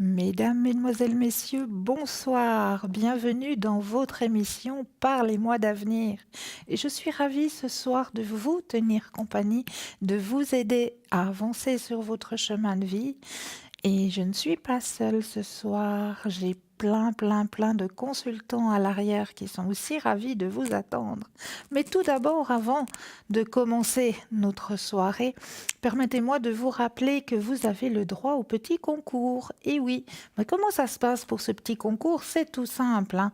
Mesdames, Mesdemoiselles, Messieurs, bonsoir. Bienvenue dans votre émission Parlez-moi d'avenir. Et je suis ravie ce soir de vous tenir compagnie, de vous aider à avancer sur votre chemin de vie. Et je ne suis pas seule ce soir. J'ai plein de consultants à l'arrière qui sont aussi ravis de vous attendre. Mais tout d'abord, avant de commencer notre soirée, permettez-moi de vous rappeler que vous avez le droit au petit concours. Et oui, mais comment ça se passe pour ce petit concours? C'est tout simple, hein.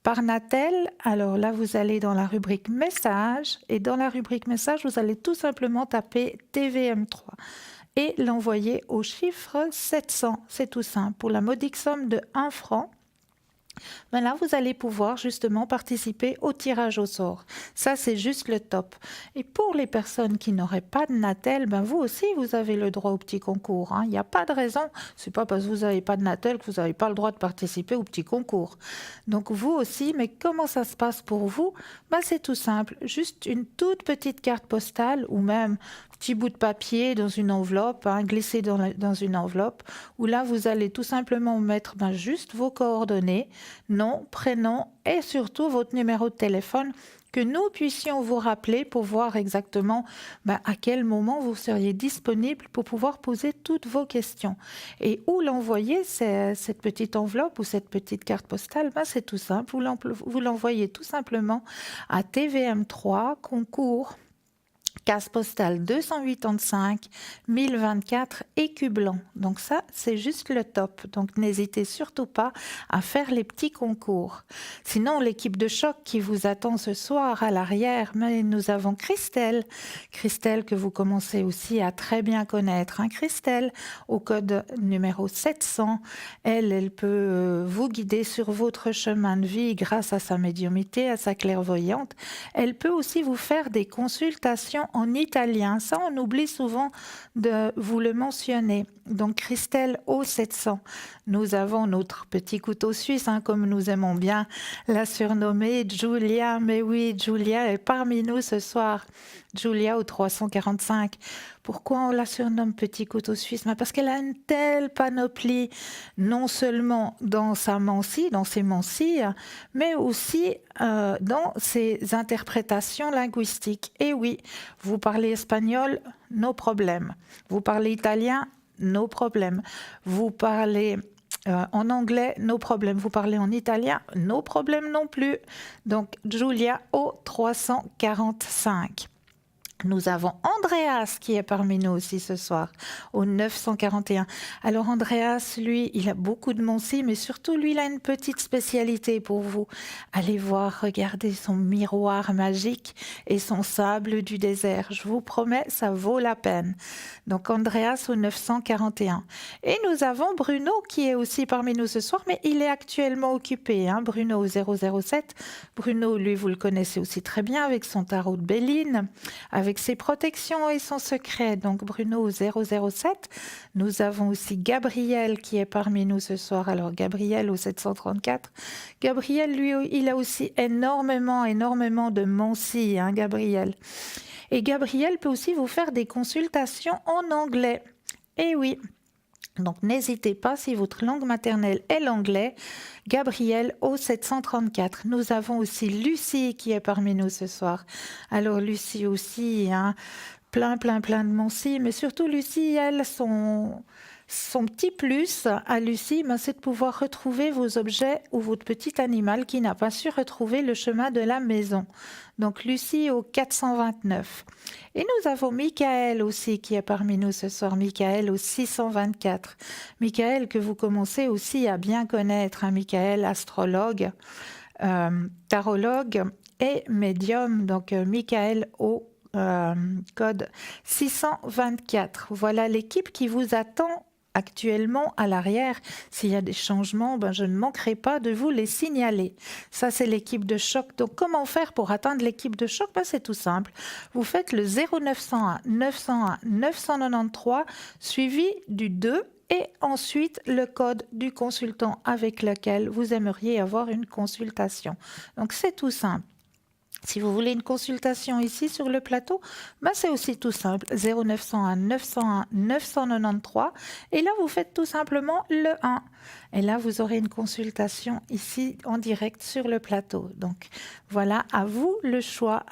Par Natel, alors là, vous allez dans la rubrique message et dans la rubrique message, vous allez tout simplement taper TVM3 et l'envoyer au chiffre 700. C'est tout simple. Pour la modique somme de 1 franc, ben là, vous allez pouvoir justement participer au tirage au sort. Ça, c'est juste le top. Et pour les personnes qui n'auraient pas de Natel, ben vous aussi, vous avez le droit au petit concours, hein. Il n'y a pas de raison. C'est pas parce que vous n'avez pas de Natel que vous n'avez pas le droit de participer au petit concours. Donc vous aussi, mais comment ça se passe pour vous? Ben, c'est tout simple. Juste une toute petite carte postale ou même petit bout de papier dans une enveloppe, hein, glissé dans une enveloppe, où là, vous allez tout simplement mettre juste vos coordonnées, nom, prénom et surtout votre numéro de téléphone, que nous puissions vous rappeler pour voir exactement à quel moment vous seriez disponible pour pouvoir poser toutes vos questions. Et où l'envoyer, cette petite enveloppe ou cette petite carte postale, c'est tout simple. Vous l'envoyez tout simplement à TVM3, concours case postale 285 1024 écu blanc. Donc ça, c'est juste le top. Donc n'hésitez surtout pas à faire les petits concours. Sinon, l'équipe de choc qui vous attend ce soir à l'arrière, mais nous avons Christelle. Christelle que vous commencez aussi à très bien connaître, hein. Christelle, au code numéro 700, elle peut vous guider sur votre chemin de vie grâce à sa médiumnité, à sa clairvoyante. Elle peut aussi vous faire des consultations en italien. Ça, on oublie souvent de vous le mentionner. Donc, Christelle au 700. Nous avons notre petit couteau suisse, hein, comme nous aimons bien la surnommer, Julia. Mais oui, Julia est parmi nous ce soir. Julia au 345. Pourquoi on la surnomme petit couteau suisse? Parce qu'elle a une telle panoplie, non seulement dans sa mancie, dans ses mansilles, mais aussi dans ses interprétations linguistiques. Et oui, vous parlez espagnol, no problème. Vous parlez italien, no problème. Vous parlez en anglais, no problème. Vous parlez en italien, no problème non plus. Donc, Julia au 345. Nous avons Andreas qui est parmi nous aussi ce soir, au 941. Alors Andreas, lui, il a beaucoup de mancies, mais surtout, lui, il a une petite spécialité pour vous. Allez voir, regardez son miroir magique et son sable du désert. Je vous promets, ça vaut la peine. Donc Andreas au 941. Et nous avons Bruno qui est aussi parmi nous ce soir, mais il est actuellement occupé, hein, Bruno au 007. Bruno, lui, vous le connaissez aussi très bien avec son tarot de Béline, avec ses protections et son secret. Donc Bruno au 007. Nous avons aussi Gabriel qui est parmi nous ce soir. Alors Gabriel au 734. Gabriel, lui, il a aussi énormément de mancies, hein, Gabriel. Et Gabriel peut aussi vous faire des consultations en anglais. Et oui. Donc n'hésitez pas, si votre langue maternelle est l'anglais, Gabriel au 734. Nous avons aussi Lucie qui est parmi nous ce soir. Alors Lucie aussi, hein, plein de mancies, mais surtout Lucie, elle, son petit plus à Lucie, c'est de pouvoir retrouver vos objets ou votre petit animal qui n'a pas su retrouver le chemin de la maison. Donc Lucie au 429. Et nous avons Michael aussi qui est parmi nous ce soir, Michael au 624. Michael que vous commencez aussi à bien connaître, hein, Michael, astrologue, tarologue et médium. Donc Michael au code 624. Voilà l'équipe qui vous attend actuellement à l'arrière. S'il y a des changements, je ne manquerai pas de vous les signaler. Ça, c'est l'équipe de choc. Donc, comment faire pour atteindre l'équipe de choc? C'est tout simple. Vous faites le 0901 901 993 suivi du 2 et ensuite le code du consultant avec lequel vous aimeriez avoir une consultation. Donc, c'est tout simple. Si vous voulez une consultation ici sur le plateau, ben c'est aussi tout simple, 0901 901 993. Et là, vous faites tout simplement le 1. Et là, vous aurez une consultation ici en direct sur le plateau. Donc voilà, à vous le choix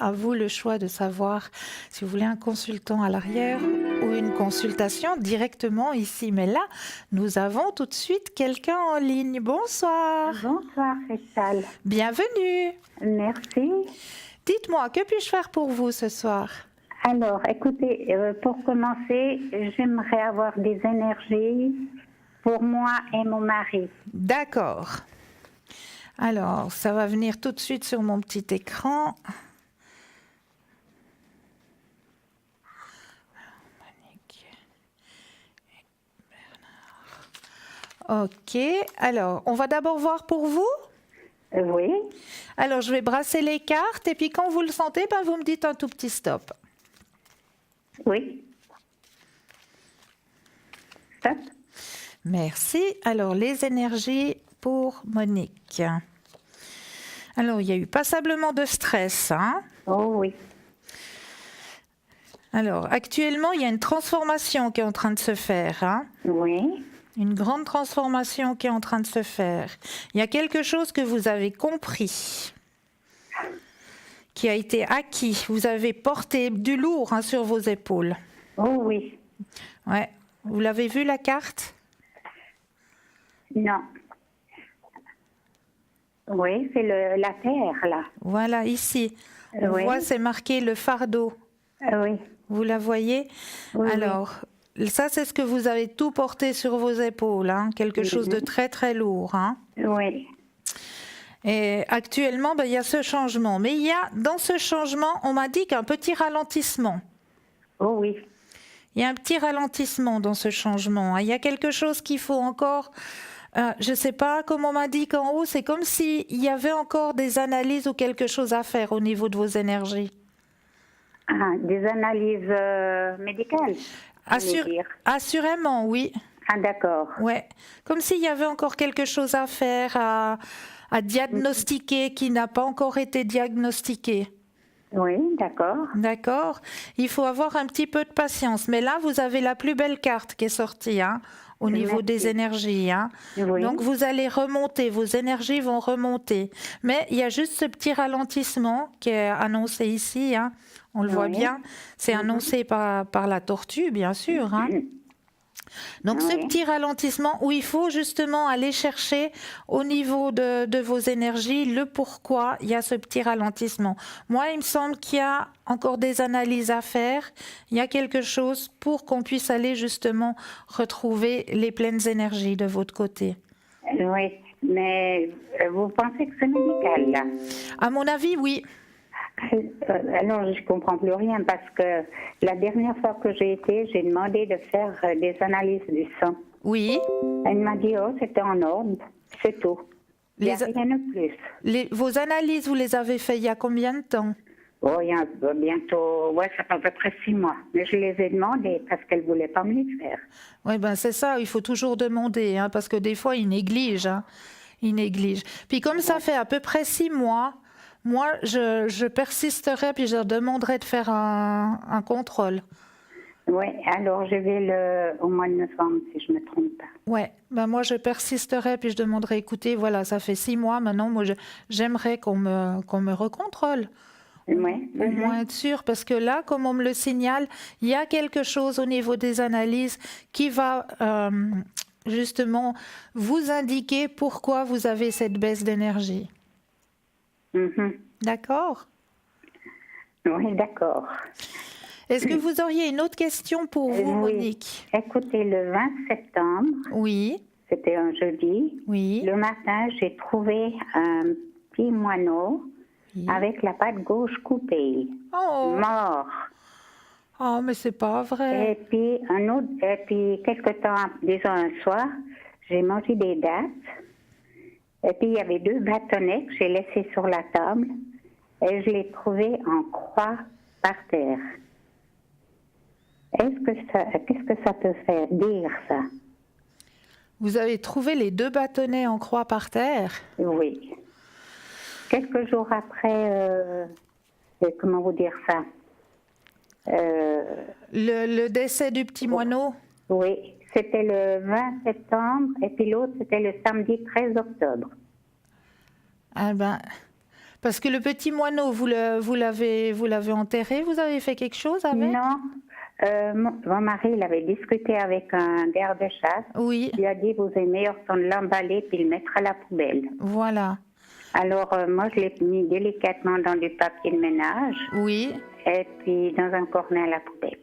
de savoir si vous voulez un consultant à l'arrière ou une consultation directement ici. Mais là, nous avons tout de suite quelqu'un en ligne. Bonsoir. Bonsoir, Cristal. Bienvenue. Merci. Dites-moi, que puis-je faire pour vous ce soir? Alors, écoutez, pour commencer, j'aimerais avoir des énergies pour moi et mon mari. D'accord. Alors, ça va venir tout de suite sur mon petit écran. Ok, alors, on va d'abord voir pour vous. Oui. Alors, je vais brasser les cartes et puis quand vous le sentez, ben, vous me dites un tout petit stop. Oui. Stop. Merci. Alors, les énergies pour Monique. Alors, il y a eu passablement de stress, hein? Oh oui. Alors, actuellement, il y a une transformation qui est en train de se faire, hein? Oui. Une grande transformation qui est en train de se faire. Il y a quelque chose que vous avez compris, qui a été acquis. Vous avez porté du lourd, hein, sur vos épaules. Oh oui. Ouais. Vous l'avez vu, la carte? Non. Oui, c'est la terre, là. Voilà, ici. On Oui. voit, c'est marqué le fardeau. Oui. Vous la voyez? Oui, Alors, ça, c'est ce que vous avez tout porté sur vos épaules, hein, quelque chose de très, très lourd, hein. Oui. Et actuellement, ben, il y a ce changement. Mais il y a, dans ce changement, on m'a dit qu'un petit ralentissement. Oh oui. Il y a un petit ralentissement dans ce changement, hein. Il y a quelque chose qu'il faut encore... je ne sais pas, comme on m'a dit qu'en haut, c'est comme s'il y avait encore des analyses ou quelque chose à faire au niveau de vos énergies. Ah, des analyses médicales, vous voulez dire. Assurément, oui. Ah, d'accord. Ouais. Comme s'il y avait encore quelque chose à faire, à diagnostiquer qui n'a pas encore été diagnostiqué. Oui, d'accord. D'accord. Il faut avoir un petit peu de patience. Mais là, vous avez la plus belle carte qui est sortie, hein, au niveau des énergies, hein. Oui. Donc, vous allez remonter, vos énergies vont remonter. Mais il y a juste ce petit ralentissement qui est annoncé ici, hein. On le voit bien. C'est annoncé par la tortue, bien sûr, hein. Donc, ce petit ralentissement où il faut justement aller chercher au niveau de vos énergies le pourquoi il y a ce petit ralentissement. Moi, il me semble qu'il y a encore des analyses à faire. Il y a quelque chose pour qu'on puisse aller justement retrouver les pleines énergies de votre côté. Oui, mais vous pensez que c'est médical, là? À mon avis, oui. Alors, je ne comprends plus rien parce que la dernière fois que j'ai été, j'ai demandé de faire des analyses du sang. Oui. Elle m'a dit, oh, c'était en ordre, c'est tout. Il n'y a rien de plus. Vos analyses, vous les avez faites il y a combien de temps? Oh, il y a bientôt, ouais, ça fait à peu près 6 mois. Mais je les ai demandées parce qu'elle ne voulait pas me les faire. Oui, ben c'est ça, il faut toujours demander, hein, parce que des fois, ils négligent, hein. Ils négligent. Puis comme ça fait à peu près 6 mois, moi, je persisterai, puis je leur demanderai de faire un contrôle. Oui, alors je vais au mois de novembre, si je ne me trompe pas. Oui, ben moi, je persisterai, puis je demanderai, écoutez, voilà, ça fait 6 mois, maintenant, moi, j'aimerais qu'on me recontrôle. Oui. Au moins être sûr, parce que là, comme on me le signale, il y a quelque chose au niveau des analyses qui va justement vous indiquer pourquoi vous avez cette baisse d'énergie. D'accord? Oui, d'accord. Est-ce que vous auriez une autre question pour vous, Monique? Écoutez, le 20 septembre, oui. C'était un jeudi, oui. Le matin, j'ai trouvé un petit moineau avec la patte gauche coupée, mort. Oh, mais c'est pas vrai. Et puis quelque temps, disons un soir, j'ai mangé des dattes. Et puis il y avait 2 bâtonnets que j'ai laissés sur la table et je les trouvais en croix par terre. Qu'est-ce que ça peut faire dire, ça? Vous avez trouvé les 2 bâtonnets en croix par terre? Oui. Quelques jours après, comment vous dire ça? Le décès du petit moineau? Oui, c'était le 20 septembre et puis l'autre, c'était le samedi 13 octobre. Ah ben, parce que le petit moineau, vous l'avez enterré, vous avez fait quelque chose avec? Non, mon mari, il avait discuté avec un garde-chasse. Oui, Il a dit, vous êtes meilleur temps de l'emballer puis le mettre à la poubelle. voilà. Alors, moi, je l'ai mis délicatement dans du papier de ménage Oui, et puis dans un cornet à la poubelle.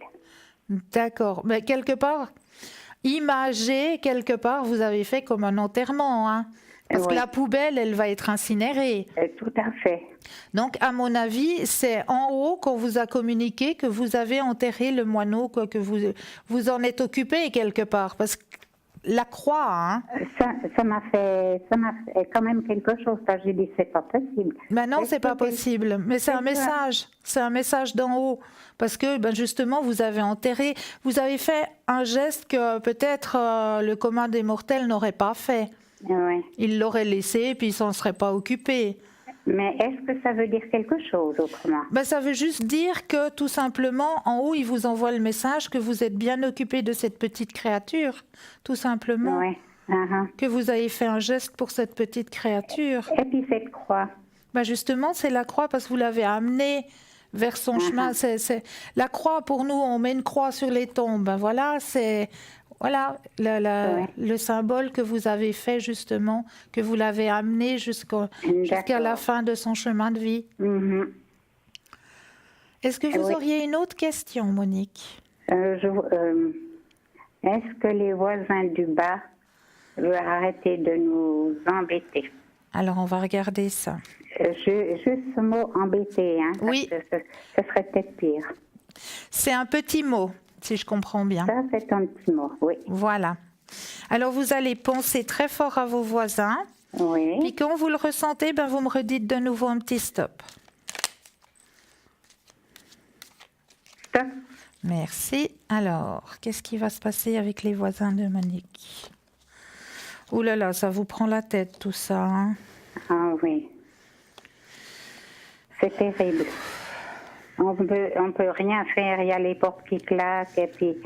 d'accord. Mais quelque part, imagez, quelque part, vous avez fait comme un enterrement, hein? Parce que Oui. la poubelle, elle va être incinérée. Tout à fait. Donc, à mon avis, c'est en haut qu'on vous a communiqué que vous avez enterré le moineau, quoi, que vous en êtes occupé quelque part. Parce que la croix, hein? Ça m'a fait quand même quelque chose. J'ai dit, c'est pas possible. Ben non, Est-ce c'est pas que possible. Mais c'est un message. C'est un message d'en haut. Parce que, ben justement, vous avez enterré, vous avez fait un geste que peut-être le commun des mortels n'aurait pas fait. Oui. Il l'aurait laissé, puis il s'en serait pas occupé. Mais est-ce que ça veut dire quelque chose autrement? Ben, ça veut juste dire que, tout simplement, en haut, il vous envoie le message que vous êtes bien occupé de cette petite créature. Tout simplement. Oui. Uh-huh. Que vous avez fait un geste pour cette petite créature. Et puis cette croix. Ben justement, c'est la croix parce que vous l'avez amenée vers son chemin. C'est la croix, pour nous, on met une croix sur les tombes. Ben voilà, c'est le symbole que vous avez fait justement, que vous l'avez amené jusqu'à la fin de son chemin de vie. Mm-hmm. Est-ce que vous auriez une autre question, Monique? Est-ce que les voisins du bas veulent arrêter de nous embêter? Alors, on va regarder ça. Juste ce mot embêter, hein, Oui. Ça serait peut-être pire. C'est un petit mot, si je comprends bien. Ça, c'est un petit mot, oui. Voilà. Alors, vous allez penser très fort à vos voisins. Oui. Puis quand vous le ressentez, ben, vous me redites de nouveau un petit stop. Stop. Merci. Alors, qu'est-ce qui va se passer avec les voisins de Monique? Ouh là là, ça vous prend la tête tout ça, hein? Ah oui. C'est terrible. On peut rien faire, il y a les portes qui claquent et puis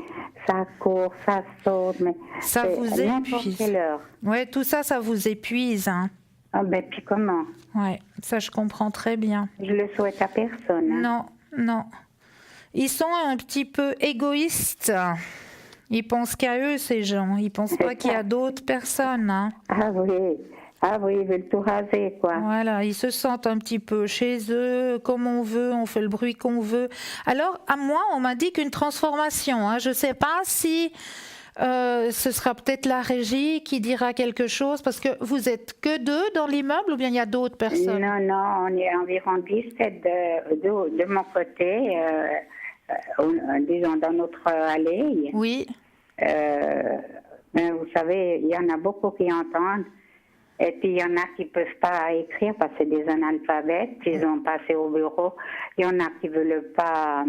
ça court, ça saute, mais ça vous n'importe épuise. quelle heure. Ouais, tout ça, ça vous épuise, hein? Ah ben puis comment? Ouais, ça je comprends très bien. Je le souhaite à personne. Hein. Non, non. Ils sont un petit peu égoïstes. Ils pensent qu'à eux, ces gens. Ils pensent pas qu'il y a d'autres personnes, hein? Ah oui, ils veulent tout raser, quoi. Voilà, ils se sentent un petit peu chez eux, comme on veut, on fait le bruit qu'on veut. Alors, à moi, on m'a dit qu'une transformation, hein, je ne sais pas si ce sera peut-être la régie qui dira quelque chose, parce que vous êtes que deux dans l'immeuble ou bien il y a d'autres personnes? Non, on est environ 17 de mon côté, disons dans notre allée. Oui. Mais vous savez, il y en a beaucoup qui entendent. Et puis, il y en a qui ne peuvent pas écrire parce que c'est des analphabètes. Ils ont passé au bureau. Il y en a qui ne veulent pas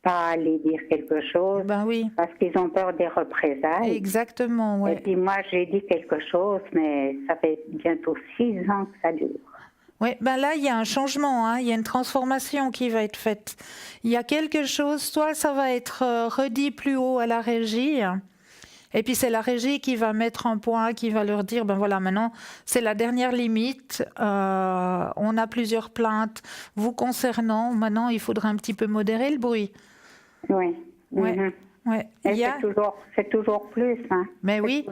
aller dire quelque chose. Ben oui. Parce qu'ils ont peur des représailles. Exactement, oui. Et puis, moi, j'ai dit quelque chose, mais ça fait bientôt 6 ans que ça dure. Oui, ben là, il y a un changement, hein. Il y a une transformation qui va être faite. Il y a quelque chose, soit ça va être redit plus haut à la régie, et puis c'est la régie qui va mettre un point, qui va leur dire, ben voilà, maintenant, c'est la dernière limite, on a plusieurs plaintes vous concernant, maintenant, il faudra un petit peu modérer le bruit. Oui. Ouais. Mm-hmm. Ouais. C'est toujours plus. Hein. Mais oui,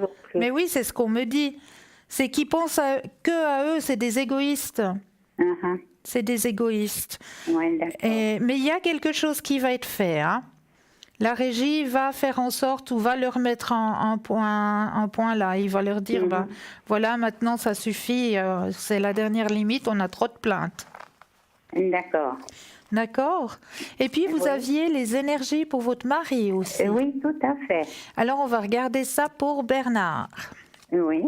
c'est ce qu'on me dit. C'est qu'ils pensent que à eux, c'est des égoïstes. Uh-huh. C'est des égoïstes. Ouais, d'accord. Mais il y a quelque chose qui va être fait, hein. La régie va faire en sorte ou va leur mettre un point là. Il va leur dire, ben, voilà, maintenant ça suffit, c'est la dernière limite, on a trop de plaintes. D'accord. D'accord. Et puis vous aviez les énergies pour votre mari aussi. Oui, tout à fait. Alors on va regarder ça pour Bernard. Oui.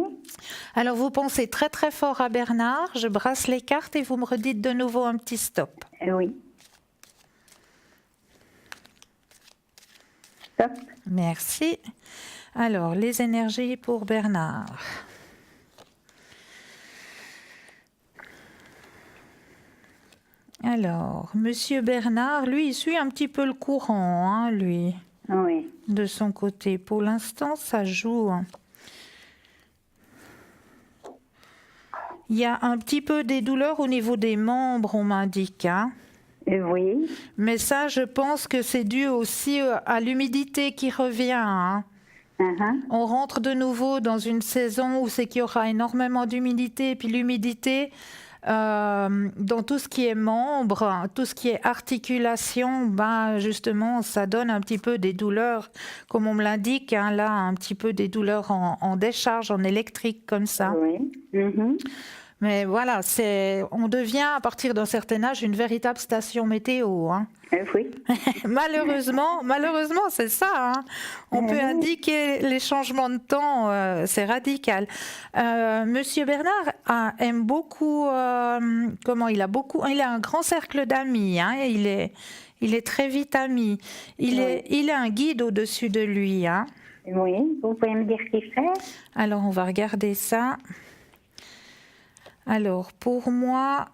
Alors vous pensez très très fort à Bernard, je brasse les cartes et vous me redites de nouveau un petit stop. Oui. Stop. Merci. Alors, les énergies pour Bernard. Alors, Monsieur Bernard, lui, il suit un petit peu le courant, hein, lui, Oui. de son côté. Pour l'instant, ça joue. Il y a un petit peu des douleurs au niveau des membres, on m'indique, hein. Oui. Mais ça, je pense que c'est dû aussi à l'humidité qui revient, hein. On rentre de nouveau dans une saison où c'est qu'il y aura énormément d'humidité. Et puis l'humidité, dans tout ce qui est membres, tout ce qui est articulation, ben justement, ça donne un petit peu des douleurs, comme on me l'indique, hein, là, un petit peu des douleurs en décharge, en électrique, comme ça. Oui. Mais voilà, on devient, à partir d'un certain âge, une véritable station météo, hein. Oui. Malheureusement, c'est ça, hein. On peut indiquer les changements de temps, c'est radical. Monsieur Bernard aime beaucoup, il a un grand cercle d'amis, hein, et il est très vite ami. Il a un guide au-dessus de lui, hein. Oui, vous pouvez me dire qui c'est? Alors, on va regarder ça. Alors, pour moi,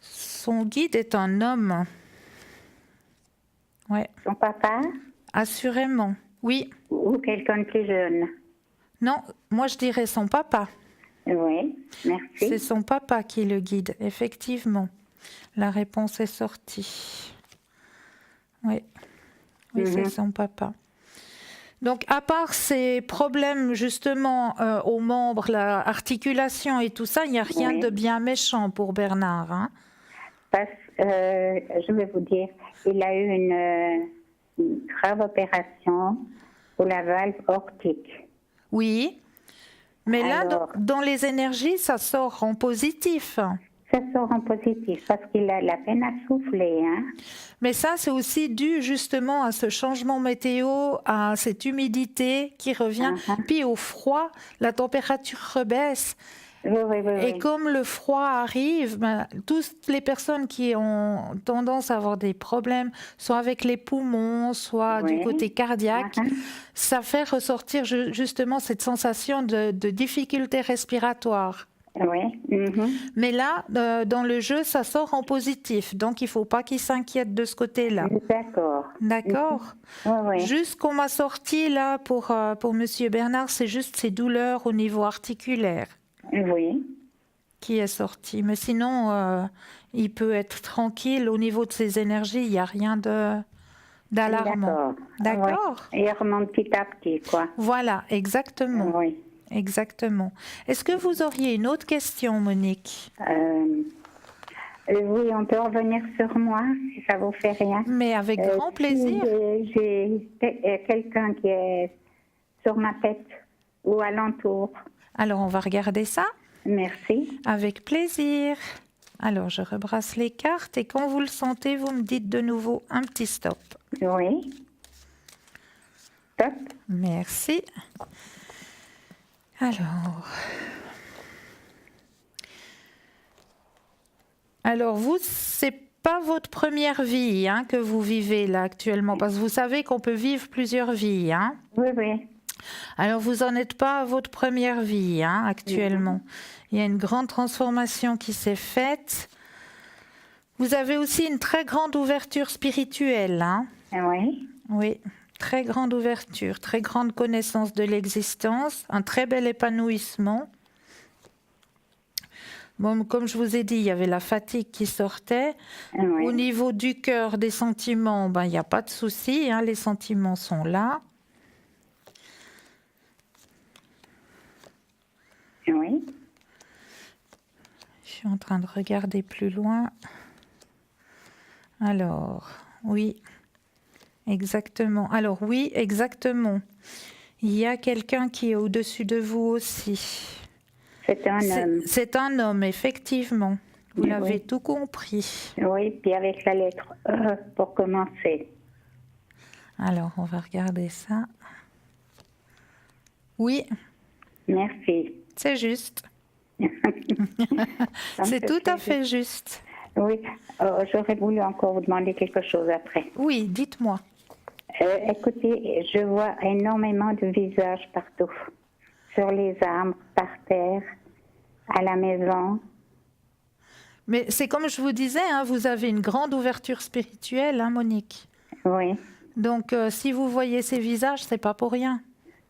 son guide est un homme. Ouais. Son papa? Assurément, oui. Ou quelqu'un de plus jeune? Non, moi je dirais son papa. Oui, merci. C'est son papa qui le guide, effectivement. La réponse est sortie. Oui, c'est son papa. Donc, à part ces problèmes justement aux membres, l'articulation et tout ça, il n'y a rien de bien méchant pour Bernard, hein. Je vais vous dire, il a eu une grave opération pour la valve aortique. Oui, mais alors, là, dans les énergies, ça sort en positif. Ça sort en positif parce qu'il a la peine à souffler, hein. Mais ça, c'est aussi dû justement à ce changement météo, à cette humidité qui revient, puis au froid, la température rebaisse. Oui. Et comme le froid arrive, toutes les personnes qui ont tendance à avoir des problèmes, soit avec les poumons, soit du côté cardiaque, ça fait ressortir justement cette sensation de difficulté respiratoire. Oui. Mais là, dans le jeu, ça sort en positif. Donc, il ne faut pas qu'il s'inquiète de ce côté-là. D'accord. D'accord. Oui. Juste ce qu'on m'a sorti là pour Monsieur Bernard, c'est juste ces douleurs au niveau articulaire. Oui. Qui est sorti. Mais sinon, il peut être tranquille. Au niveau de ses énergies, il n'y a rien d'alarmant. D'accord. Oui. Et il remonte petit à petit, quoi. Voilà, exactement. Oui. Exactement. Est-ce que vous auriez une autre question, Monique? Oui, on peut revenir sur moi, si ça vous fait rien. Mais avec grand plaisir. J'ai quelqu'un qui est sur ma tête ou alentour. Alors, on va regarder ça. Merci. Avec plaisir. Alors, je rebrasse les cartes et quand vous le sentez, vous me dites de nouveau un petit stop. Oui. Stop. Merci. Alors vous, c'est pas votre première vie, hein, que vous vivez là actuellement, parce que vous savez qu'on peut vivre plusieurs vies, hein. Oui. Alors vous n'en êtes pas à votre première vie, hein, actuellement. Il y a une grande transformation qui s'est faite. Vous avez aussi une très grande ouverture spirituelle, hein. Oui. Oui. Très grande ouverture, très grande connaissance de l'existence, un très bel épanouissement. Bon, comme je vous ai dit, il y avait la fatigue qui sortait. Oui. Au niveau du cœur, des sentiments, il n'y a pas de souci, hein, les sentiments sont là. Oui. Je suis en train de regarder plus loin. Alors, oui. Exactement. Alors oui, exactement. Il y a quelqu'un qui est au-dessus de vous aussi. C'est un homme. C'est un homme, effectivement. Vous l'avez tout compris. Oui, puis avec la lettre E pour commencer. Alors, on va regarder ça. Oui. Merci. C'est juste. C'est tout à fait juste. Oui, j'aurais voulu encore vous demander quelque chose après. Oui, dites-moi. Écoutez, je vois énormément de visages partout, sur les arbres, par terre. À la maison. Mais c'est comme je vous disais, hein, vous avez une grande ouverture spirituelle, hein, Monique. Oui. Donc, si vous voyez ces visages, c'est pas pour rien.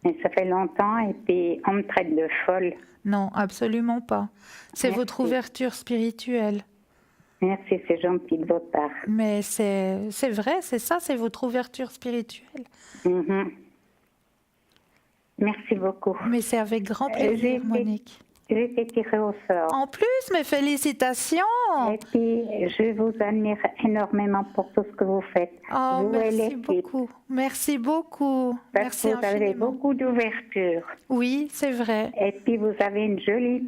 Mais ça fait longtemps et puis on me traite de folle. Non, absolument pas. C'est Merci. votre ouverture spirituelle. Merci, c'est gentil de votre part. Mais c'est vrai, c'est ça, c'est votre ouverture spirituelle. Mhm. Merci beaucoup. Mais c'est avec grand J'ai plaisir, été- Monique. J'ai été tirée au sort. En plus, mes félicitations. Et puis, je vous admire énormément pour tout ce que vous faites. Oh, Vous et merci l'équipe. beaucoup. Merci beaucoup. Parce Merci que vous avez infiniment. beaucoup d'ouverture. Oui, c'est vrai. Et puis, vous avez une jolie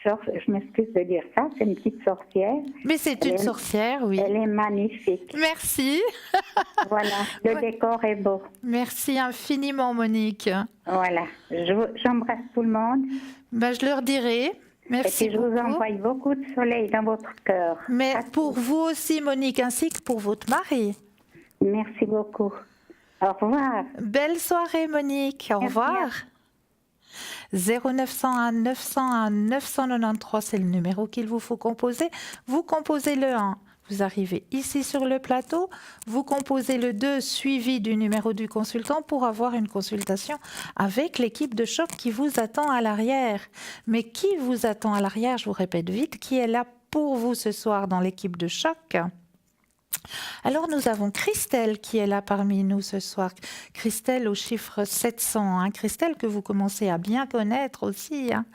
je m'excuse de dire ça, c'est une petite sorcière. Mais c'est une sorcière, oui. Elle est magnifique. Merci. Voilà, le Ouais. décor est beau. Merci infiniment, Monique. Voilà, j'embrasse tout le monde. Ben, je leur dirai. Et Merci puis, je vous beaucoup. envoie beaucoup de soleil dans votre cœur. Mais À pour vous aussi, Monique, ainsi que pour votre mari. Merci beaucoup. Au revoir. Belle soirée, Monique. Au Merci. revoir. 0901 901 993, c'est le numéro qu'il vous faut composer. Vous composez le 1. Vous arrivez ici sur le plateau, vous composez le 2 suivi du numéro du consultant pour avoir une consultation avec l'équipe de choc qui vous attend à l'arrière. Mais qui vous attend à l'arrière, je vous répète vite, qui est là pour vous ce soir dans l'équipe de choc? Alors nous avons Christelle qui est là parmi nous ce soir. Christelle au chiffre 700. Hein. Christelle que vous commencez à bien connaître aussi. Hein.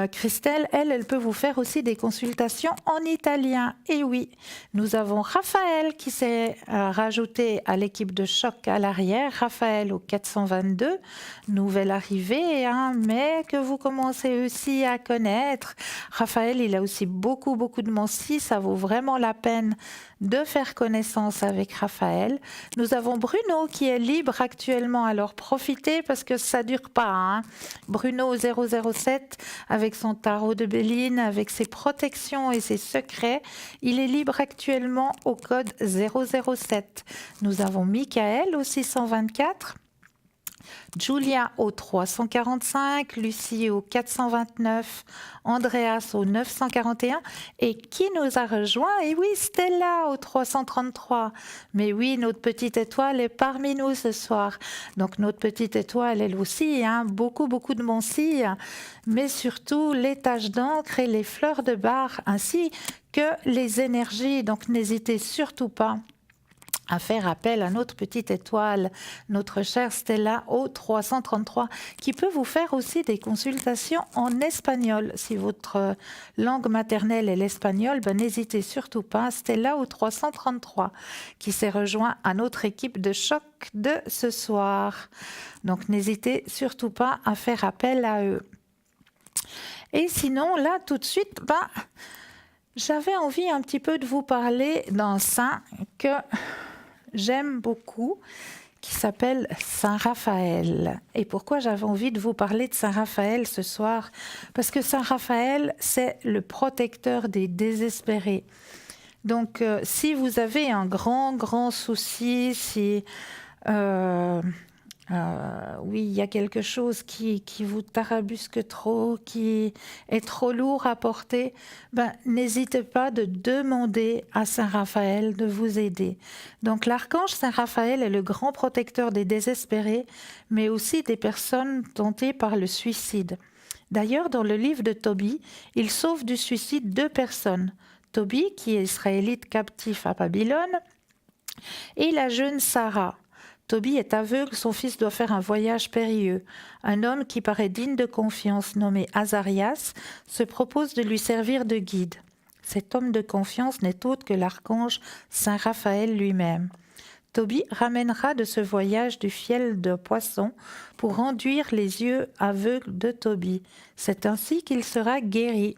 Christelle, elle peut vous faire aussi des consultations en italien. Et oui, nous avons Raphaël qui s'est rajouté à l'équipe de choc à l'arrière. Raphaël au 422, nouvelle arrivée, hein, mais que vous commencez aussi à connaître. Raphaël, il a aussi beaucoup de mensis. Ça vaut vraiment la peine de faire connaissance avec Raphaël. Nous avons Bruno qui est libre actuellement, alors profitez parce que ça dure pas. Hein. Bruno 007 avec son tarot de Béline, avec ses protections et ses secrets, il est libre actuellement au code 007. Nous avons Michael au 624. Julia au 345, Lucie au 429, Andreas au 941 et qui nous a rejoint? Et oui, Stella au 333. Mais oui, notre petite étoile est parmi nous ce soir. Donc notre petite étoile, elle aussi, hein, beaucoup de mensis, mais surtout les taches d'encre et les fleurs de bar, ainsi que les énergies. Donc n'hésitez surtout pas à faire appel à notre petite étoile, notre chère Stella au 333, qui peut vous faire aussi des consultations en espagnol. Si votre langue maternelle est l'espagnol, ben n'hésitez surtout pas. Stella au 333, qui s'est rejoint à notre équipe de choc de ce soir. Donc n'hésitez surtout pas à faire appel à eux. Et sinon, là, tout de suite, j'avais envie un petit peu de vous parler d'un saint que j'aime beaucoup, qui s'appelle Saint Raphaël. Et pourquoi j'avais envie de vous parler de Saint Raphaël ce soir? Parce que Saint Raphaël, c'est le protecteur des désespérés. Donc, si vous avez un grand souci, si oui, il y a quelque chose qui vous tarabusque trop, qui est trop lourd à porter, n'hésitez pas de demander à Saint Raphaël de vous aider. Donc l'archange Saint Raphaël est le grand protecteur des désespérés, mais aussi des personnes tentées par le suicide. D'ailleurs, dans le livre de Tobie, il sauve du suicide 2 personnes. Tobie, qui est israélite captif à Babylone, et la jeune Sarah. Tobie est aveugle, son fils doit faire un voyage périlleux. Un homme qui paraît digne de confiance, nommé Azarias, se propose de lui servir de guide. Cet homme de confiance n'est autre que l'archange Saint Raphaël lui-même. Tobie ramènera de ce voyage du fiel de poisson pour enduire les yeux aveugles de Tobie. C'est ainsi qu'il sera guéri.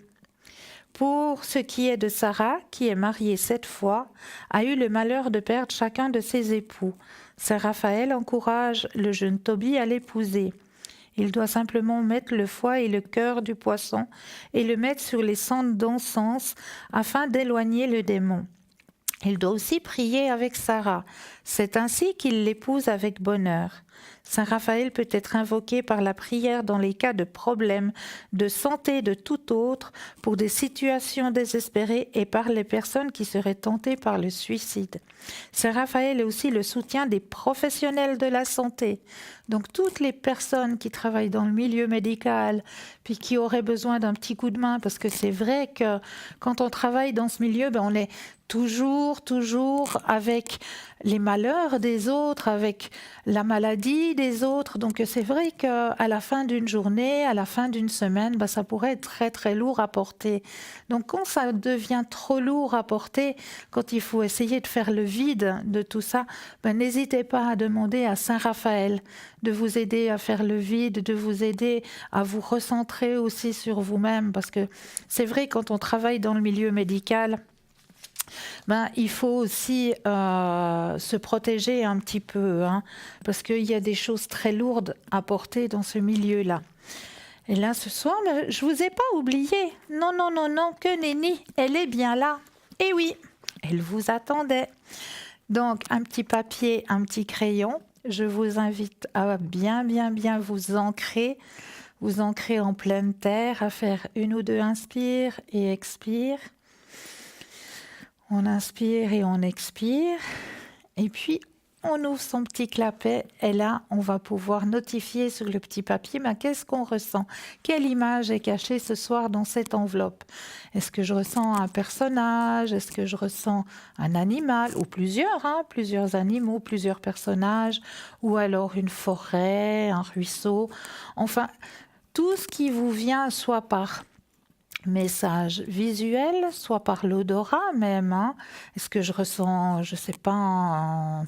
Pour ce qui est de Sarah, qui est mariée 7 fois, a eu le malheur de perdre chacun de ses époux. Saint Raphaël encourage le jeune Tobie à l'épouser. Il doit simplement mettre le foie et le cœur du poisson et le mettre sur les cendres d'encens afin d'éloigner le démon. Il doit aussi prier avec Sarah. C'est ainsi qu'il l'épouse avec bonheur. Saint Raphaël peut être invoqué par la prière dans les cas de problèmes de santé de tout autre, pour des situations désespérées et par les personnes qui seraient tentées par le suicide. Saint Raphaël est aussi le soutien des professionnels de la santé. Donc toutes les personnes qui travaillent dans le milieu médical, puis qui auraient besoin d'un petit coup de main, parce que c'est vrai que quand on travaille dans ce milieu, on est toujours avec les malheurs des autres, avec la maladie des autres. Donc c'est vrai qu'à la fin d'une journée, à la fin d'une semaine, ça pourrait être très lourd à porter. Donc quand ça devient trop lourd à porter, quand il faut essayer de faire le vide de tout ça, n'hésitez pas à demander à Saint Raphaël de vous aider à faire le vide, de vous aider à vous recentrer aussi sur vous-même, parce que c'est vrai, quand on travaille dans le milieu médical, il faut aussi se protéger un petit peu, parce qu'il y a des choses très lourdes à porter dans ce milieu-là. Et là, ce soir, je vous ai pas oublié. Non, que nenni, elle est bien là. Et oui, elle vous attendait. Donc, un petit papier, un petit crayon. Je vous invite à bien vous ancrer en pleine terre, à faire 1 ou 2 inspires et expires. On inspire et on expire. Et puis, on ouvre son petit clapet et là, on va pouvoir notifier sur le petit papier qu'est-ce qu'on ressent. Quelle image est cachée ce soir dans cette enveloppe? Est-ce que je ressens un personnage? Est-ce que je ressens un animal? Ou plusieurs animaux, plusieurs personnages? Ou alors une forêt, un ruisseau? Enfin, tout ce qui vous vient, soit par message visuel, soit par l'odorat même. Est-ce que je ressens, je sais pas,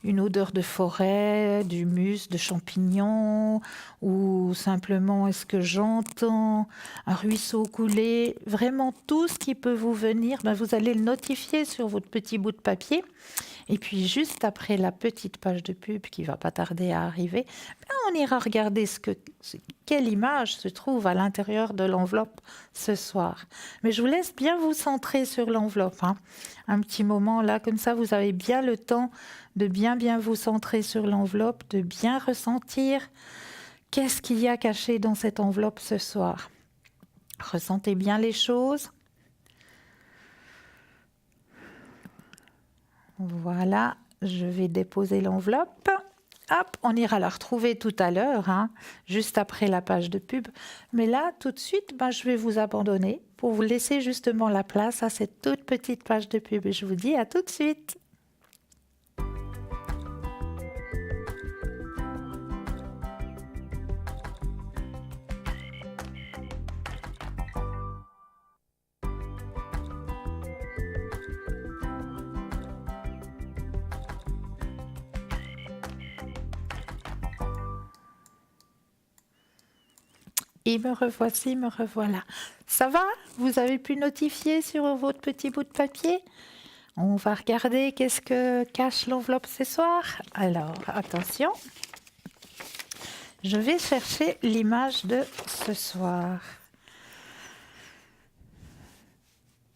une odeur de forêt, d'humus, de champignons, ou simplement est-ce que j'entends un ruisseau couler? Vraiment tout ce qui peut vous venir, vous allez le notifier sur votre petit bout de papier. Et puis juste après la petite page de pub qui va pas tarder à arriver, on ira regarder quelle image se trouve à l'intérieur de l'enveloppe ce soir. Mais je vous laisse bien vous centrer sur l'enveloppe. Un petit moment là, comme ça vous avez bien le temps de bien vous centrer sur l'enveloppe, de bien ressentir qu'est-ce qu'il y a caché dans cette enveloppe ce soir. Ressentez bien les choses. Voilà, je vais déposer l'enveloppe. Hop, on ira la retrouver tout à l'heure, juste après la page de pub. Mais là, tout de suite, je vais vous abandonner pour vous laisser justement la place à cette toute petite page de pub. Je vous dis à tout de suite. Et me revoici, me revoilà. Ça va? Vous avez pu notifier sur votre petit bout de papier? On va regarder qu'est-ce que cache l'enveloppe ce soir. Alors, attention. Je vais chercher l'image de ce soir.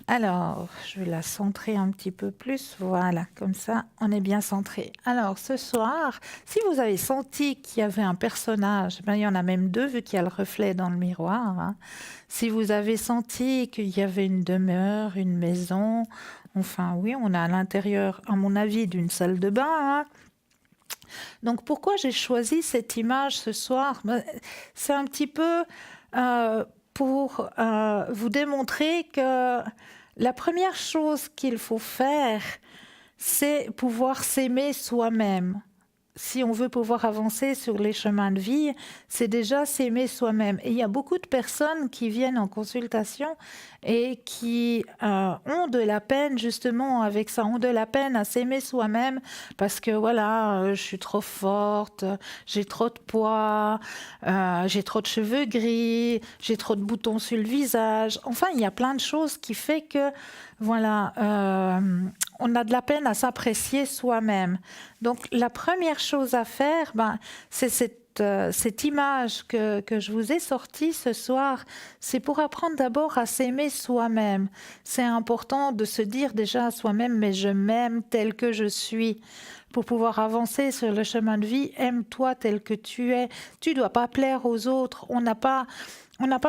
Alors, je vais la centrer un petit peu plus. Voilà, comme ça, on est bien centré. Alors, ce soir, si vous avez senti qu'il y avait un personnage, il y en a même 2 vu qu'il y a le reflet dans le miroir. Si vous avez senti qu'il y avait une demeure, une maison, enfin oui, on a à l'intérieur, à mon avis, d'une salle de bain. Donc, pourquoi j'ai choisi cette image ce soir? C'est un petit peu pour vous démontrer que la première chose qu'il faut faire, c'est pouvoir s'aimer soi-même. Si on veut pouvoir avancer sur les chemins de vie, c'est déjà s'aimer soi-même. Et il y a beaucoup de personnes qui viennent en consultation et qui ont de la peine justement avec ça, ont de la peine à s'aimer soi-même parce que voilà, je suis trop forte, j'ai trop de poids, j'ai trop de cheveux gris, j'ai trop de boutons sur le visage. Enfin, il y a plein de choses qui fait que voilà, on a de la peine à s'apprécier soi-même. Donc, la première chose à faire, c'est cette image que je vous ai sortie ce soir. C'est pour apprendre d'abord à s'aimer soi-même. C'est important de se dire déjà à soi-même, mais je m'aime tel que je suis. pour pouvoir avancer sur le chemin de vie. Aime-toi tel que tu es. Tu ne dois pas plaire aux autres. On n'a pas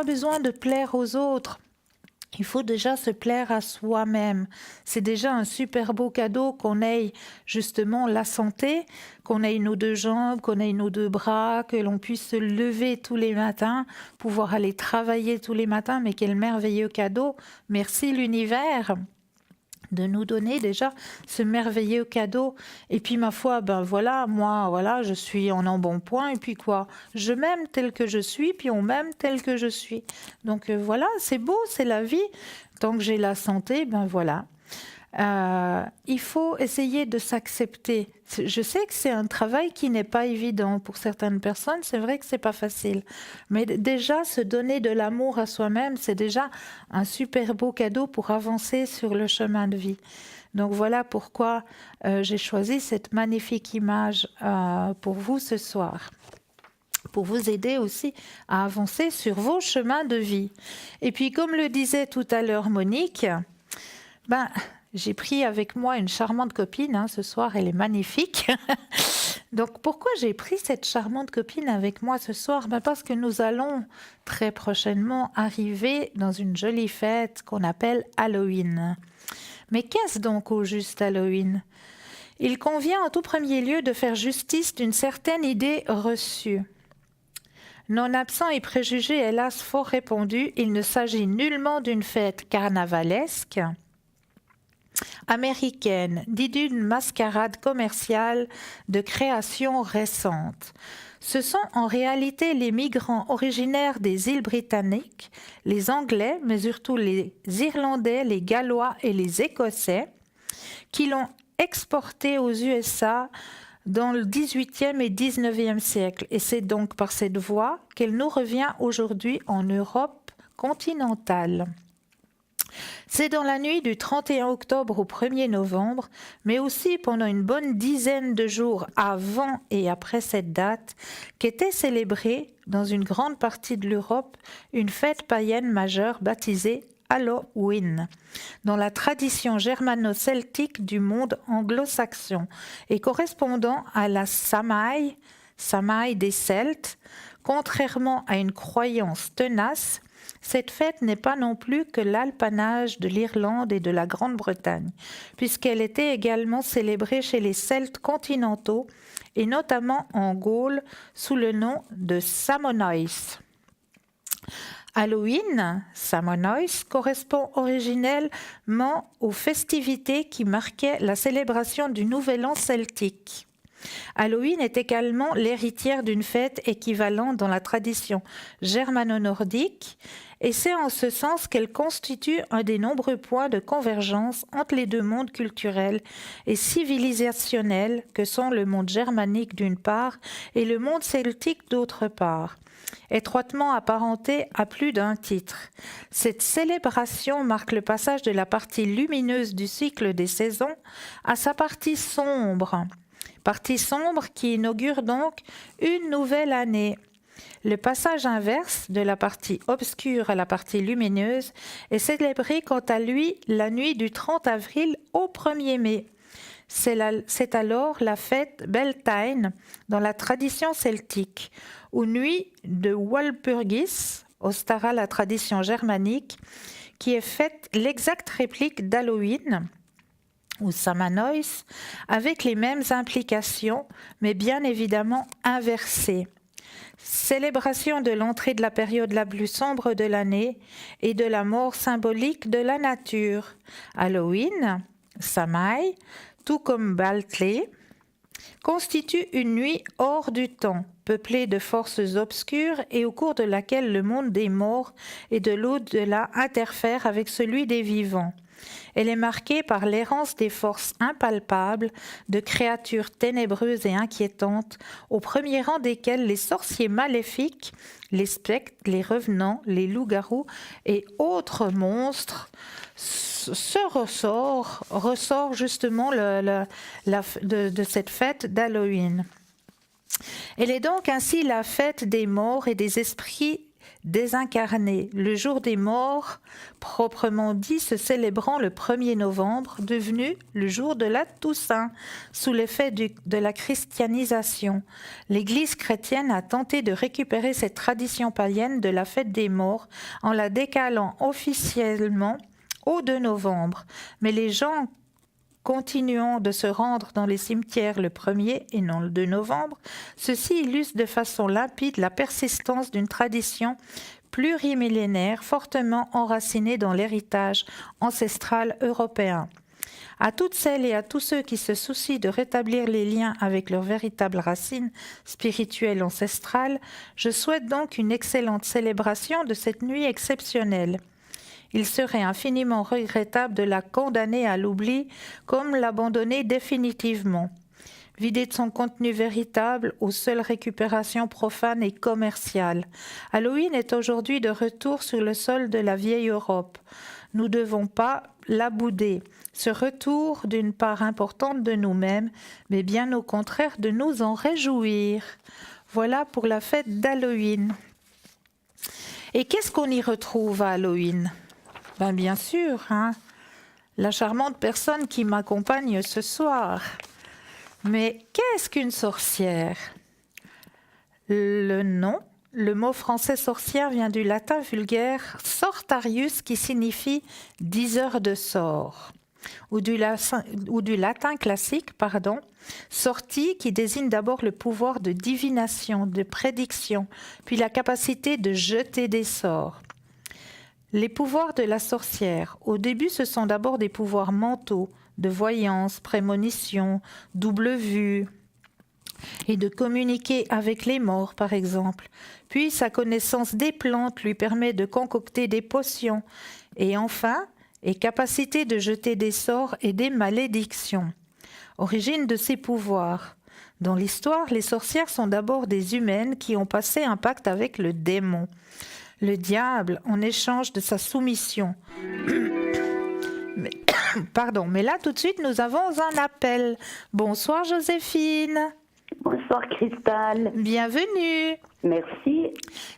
besoin de plaire aux autres. Il faut déjà se plaire à soi-même. C'est déjà un super beau cadeau qu'on ait justement la santé, qu'on ait nos deux jambes, qu'on ait nos deux bras, que l'on puisse se lever tous les matins, pouvoir aller travailler tous les matins. Mais quel merveilleux cadeau. Merci l'univers de nous donner déjà ce merveilleux cadeau. Et puis ma foi, moi, je suis en embonpoint, et puis quoi, je m'aime tel que je suis, puis on m'aime tel que je suis. Donc voilà, c'est beau, c'est la vie. Tant que j'ai la santé, voilà. Il faut essayer de s'accepter. Je sais que c'est un travail qui n'est pas évident pour certaines personnes, c'est vrai que c'est pas facile. Mais déjà, se donner de l'amour à soi-même, c'est déjà un super beau cadeau pour avancer sur le chemin de vie. Donc voilà pourquoi j'ai choisi cette magnifique image pour vous ce soir, pour vous aider aussi à avancer sur vos chemins de vie. Et puis, comme le disait tout à l'heure Monique, j'ai pris avec moi une charmante copine, ce soir, elle est magnifique. Donc pourquoi j'ai pris cette charmante copine avec moi ce soir? Parce que nous allons très prochainement arriver dans une jolie fête qu'on appelle Halloween. Mais qu'est-ce donc au juste Halloween? Il convient en tout premier lieu de faire justice d'une certaine idée reçue. Non absent et préjugé, hélas fort répandu, il ne s'agit nullement d'une fête carnavalesque, américaine, dit d'une mascarade commerciale de création récente. Ce sont en réalité les migrants originaires des îles britanniques, les Anglais, mais surtout les Irlandais, les Gallois et les Écossais, qui l'ont exporté aux USA dans le XVIIIe et XIXe siècle. Et c'est donc par cette voie qu'elle nous revient aujourd'hui en Europe continentale. C'est dans la nuit du 31 octobre au 1er novembre, mais aussi pendant une bonne dizaine de jours avant et après cette date, qu'était célébrée dans une grande partie de l'Europe une fête païenne majeure baptisée Halloween, dans la tradition germano-celtique du monde anglo-saxon et correspondant à la Samaï des Celtes. Contrairement à une croyance tenace, cette fête n'est pas non plus que l'apanage de l'Irlande et de la Grande-Bretagne, puisqu'elle était également célébrée chez les Celtes continentaux et notamment en Gaule sous le nom de Samonoïs. Halloween, Samonoïs, correspond originellement aux festivités qui marquaient la célébration du Nouvel An celtique. Halloween est également l'héritière d'une fête équivalente dans la tradition germano-nordique, et c'est en ce sens qu'elle constitue un des nombreux points de convergence entre les deux mondes culturels et civilisationnels que sont le monde germanique d'une part et le monde celtique d'autre part, étroitement apparentés à plus d'un titre. Cette célébration marque le passage de la partie lumineuse du cycle des saisons à sa partie sombre qui inaugure donc une nouvelle année. Le passage inverse de la partie obscure à la partie lumineuse est célébré quant à lui la nuit du 30 avril au 1er mai. C'est alors la fête Beltane dans la tradition celtique, ou nuit de Walpurgis, Ostara la tradition germanique, qui est faite l'exacte réplique d'Halloween, ou Samanoïs, avec les mêmes implications, mais bien évidemment inversées. Célébration de l'entrée de la période la plus sombre de l'année et de la mort symbolique de la nature. Halloween, Samhain, tout comme Beltane, constitue une nuit hors du temps, peuplée de forces obscures et au cours de laquelle le monde des morts et de l'au-delà interfère avec celui des vivants. Elle est marquée par l'errance des forces impalpables, de créatures ténébreuses et inquiétantes, au premier rang desquelles les sorciers maléfiques, les spectres, les revenants, les loups-garous et autres monstres. Ce ressort justement de cette fête d'Halloween. Elle est donc ainsi la fête des morts et des esprits désincarné, le jour des morts, proprement dit, se célébrant le 1er novembre, devenu le jour de la Toussaint, sous l'effet de la christianisation. L'Église chrétienne a tenté de récupérer cette tradition païenne de la fête des morts en la décalant officiellement au 2 novembre. Mais les gens continuant de se rendre dans les cimetières le 1er et non le 2 novembre, ceci illustre de façon limpide la persistance d'une tradition plurimillénaire fortement enracinée dans l'héritage ancestral européen. À toutes celles et à tous ceux qui se soucient de rétablir les liens avec leurs véritables racines spirituelles ancestrales, je souhaite donc une excellente célébration de cette nuit exceptionnelle. Il serait infiniment regrettable de la condamner à l'oubli comme l'abandonner définitivement. Vidée de son contenu véritable aux seules récupérations profanes et commerciales. Halloween est aujourd'hui de retour sur le sol de la vieille Europe. Nous ne devons pas la bouder. Ce retour d'une part importante de nous-mêmes, mais bien au contraire de nous en réjouir. Voilà pour la fête d'Halloween. Et qu'est-ce qu'on y retrouve à Halloween ? Ben bien sûr, la charmante personne qui m'accompagne ce soir. Mais qu'est-ce qu'une sorcière ? Le mot français sorcière vient du latin vulgaire sortarius qui signifie diseur de sorts, ou du latin classique, sortie qui désigne d'abord le pouvoir de divination, de prédiction, puis la capacité de jeter des sorts. Les pouvoirs de la sorcière, au début, ce sont d'abord des pouvoirs mentaux, de voyance, prémonition, double vue, et de communiquer avec les morts, par exemple. Puis sa connaissance des plantes lui permet de concocter des potions, et enfin, capacité de jeter des sorts et des malédictions. Origine de ces pouvoirs. Dans l'histoire, les sorcières sont d'abord des humaines qui ont passé un pacte avec le démon. Le diable en échange de sa soumission. Mais là, tout de suite, nous avons un appel. Bonsoir, Joséphine. Bonsoir, Cristal. Bienvenue. Merci.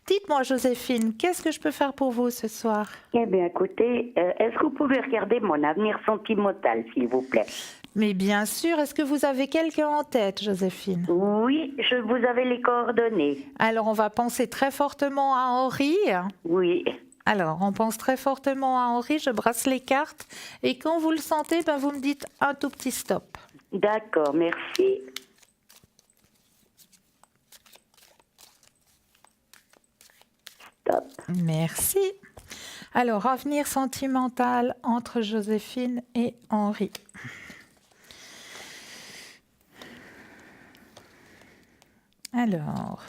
Dites-moi, Joséphine, qu'est-ce que je peux faire pour vous ce soir ? Eh bien, écoutez, est-ce que vous pouvez regarder mon avenir sentimental, s'il vous plaît ? Mais bien sûr, est-ce que vous avez quelqu'un en tête, Joséphine ? Oui, je vous avais les coordonnées. Alors, on va penser très fortement à Henri. Oui. Alors, on pense très fortement à Henri, je brasse les cartes, et quand vous le sentez, vous me dites un tout petit stop. D'accord, merci. Stop. Merci. Alors, avenir sentimental entre Joséphine et Henri. Alors,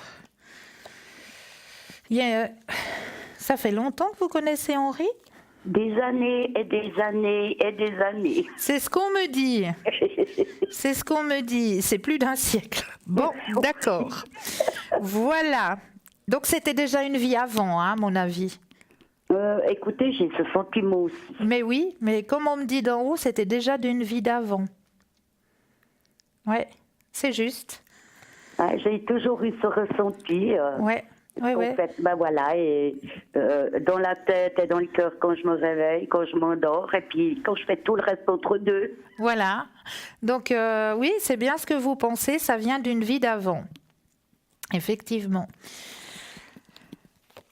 ça fait longtemps que vous connaissez Henri ? Des années et des années et des années. C'est ce qu'on me dit. C'est ce qu'on me dit. C'est plus d'1 siècle. Bon, d'accord. Voilà. Donc, c'était déjà une vie avant, à mon avis. Écoutez, j'ai ce sentiment aussi. Mais oui, mais comme on me dit d'en haut, c'était déjà d'une vie d'avant. Ouais, c'est juste. J'ai toujours eu ce ressenti. Ouais. En fait, voilà, et dans la tête et dans le cœur quand je me réveille, quand je m'endors, et puis quand je fais tout le reste entre deux. Voilà. Donc, oui, c'est bien ce que vous pensez, ça vient d'une vie d'avant. Effectivement.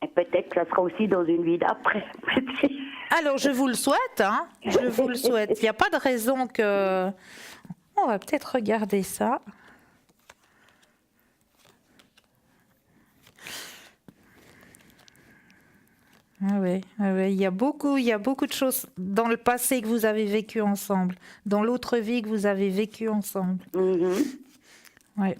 Et peut-être que ça sera aussi dans une vie d'après. Alors, je vous le souhaite, je vous le souhaite. Il n'y a pas de raison que... On va peut-être regarder ça. Oui, il y a beaucoup de choses dans le passé que vous avez vécu ensemble, dans l'autre vie que vous avez vécu ensemble. Ouais.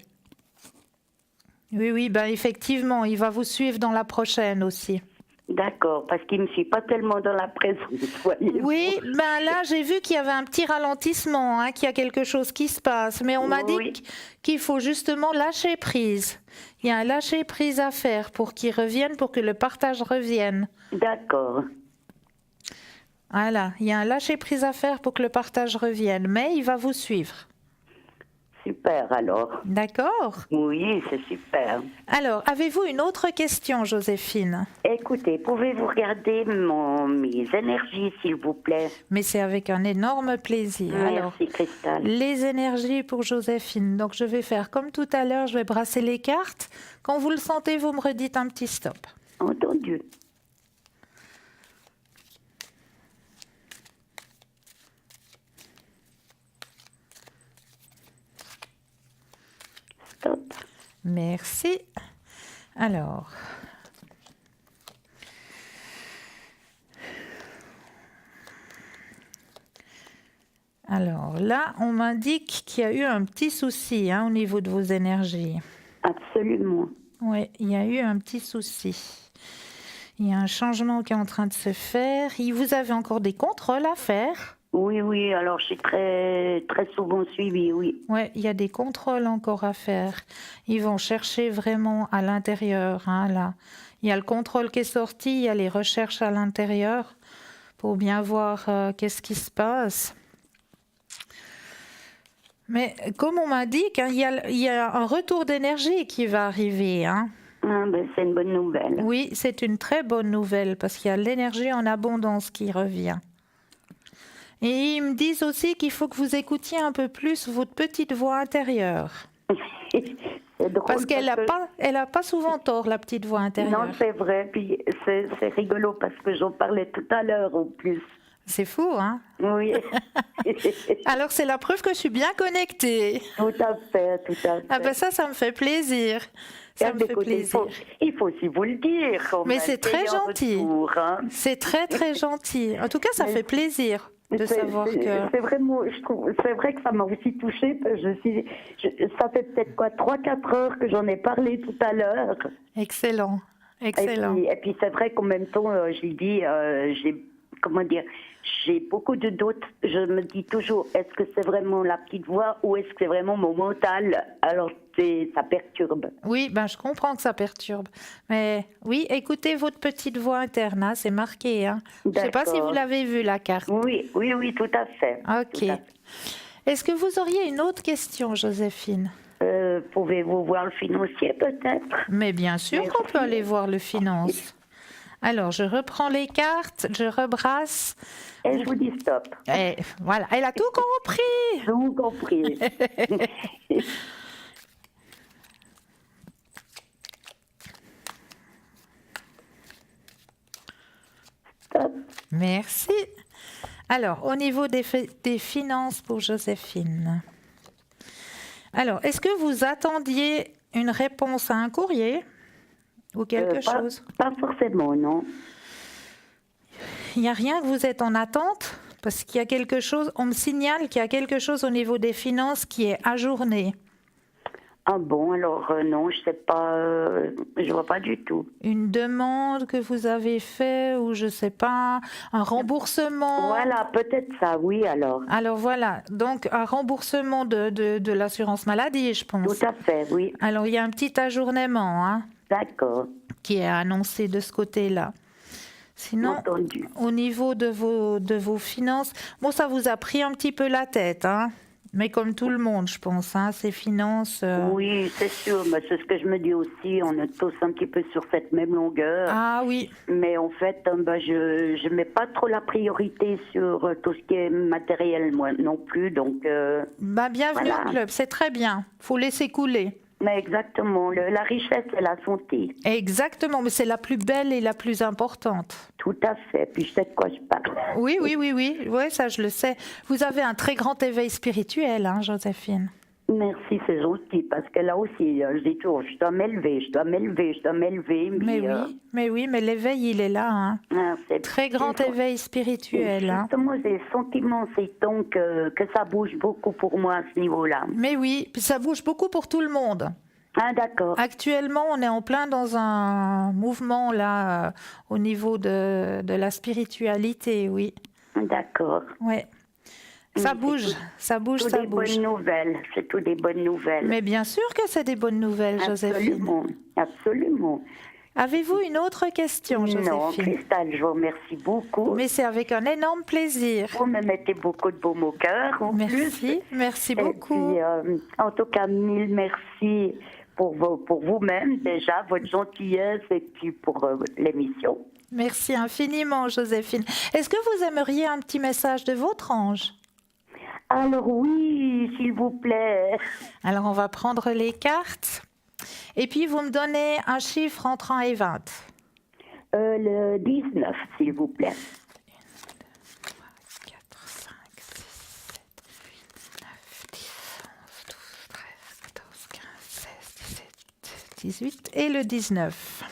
Oui, effectivement, il va vous suivre dans la prochaine aussi. D'accord, parce qu'il ne me suit pas tellement dans la présence, voyez-vous. Oui, là, j'ai vu qu'il y avait un petit ralentissement, qu'il y a quelque chose qui se passe. Mais on m'a dit qu'il faut justement lâcher prise. Il y a un lâcher prise à faire pour qu'il revienne, pour que le partage revienne. D'accord. Voilà, il y a un lâcher prise à faire pour que le partage revienne. Mais il va vous suivre. Super alors. D'accord? Oui, c'est super. Alors, avez-vous une autre question, Joséphine? Écoutez, pouvez-vous regarder mes énergies, s'il vous plaît? Mais c'est avec un énorme plaisir. Alors, Merci, Cristal. les énergies pour Joséphine. Donc, je vais faire comme tout à l'heure, je vais brasser les cartes. Quand vous le sentez, vous me redites un petit stop. Entendu. Stop. Merci. Alors. Alors là, on m'indique qu'il y a eu un petit souci au niveau de vos énergies. Absolument. Oui, il y a eu un petit souci. Il y a un changement qui est en train de se faire. Vous avez encore des contrôles à faire? Oui, alors je suis très, très souvent suivie, oui. Oui, il y a des contrôles encore à faire. Ils vont chercher vraiment à l'intérieur, là. Il y a le contrôle qui est sorti, il y a les recherches à l'intérieur pour bien voir qu'est-ce qui se passe. Mais comme on m'indique, il y a un retour d'énergie qui va arriver. Ah, ben, c'est une bonne nouvelle. Oui, c'est une très bonne nouvelle parce qu'il y a l'énergie en abondance qui revient. Et ils me disent aussi qu'il faut que vous écoutiez un peu plus votre petite voix intérieure. C'est drôle Parce qu'elle n'a pas souvent tort, la petite voix intérieure. Non, c'est vrai, puis c'est rigolo parce que j'en parlais tout à l'heure en plus. C'est fou, hein? Oui. Alors, c'est la preuve que je suis bien connectée. Tout à fait. Ah ben ça me fait plaisir. Ça me fait plaisir. Il faut aussi vous le dire. Mais c'est très gentil. Retour, hein. C'est très, très gentil. En tout cas, ça fait plaisir de savoir que... C'est vraiment, c'est vrai que ça m'a aussi touchée. Parce que ça fait peut-être 3-4 heures que j'en ai parlé tout à l'heure. Excellent. Et puis c'est vrai qu'en même temps, j'ai dit, j'ai beaucoup de doutes. Je me dis toujours, est-ce que c'est vraiment la petite voix ou est-ce que c'est vraiment mon mental? Alors ça perturbe. Oui, je comprends que ça perturbe. Mais oui, écoutez votre petite voix interne, c'est marqué. Je ne sais pas si vous l'avez vu, la carte. Oui, tout à fait. Ok. Tout à fait. Est-ce que vous auriez une autre question, Joséphine? Pouvez-vous voir le financier peut-être? Mais bien sûr qu'on peut aller voir le finance. Alors, je reprends les cartes, je rebrasse. Et je vous dis stop. Et voilà, elle a tout compris. Tout compris. Stop. Merci. Alors, au niveau des finances pour Joséphine. Alors, est-ce que vous attendiez une réponse à un courrier ou quelque chose? Pas forcément, non. Il n'y a rien que vous êtes en attente? Parce qu'il y a quelque chose, on me signale qu'il y a quelque chose au niveau des finances qui est ajourné. Ah bon, alors non, je sais pas, je vois pas du tout. Une demande que vous avez fait ou je sais pas, un remboursement. Voilà, peut-être ça, oui alors. Alors voilà, donc un remboursement de l'assurance maladie, je pense. Tout à fait, oui. Alors il y a un petit ajournement, D'accord. qui est annoncé de ce côté-là. Sinon, entendu. Au niveau de vos finances, bon, ça vous a pris un petit peu la tête, mais comme tout le monde, je pense, ces finances... Oui, c'est sûr, mais c'est ce que je me dis aussi, on est tous un petit peu sur cette même longueur. Ah oui. Mais en fait, je ne mets pas trop la priorité sur tout ce qui est matériel, moi non plus, donc... bienvenue au club, c'est très bien, il faut laisser couler. Mais exactement, la richesse et la santé. Exactement, mais c'est la plus belle et la plus importante. Tout à fait, puis je sais de quoi je parle. Oui, ça je le sais. Vous avez un très grand éveil spirituel, Joséphine. Merci, c'est gentil, parce que là aussi, je dis toujours, je dois m'élever. Mais l'éveil, il est là. C'est très grand éveil spirituel. Justement, j'ai le sentiment, c'est donc que ça bouge beaucoup pour moi à ce niveau-là. Mais oui, puis ça bouge beaucoup pour tout le monde. Ah, d'accord. Actuellement, on est en plein dans un mouvement, là, au niveau de la spiritualité, oui. D'accord. Ouais. Ça bouge. Des bonnes nouvelles, c'est tout des bonnes nouvelles. Mais bien sûr que c'est des bonnes nouvelles, Joséphine. Absolument. Avez-vous une autre question, Non, Joséphine? Christelle, je vous remercie beaucoup. Mais c'est avec un énorme plaisir. Vous me mettez beaucoup de baume au cœur en plus. Merci Et beaucoup. puis, en tout cas, mille merci pour vous-même déjà, votre gentillesse et puis pour l'émission. Merci infiniment, Joséphine. Est-ce que vous aimeriez un petit message de votre ange? Alors oui, s'il vous plaît. Alors, on va prendre les cartes. Et puis, vous me donnez un chiffre entre 1 et 20. Le 19, s'il vous plaît. 4, 5, 6, 7, 8, 9, 10, 11, 12, 13, 14, 15, 16, 17, 18 et le 19.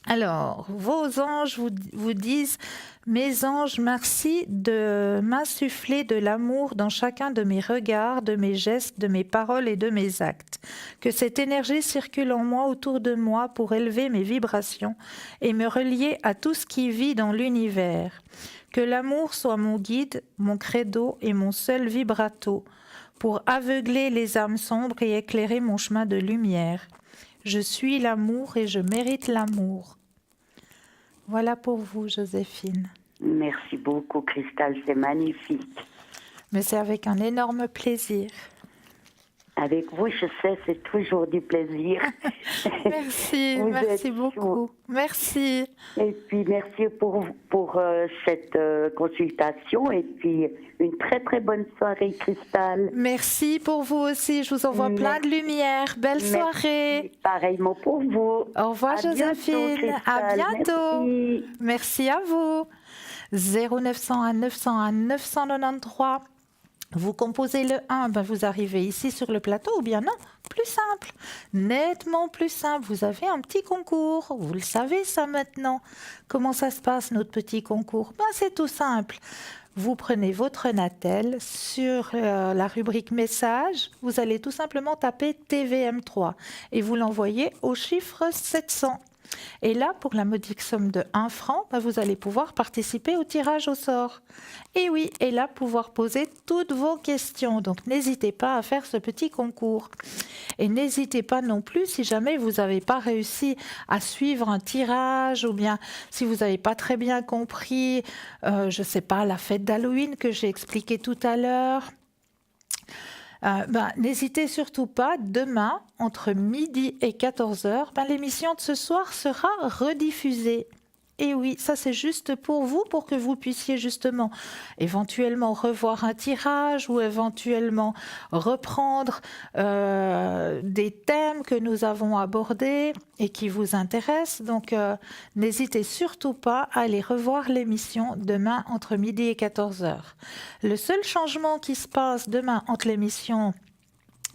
Alors, vos anges vous disent: mes anges, merci de m'insuffler de l'amour dans chacun de mes regards, de mes gestes, de mes paroles et de mes actes. Que cette énergie circule en moi, autour de moi, pour élever mes vibrations et me relier à tout ce qui vit dans l'univers. Que l'amour soit mon guide, mon credo et mon seul vibrato, pour aveugler les âmes sombres et éclairer mon chemin de lumière. Je suis l'amour et je mérite l'amour. Voilà pour vous, Joséphine. Merci beaucoup, Christelle, c'est magnifique. Mais c'est avec un énorme plaisir. Avec vous, je sais, c'est toujours du plaisir. Merci, Vous merci êtes beaucoup. Merci. Et puis, merci pour cette consultation. Et puis, une très, très bonne soirée, Christelle. Merci pour vous aussi. Je vous envoie plein de lumière. Belle soirée. Pareillement pour vous. Au revoir, À Joséphine. bientôt, À Christelle. bientôt. Merci. Merci à vous. 0901 901 993. Vous composez le 1, ben vous arrivez ici sur le plateau, ou bien non, plus simple, nettement plus simple. Vous avez un petit concours, vous le savez ça maintenant. Comment ça se passe notre petit concours? Ben c'est tout simple. Vous prenez votre Natel sur la rubrique message, vous allez tout simplement taper TVM3 et vous l'envoyez au chiffre 700. Et là, pour la modique somme de 1 franc, ben vous allez pouvoir participer au tirage au sort. Et oui, et là, pouvoir poser toutes vos questions. Donc, n'hésitez pas à faire ce petit concours. Et n'hésitez pas non plus, si jamais vous n'avez pas réussi à suivre un tirage, ou bien si vous n'avez pas très bien compris, je ne sais pas, la fête d'Halloween que j'ai expliqué tout à l'heure. N'hésitez surtout pas, demain, entre midi et 14h, l'émission de ce soir sera rediffusée. Et oui, ça c'est juste pour vous, pour que vous puissiez justement éventuellement revoir un tirage ou éventuellement reprendre des thèmes que nous avons abordés et qui vous intéressent. Donc n'hésitez surtout pas à aller revoir l'émission demain entre midi et 14h. Le seul changement qui se passe demain entre l'émission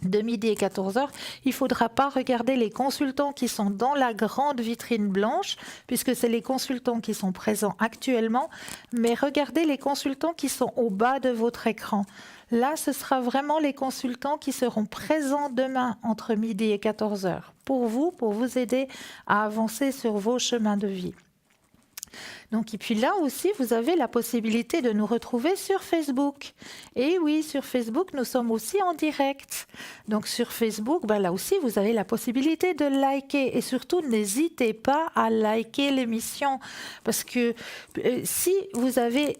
de midi et 14h, il ne faudra pas regarder les consultants qui sont dans la grande vitrine blanche, puisque c'est les consultants qui sont présents actuellement, mais regardez les consultants qui sont au bas de votre écran. Là, ce sera vraiment les consultants qui seront présents demain entre midi et 14h, pour vous aider à avancer sur vos chemins de vie. Donc, et puis là aussi, vous avez la possibilité de nous retrouver sur Facebook. Et oui, sur Facebook, nous sommes aussi en direct. Donc, sur Facebook, là aussi, vous avez la possibilité de liker. Et surtout, n'hésitez pas à liker l'émission. Parce que si vous avez...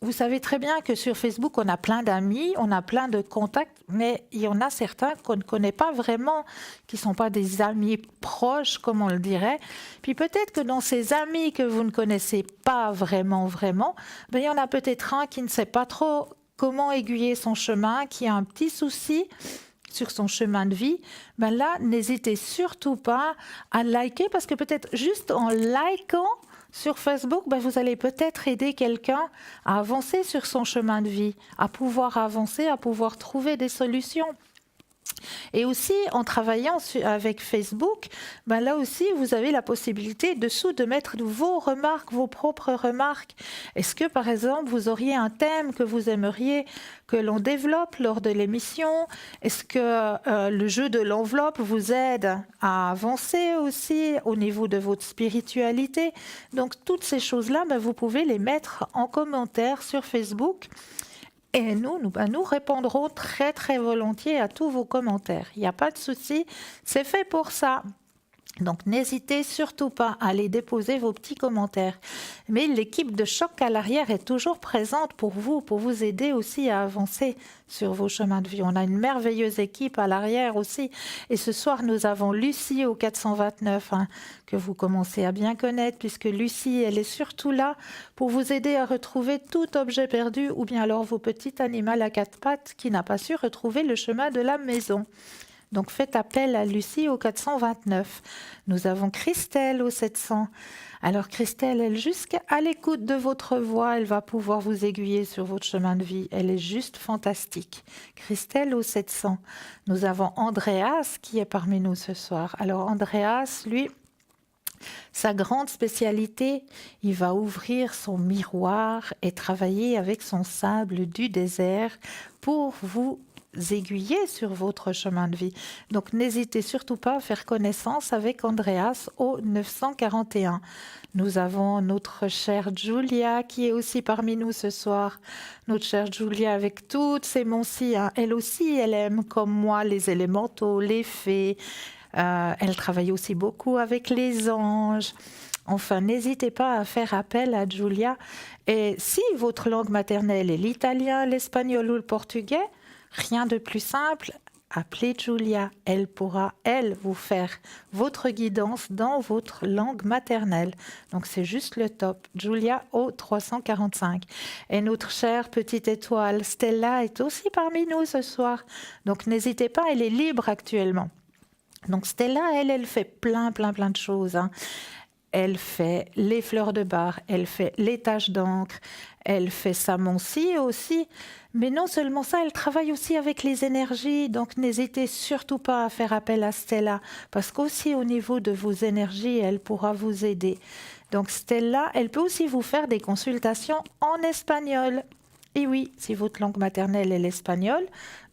Vous savez très bien que sur Facebook, on a plein d'amis, on a plein de contacts, mais il y en a certains qu'on ne connaît pas vraiment, qui ne sont pas des amis proches, comme on le dirait. Puis peut-être que dans ces amis que vous ne connaissez pas vraiment, il y en a peut-être un qui ne sait pas trop comment aiguiller son chemin, qui a un petit souci sur son chemin de vie. Là, n'hésitez surtout pas à liker, parce que peut-être juste en likant sur Facebook, vous allez peut-être aider quelqu'un à avancer sur son chemin de vie, à pouvoir avancer, à pouvoir trouver des solutions. Et aussi, en travaillant avec Facebook, là aussi, vous avez la possibilité dessous de mettre vos remarques, vos propres remarques. Est-ce que, par exemple, vous auriez un thème que vous aimeriez que l'on développe lors de l'émission? Est-ce que le jeu de l'enveloppe vous aide à avancer aussi au niveau de votre spiritualité? Donc, toutes ces choses-là, vous pouvez les mettre en commentaire sur Facebook. Et nous répondrons très, très volontiers à tous vos commentaires. Il n'y a pas de souci, c'est fait pour ça. Donc n'hésitez surtout pas à aller déposer vos petits commentaires. Mais l'équipe de choc à l'arrière est toujours présente pour vous aider aussi à avancer sur vos chemins de vie. On a une merveilleuse équipe à l'arrière aussi. Et ce soir, nous avons Lucie au 429, que vous commencez à bien connaître, puisque Lucie, elle est surtout là pour vous aider à retrouver tout objet perdu ou bien alors vos petits animaux à quatre pattes qui n'a pas su retrouver le chemin de la maison. Donc faites appel à Lucie au 429. Nous avons Christelle au 700. Alors Christelle, elle est jusqu'à l'écoute de votre voix. Elle va pouvoir vous aiguiller sur votre chemin de vie. Elle est juste fantastique. Christelle au 700. Nous avons Andreas qui est parmi nous ce soir. Alors Andreas, lui, sa grande spécialité, il va ouvrir son miroir et travailler avec son sable du désert pour vous aiguiller sur votre chemin de vie. Donc n'hésitez surtout pas à faire connaissance avec Andreas au 941. Nous avons notre chère Julia qui est aussi parmi nous ce soir. Notre chère Julia avec toutes ses moncies. Elle aussi, elle aime comme moi les élémentaux, les fées. Elle travaille aussi beaucoup avec les anges. Enfin, n'hésitez pas à faire appel à Julia. Et si votre langue maternelle est l'italien, l'espagnol ou le portugais, rien de plus simple, appelez Julia. Elle pourra, elle, vous faire votre guidance dans votre langue maternelle. Donc, c'est juste le top. Julia au 345. Et notre chère petite étoile, Stella, est aussi parmi nous ce soir. Donc, n'hésitez pas, elle est libre actuellement. Donc, Stella, elle fait plein de choses. Elle fait les fleurs de bar, elle fait les taches d'encre, elle fait sa moncie aussi. Mais non seulement ça, elle travaille aussi avec les énergies. Donc n'hésitez surtout pas à faire appel à Stella, parce qu'aussi au niveau de vos énergies, elle pourra vous aider. Donc Stella, elle peut aussi vous faire des consultations en espagnol. Et oui, si votre langue maternelle est l'espagnol,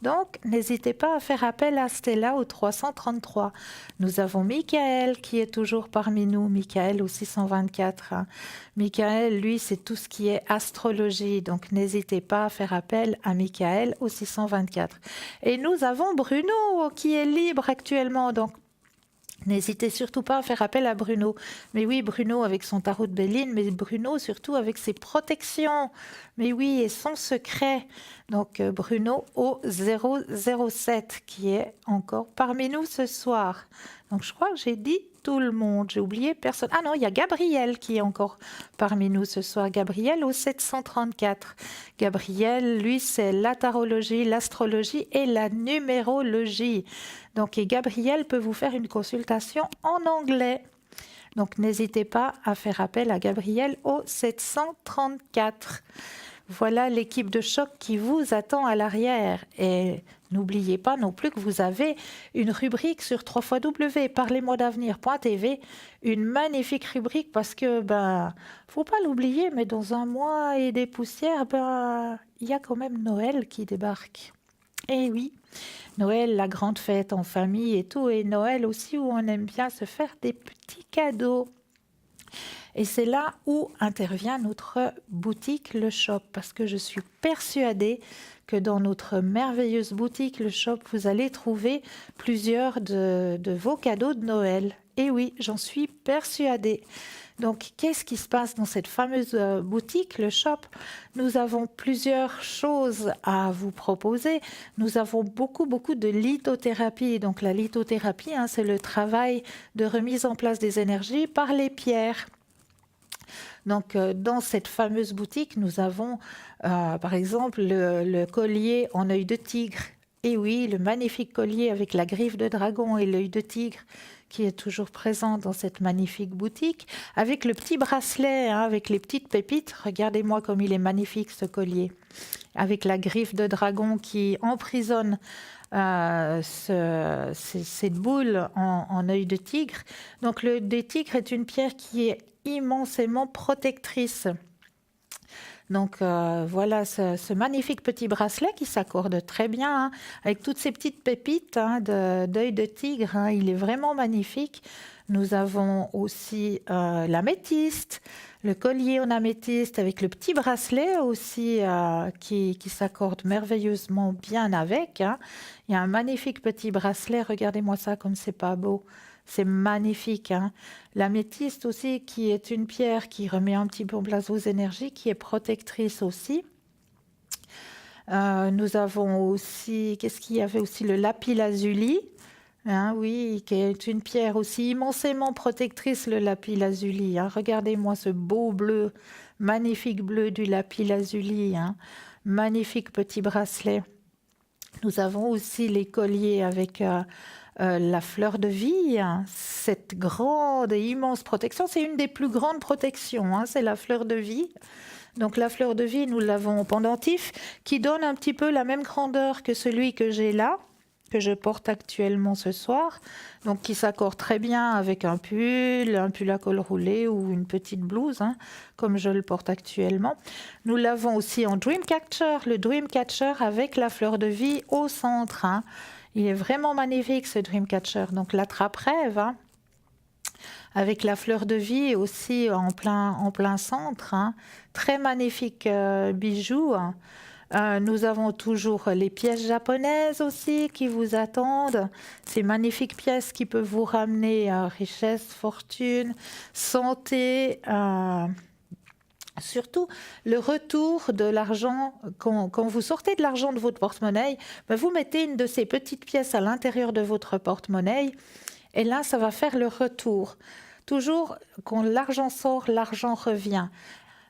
donc n'hésitez pas à faire appel à Stella au 333. Nous avons Michael qui est toujours parmi nous, Michael au 624. Michael, lui, c'est tout ce qui est astrologie, donc n'hésitez pas à faire appel à Michael au 624. Et nous avons Bruno qui est libre actuellement, donc n'hésitez surtout pas à faire appel à Bruno. Mais oui, Bruno avec son tarot de Béline, mais Bruno surtout avec ses protections. Mais oui, et son secret. Donc Bruno au 007 qui est encore parmi nous ce soir. Donc je crois que j'ai dit tout le monde. J'ai oublié personne. Ah non, il y a Gabriel qui est encore parmi nous ce soir. Gabriel au 734. Gabriel, lui, c'est la tarologie, l'astrologie et la numérologie. Donc, et Gabriel peut vous faire une consultation en anglais. Donc, n'hésitez pas à faire appel à Gabriel au 734. Voilà l'équipe de choc qui vous attend à l'arrière. Et n'oubliez pas non plus que vous avez une rubrique sur www.parlez-moi-d'avenir.tv, une magnifique rubrique parce que, faut pas l'oublier, mais dans un mois et des poussières, il y a quand même Noël qui débarque. Et oui, Noël, la grande fête en famille et tout, et Noël aussi où on aime bien se faire des petits cadeaux. Et c'est là où intervient notre boutique Le Shop, parce que je suis persuadée que dans notre merveilleuse boutique Le Shop, vous allez trouver plusieurs de vos cadeaux de Noël. Et oui, j'en suis persuadée. Donc, qu'est-ce qui se passe dans cette fameuse boutique, le shop? Nous avons plusieurs choses à vous proposer. Nous avons beaucoup de lithothérapie. Donc, la lithothérapie, c'est le travail de remise en place des énergies par les pierres. Donc, dans cette fameuse boutique, nous avons, par exemple, le collier en œil de tigre. Et oui, le magnifique collier avec la griffe de dragon et l'œil de tigre qui est toujours présent dans cette magnifique boutique, avec le petit bracelet, avec les petites pépites. Regardez-moi comme il est magnifique ce collier, avec la griffe de dragon qui emprisonne cette boule en œil de tigre. Donc l'œil de tigre est une pierre qui est immensément protectrice. Donc voilà ce magnifique petit bracelet qui s'accorde très bien avec toutes ces petites pépites d'œil de tigre. Il est vraiment magnifique. Nous avons aussi l'améthyste, le collier en améthyste avec le petit bracelet aussi qui s'accorde merveilleusement bien avec. Il y a un magnifique petit bracelet. Regardez-moi ça comme c'est pas beau. C'est magnifique, hein. L'améthyste aussi, qui est une pierre qui remet un petit peu en place vos énergies, qui est protectrice aussi. Nous avons aussi, qu'est-ce qu'il y avait aussi? Le lapis-lazuli, hein, oui, qui est une pierre aussi immensément protectrice, le lapis-lazuli, hein. Regardez-moi ce beau bleu, magnifique bleu du lapis-lazuli, hein. Magnifique petit bracelet. Nous avons aussi les colliers avec la fleur de vie, hein. Cette grande et immense protection. C'est une des plus grandes protections, hein, c'est la fleur de vie. Donc la fleur de vie, nous l'avons en pendentif, qui donne un petit peu la même grandeur que celui que j'ai là, que je porte actuellement ce soir, donc qui s'accorde très bien avec un pull à col roulé ou une petite blouse, hein, comme je le porte actuellement. Nous l'avons aussi en Dreamcatcher, le Dreamcatcher avec la fleur de vie au centre, hein. Il est vraiment magnifique ce Dreamcatcher, donc la trappe-rêve, hein, avec la fleur de vie aussi en plein centre, hein. Très magnifique bijou, hein. Nous avons toujours les pièces japonaises aussi qui vous attendent. Ces magnifiques pièces qui peuvent vous ramener richesse, fortune, santé, surtout le retour de l'argent. Quand vous sortez de l'argent de votre porte-monnaie, vous mettez une de ces petites pièces à l'intérieur de votre porte-monnaie et là, ça va faire le retour. Toujours, quand l'argent sort, l'argent revient.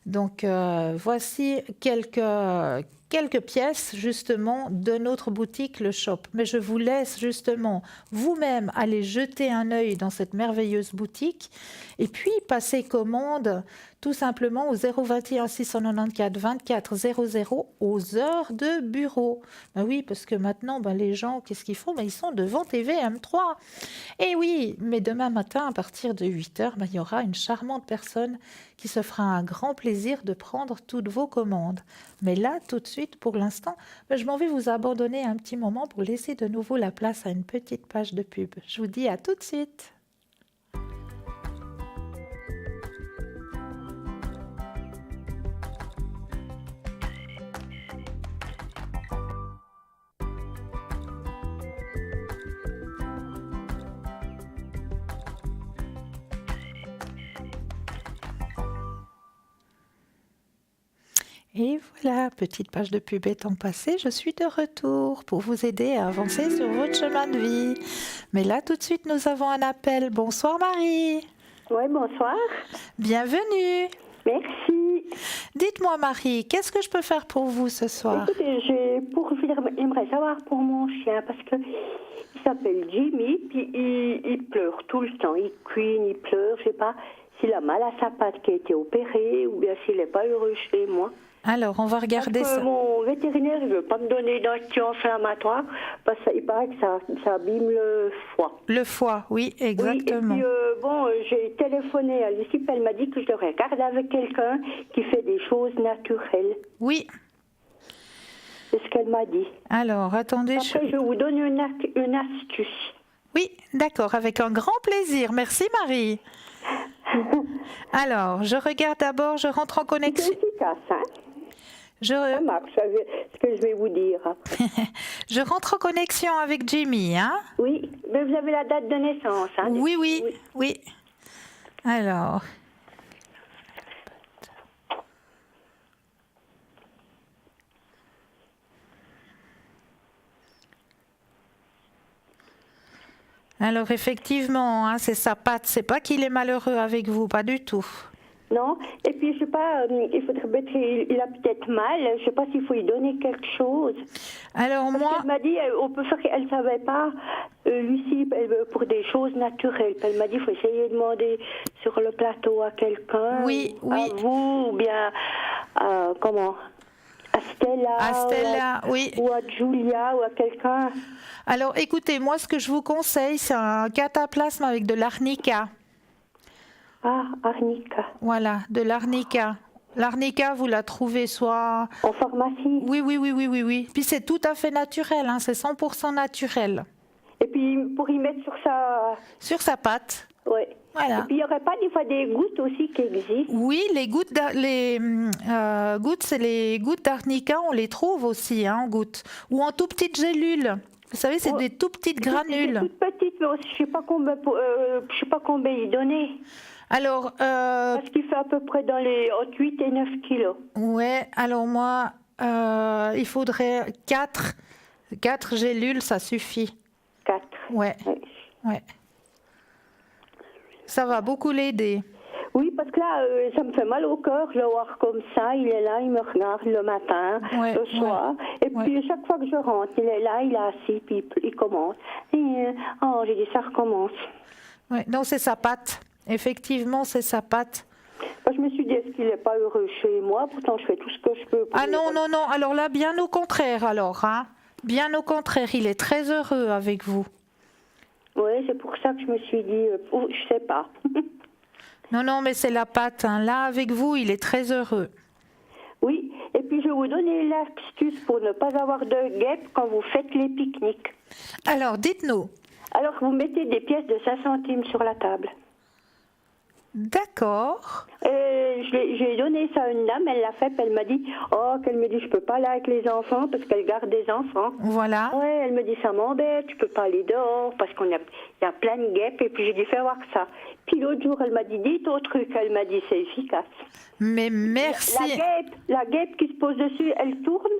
Donc, voici quelques pièces justement de notre boutique Le Shop. Mais je vous laisse justement vous-même aller jeter un œil dans cette merveilleuse boutique et puis passer commande tout simplement au 021 694 24 00 aux heures de bureau. Ben oui, parce que maintenant, les gens, qu'est-ce qu'ils font? Ils sont devant TVM3. Et oui, mais demain matin, à partir de 8h, il y aura une charmante personne qui se fera un grand plaisir de prendre toutes vos commandes. Mais là, tout de suite, pour l'instant, je m'en vais vous abandonner un petit moment pour laisser de nouveau la place à une petite page de pub. Je vous dis à tout de suite. Et voilà, petite page de pub étant passée, je suis de retour pour vous aider à avancer sur votre chemin de vie. Mais là, tout de suite, nous avons un appel. Bonsoir Marie. Oui, bonsoir. Bienvenue. Merci. Dites-moi Marie, qu'est-ce que je peux faire pour vous ce soir? Écoutez, j'aimerais savoir pour mon chien, parce que il s'appelle Jimmy, puis il pleure tout le temps. Il cuine, il pleure, je ne sais pas s'il a mal à sa patte qui a été opérée, ou bien s'il n'est pas heureux chez moi. Alors, on va regarder parce que ça. Mon vétérinaire ne veut pas me donner d'anti-inflammatoire parce qu'il paraît que ça abîme le foie. Le foie, oui, exactement. Oui, et puis, j'ai téléphoné à Lucie, elle m'a dit que je devrais regarder avec quelqu'un qui fait des choses naturelles. Oui. C'est ce qu'elle m'a dit. Alors, attendez. Après, je vais vous donner une astuce. Oui, d'accord, avec un grand plaisir. Merci Marie. Alors, je regarde d'abord, je rentre en connexion. C'est efficace, hein? Ça marche, ce que je vais vous dire. Je rentre en connexion avec Jimmy, hein? Oui, mais vous avez la date de naissance, hein? Oui. Alors. Alors effectivement, hein, c'est sa patte, c'est pas qu'il est malheureux avec vous, pas du tout. Non, et puis je sais pas, il faudrait mettre, il a peut-être mal, je sais pas s'il faut lui donner quelque chose. Alors parce moi, qu'elle m'a dit, on peut faire, elle savait pas, Lucie, pour des choses naturelles. Elle m'a dit, il faut essayer de demander sur le plateau à quelqu'un, oui. à vous, ou bien comment, à Stella, oui, ou à Julia, ou à quelqu'un. Alors écoutez, moi ce que je vous conseille, c'est un cataplasme avec de l'arnica. Ah, arnica. Voilà, de l'arnica. L'arnica, vous la trouvez soit... En pharmacie? Oui. Puis c'est tout à fait naturel, hein, c'est 100% naturel. Et puis pour y mettre sur sa... Sur sa patte. Oui. Voilà. Et puis il n'y aurait pas des fois des gouttes aussi qui existent? Oui, les gouttes, c'est les gouttes d'arnica, on les trouve aussi, hein, en gouttes. Ou en tout petites gélules. Vous savez, c'est des tout petites granules. Des toutes petites mais aussi, je sais pas combien il donnait. Alors, Parce qu'il fait à peu près dans les entre 8 et 9 kilos. ouais, alors moi, il faudrait 4 gélules, ça suffit. 4. Ouais, ouais. Ça va beaucoup l'aider. Oui, parce que là, ça me fait mal au cœur de le voir comme ça. Il est là, il me regarde le matin, Ouais, le soir. Et puis, chaque fois que je rentre, il est là, il est assis, puis il commence. Et, j'ai dit, ça recommence. Ouais, non, c'est sa patte. Effectivement, c'est sa patte. Je me suis dit, est-ce qu'il n'est pas heureux chez moi? Pourtant, je fais tout ce que je peux. Ah non, non, non. Alors là, bien au contraire, alors. Hein. Bien au contraire, il est très heureux avec vous. Oui, c'est pour ça que je me suis dit, je sais pas. Non, non, mais c'est la patte. Hein. Là, avec vous, il est très heureux. Oui, et puis je vais vous donner l'astuce pour ne pas avoir de guêpes quand vous faites les pique-niques. Alors, dites-nous. Alors, vous mettez des pièces de 5 centimes sur la table. D'accord. J'ai donné ça à une dame, elle l'a fait, puis elle m'a dit, qu'elle me dit, je peux pas aller avec les enfants parce qu'elle garde des enfants. Voilà. Ouais, elle me dit, ça m'embête, je peux pas aller dehors parce qu'il y a plein de guêpes, et puis j'ai dit, fais voir ça. Puis l'autre jour, elle m'a dit, dites au truc, elle m'a dit, c'est efficace. Mais merci. La guêpe qui se pose dessus, elle tourne,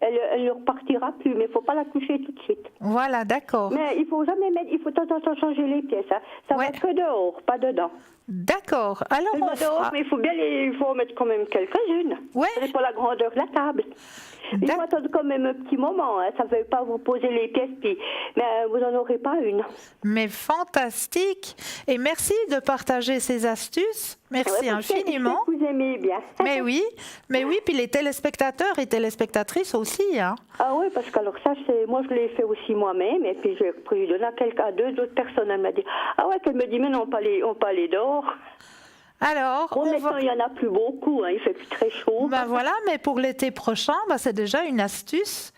elle ne repartira plus, mais il ne faut pas la toucher tout de suite. Voilà, d'accord. Mais il faut jamais mettre, il faut de temps en temps changer les pièces. Hein. Ça va que dehors, pas dedans. D'accord. Alors on dehors, mais il faut en mettre quand même quelques-unes. Ouais. C'est pour la grandeur de la table. Il faut attendre quand même un petit moment. Hein. Ça ne veut pas vous poser les pièces, mais vous n'en aurez pas une. Mais fantastique. Et merci de partager ces astuces. Merci infiniment. Vous aimez bien. Mais oui, puis les téléspectateurs et téléspectatrices aussi. Hein. Ah oui, parce que alors ça, moi je l'ai fait aussi moi-même, et puis j'ai donné à 2 autres personnes. Elle m'a dit, qu'elle me dit, mais non, on peut aller dehors. Alors, maintenant, il n'y en a plus beaucoup, hein, il fait plus très chaud. Ben voilà, mais pour l'été prochain, c'est déjà une astuce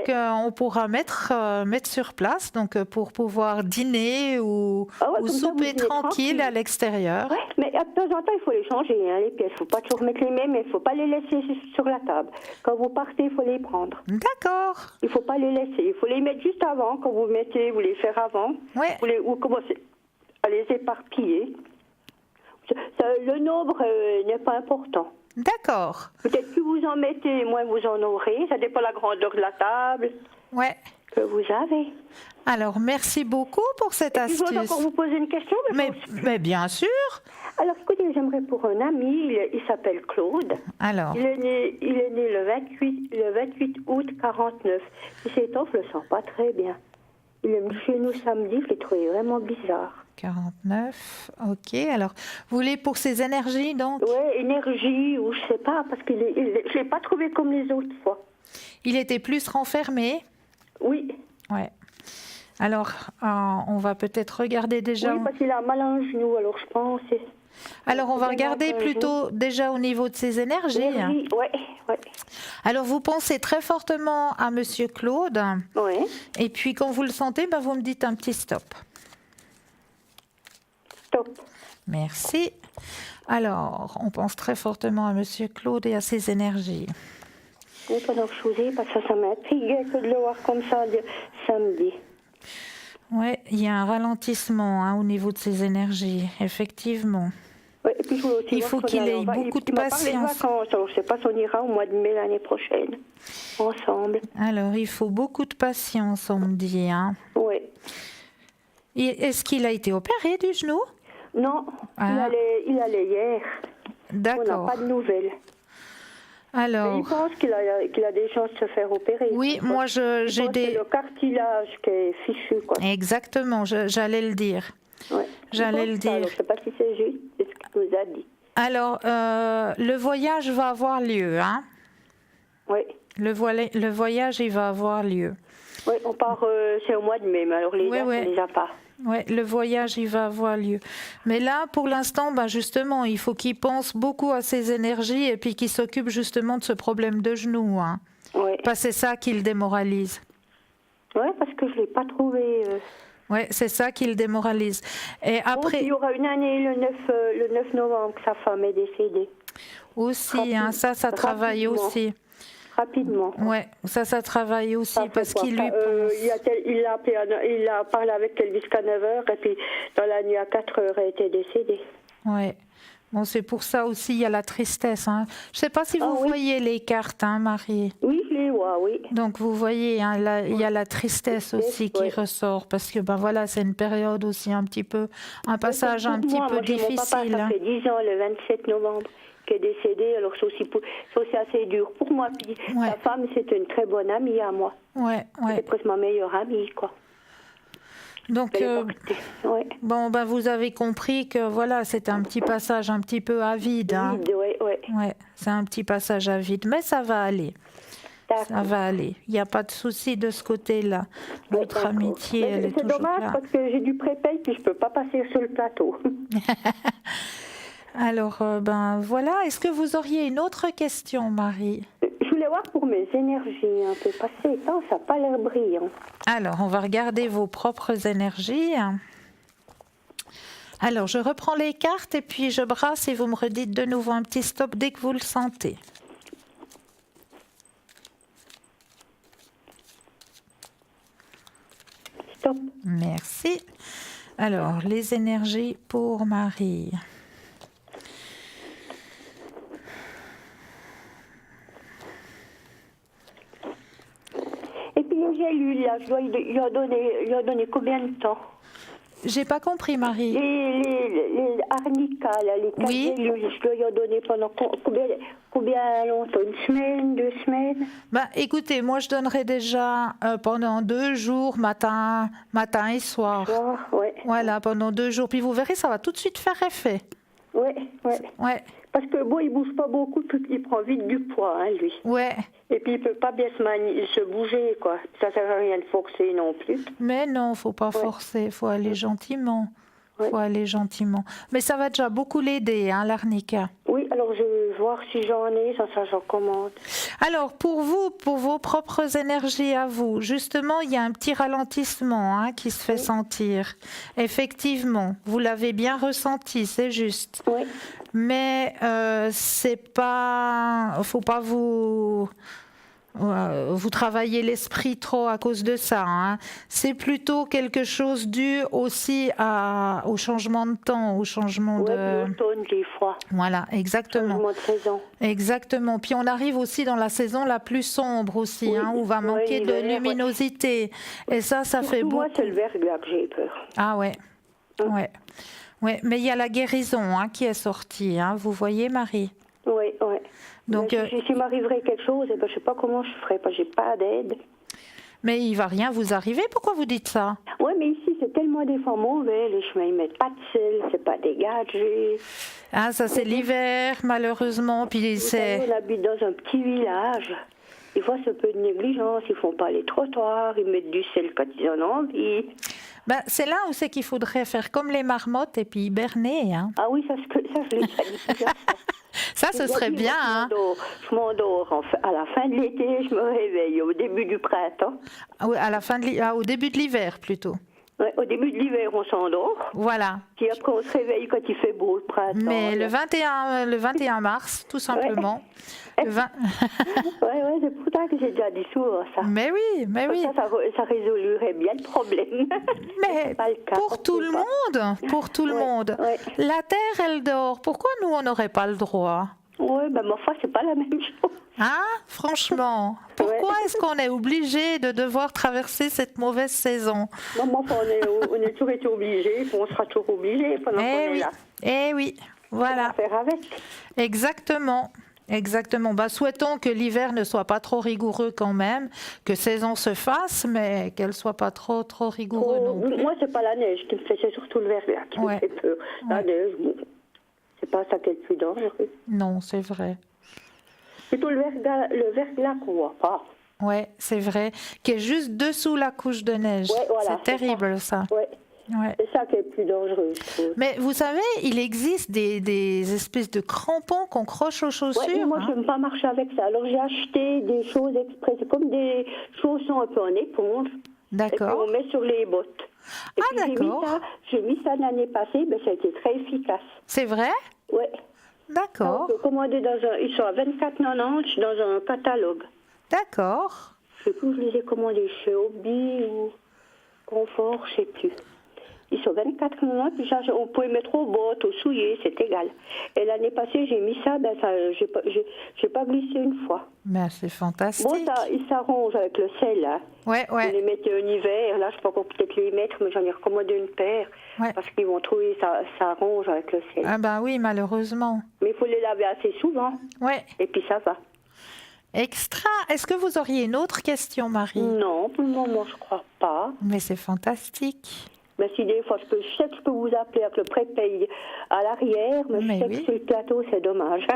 qu'on pourra mettre sur place, donc pour pouvoir dîner ou souper tranquille à l'extérieur. Ouais, mais de temps en temps, il faut les changer, hein, les pièces. Il ne faut pas toujours mettre les mêmes, mais il ne faut pas les laisser sur la table. Quand vous partez, il faut les prendre. D'accord. Il ne faut pas les laisser. Il faut les mettre juste avant, quand vous les faire avant. Ouais. Vous commencez à les éparpiller. Le nombre n'est pas important. D'accord. Peut-être que vous en mettez, moins vous en aurez. Ça dépend de la grandeur de la table que vous avez. Alors, merci beaucoup pour cette astuce. Je veux encore vous poser une question. Mais bien sûr. Alors, écoutez, j'aimerais pour un ami, il s'appelle Claude. Alors. Il est né le 28 août 49. Et cet enfant, je le sens pas très bien. Il est chez nous samedi, je l'ai trouvé vraiment bizarre. 49, ok. Alors, vous voulez pour ses énergies, donc? Oui, énergie, ou je sais pas, parce que je ne l'ai pas trouvé comme les autres fois. Il était plus renfermé? Oui. Ouais. Alors, on va peut-être regarder déjà... Oui, parce qu'il a mal à un genou, alors je pense... Alors, on va regarder plutôt déjà au niveau de ses énergies. Oui. Alors, vous pensez très fortement à Monsieur Claude. Oui. Et puis, quand vous le sentez, vous me dites un petit stop. Stop. Merci. Alors, on pense très fortement à Monsieur Claude et à ses énergies. Oui, pendant que je vous ai, parce que ça m'intrigue que de le voir comme ça samedi. Oui, il y a un ralentissement au niveau de ses énergies, effectivement. Oui, et puis il faut qu'il ait beaucoup de patience. Il m'a parlé de vacances, alors je ne sais pas si on ira au mois de mai l'année prochaine, ensemble. Alors, il faut beaucoup de patience, on me dit. Hein. Oui. Est-ce qu'il a été opéré du genou? Non, il allait hier. D'accord. On n'a pas de nouvelles. Alors, il pense qu'il a des chances de se faire opérer. Oui, moi j'ai des... C'est le cartilage qui est fichu, quoi. Exactement, j'allais le dire. Ouais. J'allais le dire. Alors, je ne sais pas si c'est juste, c'est ce qu'il nous a dit. Alors, le voyage va avoir lieu, hein? Oui. Le voyage, il va avoir lieu. Oui, on part, c'est au mois de mai, mais alors les dates, on ne les a pas. Oui, le voyage, il va avoir lieu. Mais là, pour l'instant, justement, il faut qu'il pense beaucoup à ses énergies et puis qu'il s'occupe justement de ce problème de genou. Hein. Oui. Parce que c'est ça qui le démoralise. Oui, parce que je ne l'ai pas trouvé... Oui, c'est ça qui le démoralise. Et après... il y aura une année, le 9 novembre, que sa femme est décédée. Aussi, ça travaille aussi. rapidement. Ouais, ça travaille aussi Ça fait parce quoi, qu'il lui il a parlé avec Elvis qu'à 9h et puis dans la nuit à 4h, il était décédé. Ouais. Bon, c'est pour ça aussi, il y a la tristesse. Hein. Je ne sais pas si vous voyez les cartes, hein, Marie. Oui, je les vois, oui. Donc, vous voyez, hein, là, il y a la tristesse aussi qui ressort. Parce que, ben voilà, c'est une période aussi un petit peu, un passage un petit peu difficile. Mon papa, ça fait 10 ans, le 27 novembre, qui est décédé. Alors, c'est aussi assez dur pour moi. Puis, sa femme, c'était une très bonne amie à moi. C'est presque ma meilleure amie, quoi. Donc, bon, ben, vous avez compris que voilà, c'est un petit passage un petit peu à vide. Hein. Ouais, c'est un petit passage à vide, mais ça va aller. Ça va aller. Il n'y a pas de souci de ce côté-là. Votre amitié, elle est toujours là. C'est dommage parce que j'ai du prépay puis je ne peux pas passer sur le plateau. Alors, ben voilà. Est-ce que vous auriez une autre question, Marie? Je voulais voir pour mes énergies un peu passées. Ça n'a pas l'air brillant. Alors, on va regarder vos propres énergies. Alors, je reprends les cartes et puis je brasse et vous me redites de nouveau un petit stop dès que vous le sentez. Stop. Merci. Alors, les énergies pour Marie. Et puis j'ai lu là, il a donné combien de temps? J'ai pas compris, Marie. Les arnicas, là, les cellules, je dois y en donner pendant combien longtemps? Une semaine, 2 semaines? Bah, écoutez, moi je donnerai déjà pendant 2 jours, matin et soir. Voilà, pendant 2 jours. Puis vous verrez, ça va tout de suite faire effet. Ouais. Parce que bon, il bouge pas beaucoup, il prend vite du poids, hein, lui. Ouais. Et puis il peut pas bien se bouger, quoi. Ça sert à rien de forcer non plus. Mais non, faut pas forcer, faut aller gentiment. Faut aller gentiment. Mais ça va déjà beaucoup l'aider, hein, l'arnica. Oui, alors je vais voir si j'en ai, ça j'en commande. Alors pour vous, pour vos propres énergies à vous, justement, il y a un petit ralentissement, hein, qui se fait sentir. Effectivement, vous l'avez bien ressenti, c'est juste. Oui. Mais c'est pas, faut pas vous travaillez l'esprit trop à cause de ça. Hein. C'est plutôt quelque chose dû aussi au changement de temps, au changement de... l'automne, les froids. Voilà, exactement. Changement de saison. Exactement. Puis on arrive aussi dans la saison la plus sombre aussi, hein, où va manquer de luminosité. Et ça fait beaucoup. Moi, c'est le verglas que j'ai peur. Ah ouais. Ouais. Mais il y a la guérison, hein, qui est sortie. Hein. Vous voyez, Marie? Oui. Donc, si m'arriverait quelque chose, je ne sais pas comment je ferais, parce que je n'ai pas d'aide. Mais il ne va rien vous arriver, pourquoi vous dites ça? Oui, mais ici, c'est tellement des fois mauvais, les chemins, ils ne mettent pas de sel, c'est pas dégagé. Ah, ça c'est l'hiver, malheureusement, puis c'est... On habite dans un petit village, des fois c'est un peu de négligence, ils ne font pas les trottoirs, ils mettent du sel quand ils en ont envie. Ben, c'est là où c'est qu'il faudrait faire comme les marmottes et puis hiberner. Hein. Ah oui, ça je l'ai dit. Ça, ce serait bien. Hein. Je m'endors à la fin de l'été, je me réveille au début du printemps. Ah oui, au début de l'hiver plutôt. Ouais, au début de l'hiver, on s'endort. Voilà. Puis après, on se réveille quand il fait beau le printemps. Mais le 21 mars, tout simplement. Ouais. C'est pour ça que j'ai déjà dit souvent ça. Mais oui. Ça résolurait bien le problème. Mais pas le cas, pour tout le monde, Ouais. La Terre, elle dort. Pourquoi nous, on n'aurait pas le droit? Oui, ma foi, c'est pas la même chose. Hein? Franchement, pourquoi est-ce qu'on est obligé de devoir traverser cette mauvaise saison? Non, on est toujours été obligés, on sera toujours obligés pendant qu'on est là. Eh oui, voilà. On va faire avec. Exactement. Bah, souhaitons que l'hiver ne soit pas trop rigoureux quand même, que saison se fasse, mais qu'elle soit pas trop rigoureuse non plus. Moi, c'est pas la neige qui me fait, c'est surtout le verglas qui me fait peur. La neige, c'est pas ça qui est le plus dangereux. Non, c'est vrai. C'est tout le verglas qu'on voit pas. Ouais, c'est vrai, qui est juste dessous la couche de neige. Ouais, voilà, c'est terrible ça. Ouais. C'est ça qui est le plus dangereux, je trouve. Mais vous savez, il existe des espèces de crampons qu'on croche aux chaussures. Ouais, moi, je n'aime pas marcher avec ça. Alors, j'ai acheté des choses exprès. C'est comme des chaussons un peu en éponge. D'accord. Et puis, on met sur les bottes. Et puis, d'accord. J'ai mis ça l'année passée. Ben, ça a été très efficace. C'est vrai? Oui. D'accord. On peut commander ils sont à 24,90 dans un catalogue. D'accord. Je sais plus où je les ai commandés, chez Hobby ou Confort, je sais plus. Ils sont 24,90, puis ça, on pouvait mettre aux bottes, aux souliers, c'est égal. Et l'année passée, j'ai mis ça, j'ai pas glissé une fois. Ben, c'est fantastique. Bon, ils s'arrangent avec le sel, hein. Ouais. On les met en hiver, là, je peux encore peut-être les mettre, mais j'en ai recommandé une paire, parce qu'ils vont trouver ça s'arrange avec le sel. Ah ben oui, malheureusement. Mais il faut les laver assez souvent, Ouais. et puis ça va. Extra. Est-ce que vous auriez une autre question, Marie? Non, pour le moment, je crois pas. Mais c'est fantastique. Mais si des fois, je sais que je peux vous appeler avec le prépay à l'arrière, mais je sais que sur le plateau, c'est dommage.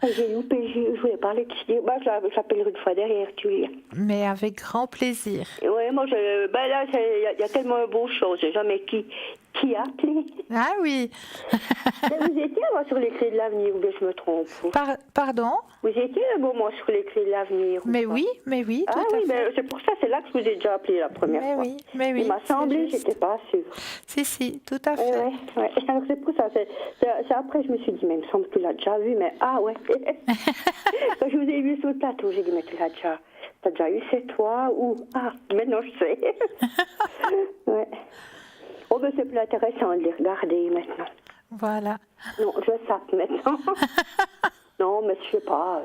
J'ai loupé, je voulais parler de qui. Bah, j'appellerai une fois derrière, tu veux dire. Mais avec grand plaisir. Oui, moi, là, il y a tellement de beaux choses. Je sais jamais qui a appelé. Ah oui. Mais vous étiez moi, sur les clés de l'avenir, ou bien je me trompe? Pardon? Vous étiez un moment sur les clés de l'avenir? Mais oui, tout à fait. Ben, c'est pour ça, c'est là que je vous ai déjà appelé la première fois. Mais oui. Il m'a semblé, j'étais pas sûre. Si, tout à fait. Ouais. Alors c'est pour ça, c'est après je me suis dit, mais il me semble que tu l'as déjà vu, mais ouais. Quand je vous ai vu sur le plateau, j'ai dit, mais tu l'as déjà eu, c'est toi, ou maintenant je sais. Ouais. Oh, ben c'est plus intéressant de les regarder maintenant. Voilà. Non, je sape maintenant. Non, mais je sais pas.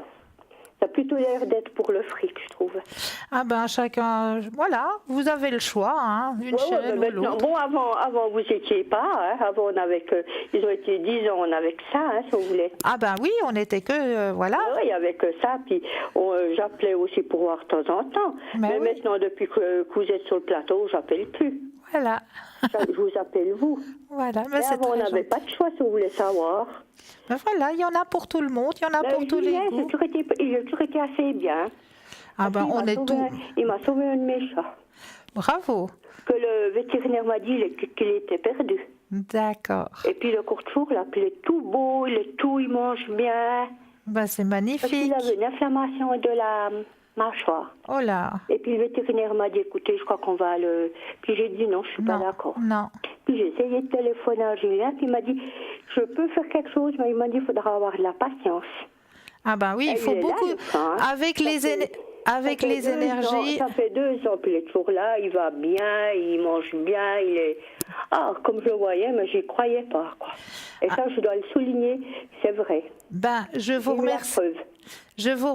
Ça a plutôt l'air d'être pour le fric, je trouve. Ah ben chacun, voilà, vous avez le choix, hein, une chaîne ou l'autre. Bon, avant vous étiez pas, hein, avant on avait que, ils ont été 10 ans, on avait que ça, hein, si on voulait. Ah ben oui, on n'était que, voilà. Oui, il y avait que ça, puis j'appelais aussi pour voir de temps en temps. Mais maintenant, depuis que vous êtes sur le plateau, j'appelle plus. Voilà. Je vous appelle vous. Voilà, mais avant, on n'avait pas de choix si vous voulez savoir. Ben voilà, il y en a pour tout le monde, il y en a pour tous les goûts. Il a toujours été assez bien. Ah ben on est tout. Il m'a sauvé un de mes chats. Bravo. Que le vétérinaire m'a dit qu'il était perdu. D'accord. Et puis le courtour, là, il est tout beau, il mange bien. Ben c'est magnifique. Parce qu'il avait une inflammation de la mâchoire. Oh là. Et puis le vétérinaire m'a dit, écoutez, je crois qu'on va le... Puis j'ai dit non, je suis pas d'accord. Non. Puis j'ai essayé de téléphoner à Julien, puis il m'a dit, je peux faire quelque chose, mais il m'a dit, il faudra avoir de la patience. Ah ben oui, il faut beaucoup... Avec les énergies... Ça fait 2 ans, puis il est toujours là, il va bien, il mange bien, il est... comme je le voyais, mais j'y croyais pas, quoi. Et ça, je dois le souligner, c'est vrai. Ben, je vous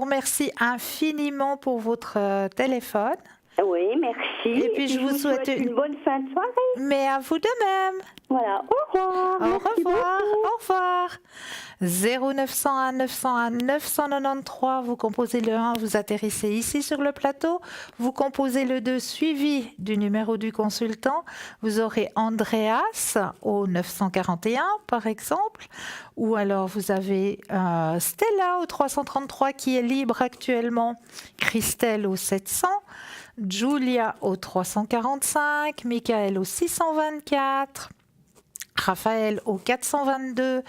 remercie infiniment pour votre téléphone. Oui, merci. Et puis je vous souhaite une bonne fin de soirée. Mais à vous de même. Voilà, au revoir. Au revoir. 0901 901 993, vous composez le 1, vous atterrissez ici sur le plateau, vous composez le 2 suivi du numéro du consultant, vous aurez Andreas au 941 par exemple, ou alors vous avez Stella au 333 qui est libre actuellement, Christelle au 700, Julia au 345, Michael au 624, Raphaël au 422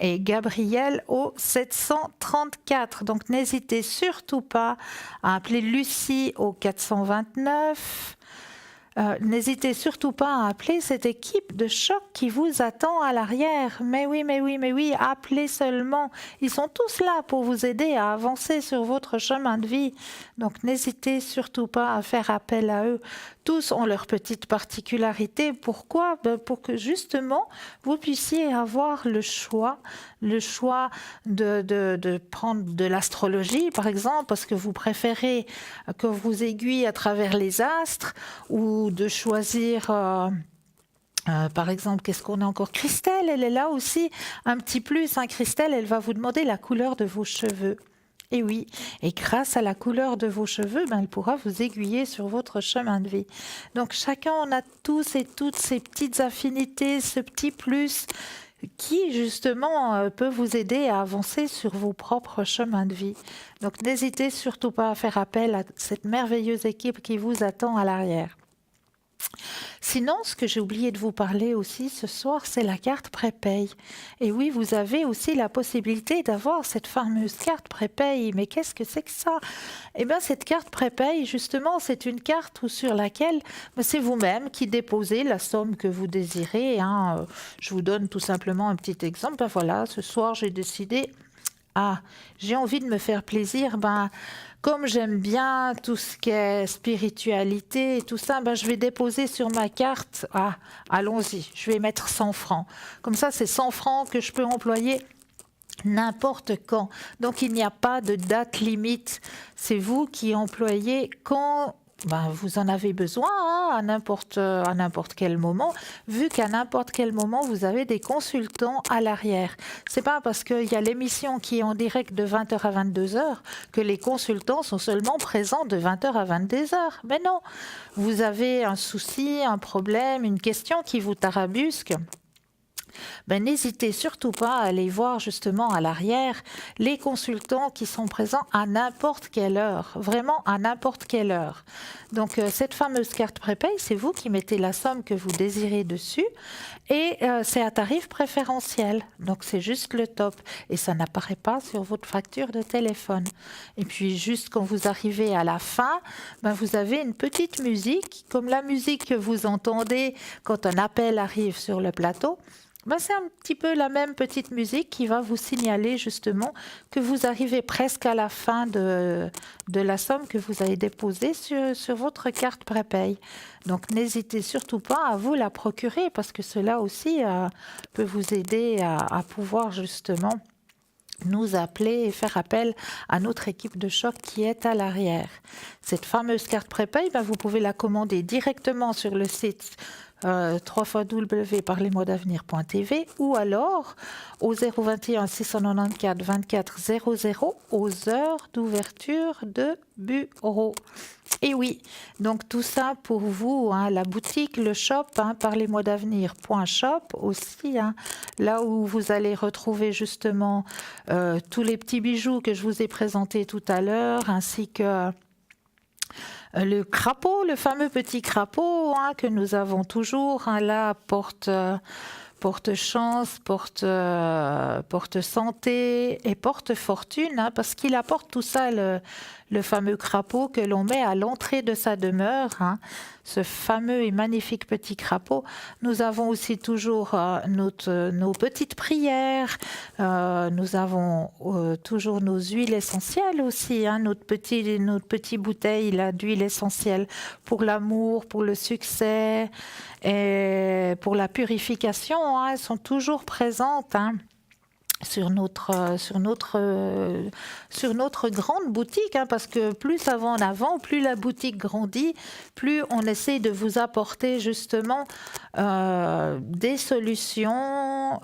et Gabriel au 734. Donc n'hésitez surtout pas à appeler Lucie au 429. N'hésitez surtout pas à appeler cette équipe de choc qui vous attend à l'arrière. Mais oui, appelez seulement. Ils sont tous là pour vous aider à avancer sur votre chemin de vie. Donc n'hésitez surtout pas à faire appel à eux. Tous ont leurs petites particularités. Pourquoi ? Pour que justement vous puissiez avoir le choix de prendre de l'astrologie, par exemple, parce que vous préférez que vous aiguille à travers les astres, ou de choisir... par exemple, qu'est-ce qu'on a encore ? Christelle, elle est là aussi. Un petit plus, Christelle, elle va vous demander la couleur de vos cheveux. Et oui, et grâce à la couleur de vos cheveux, elle pourra vous aiguiller sur votre chemin de vie. Donc chacun, on a tous et toutes ces petites affinités, ce petit plus qui justement peut vous aider à avancer sur vos propres chemins de vie. Donc n'hésitez surtout pas à faire appel à cette merveilleuse équipe qui vous attend à l'arrière. Sinon, ce que j'ai oublié de vous parler aussi ce soir, c'est la carte prépaye. Et oui, vous avez aussi la possibilité d'avoir cette fameuse carte prépaye. Mais qu'est-ce que c'est que ça ? Eh bien, cette carte prépaye, justement, c'est une carte sur laquelle c'est vous-même qui déposez la somme que vous désirez. Je vous donne tout simplement un petit exemple. Voilà, ce soir, j'ai décidé Ah, j'ai envie de me faire plaisir, comme j'aime bien tout ce qui est spiritualité et tout ça, je vais déposer sur ma carte. Ah, allons-y, je vais mettre 100 francs. Comme ça, c'est 100 francs que je peux employer n'importe quand. Donc, il n'y a pas de date limite. C'est vous qui employez quand vous en avez besoin, à n'importe quel moment, vu qu'à n'importe quel moment, vous avez des consultants à l'arrière. C'est pas parce qu'il y a l'émission qui est en direct de 20h à 22h que les consultants sont seulement présents de 20h à 22h. Mais non, vous avez un souci, un problème, une question qui vous tarabusque. N'hésitez surtout pas à aller voir justement à l'arrière les consultants qui sont présents à n'importe quelle heure, vraiment à n'importe quelle heure. Donc cette fameuse carte prépaye, c'est vous qui mettez la somme que vous désirez dessus et c'est à tarif préférentiel. Donc c'est juste le top et ça n'apparaît pas sur votre facture de téléphone. Et puis juste quand vous arrivez à la fin, vous avez une petite musique, comme la musique que vous entendez quand un appel arrive sur le plateau. C'est un petit peu la même petite musique qui va vous signaler justement que vous arrivez presque à la fin de la somme que vous avez déposée sur votre carte prépaye. Donc n'hésitez surtout pas à vous la procurer parce que cela aussi peut vous aider à pouvoir justement nous appeler et faire appel à notre équipe de choc qui est à l'arrière. Cette fameuse carte prépaye, vous pouvez la commander directement sur le site www.parlezmoi-d'avenir.tv ou alors au 021 694 24 00 aux heures d'ouverture de bureau. Et oui, donc tout ça pour vous, la boutique, le shop, parlezmoi-d'avenir.shop aussi, là où vous allez retrouver justement tous les petits bijoux que je vous ai présentés tout à l'heure, ainsi que le crapaud, le fameux petit crapaud que nous avons toujours, là, porte chance, porte santé et porte fortune, parce qu'il apporte tout ça, le fameux crapaud que l'on met à l'entrée de sa demeure, ce fameux et magnifique petit crapaud. Nous avons aussi toujours nos petites prières, nous avons toujours nos huiles essentielles aussi, notre petite bouteille là, d'huile essentielle pour l'amour, pour le succès et pour la purification, elles sont toujours présentes. Sur notre grande boutique, parce que plus ça va en avant, plus la boutique grandit, plus on essaie de vous apporter justement des solutions,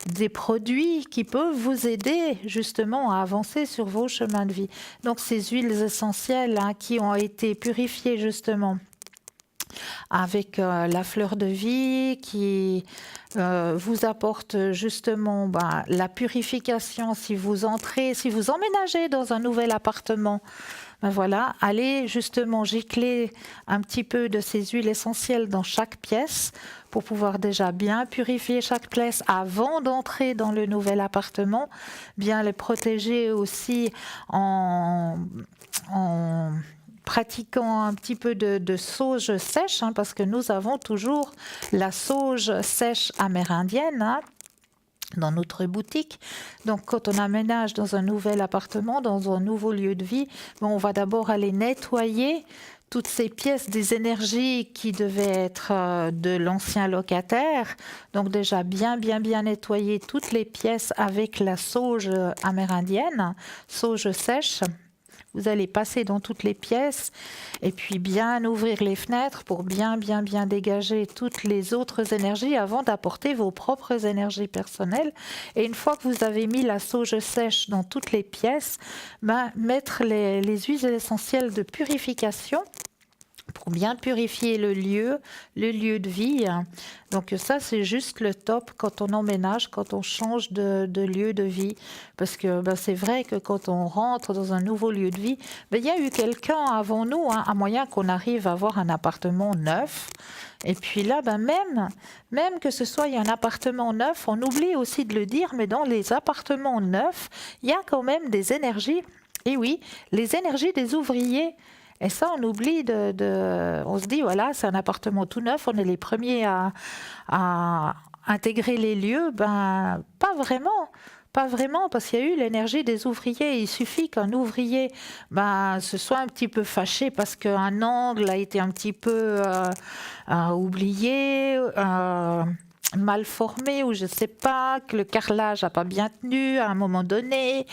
des produits qui peuvent vous aider justement à avancer sur vos chemins de vie. Donc ces huiles essentielles qui ont été purifiées justement avec la fleur de vie qui vous apporte justement la purification si vous emménagez dans un nouvel appartement. Allez justement gicler un petit peu de ces huiles essentielles dans chaque pièce pour pouvoir déjà bien purifier chaque pièce avant d'entrer dans le nouvel appartement, bien les protéger aussi en pratiquant un petit peu de sauge sèche, parce que nous avons toujours la sauge sèche amérindienne dans notre boutique. Donc quand on aménage dans un nouvel appartement, dans un nouveau lieu de vie, on va d'abord aller nettoyer toutes ces pièces des énergies qui devaient être de l'ancien locataire. Donc déjà bien nettoyer toutes les pièces avec la sauge amérindienne, sauge sèche. Vous allez passer dans toutes les pièces et puis bien ouvrir les fenêtres pour bien dégager toutes les autres énergies avant d'apporter vos propres énergies personnelles. Et une fois que vous avez mis la sauge sèche dans toutes les pièces, mettre les huiles essentielles de purification pour bien purifier le lieu de vie. Donc ça, c'est juste le top quand on emménage, quand on change de lieu de vie. Parce que c'est vrai que quand on rentre dans un nouveau lieu de vie, il y a eu quelqu'un avant nous, à moyen qu'on arrive à avoir un appartement neuf. Et puis là, même que ce soit un appartement neuf, on oublie aussi de le dire, mais dans les appartements neufs, il y a quand même des énergies. Et oui, les énergies des ouvriers. Et ça, on oublie on se dit, voilà, c'est un appartement tout neuf, on est les premiers à intégrer les lieux, pas vraiment. Pas vraiment, parce qu'il y a eu l'énergie des ouvriers. Il suffit qu'un ouvrier se soit un petit peu fâché parce qu'un angle a été un petit peu oublié, mal formé, ou je ne sais pas, que le carrelage n'a pas bien tenu à un moment donné,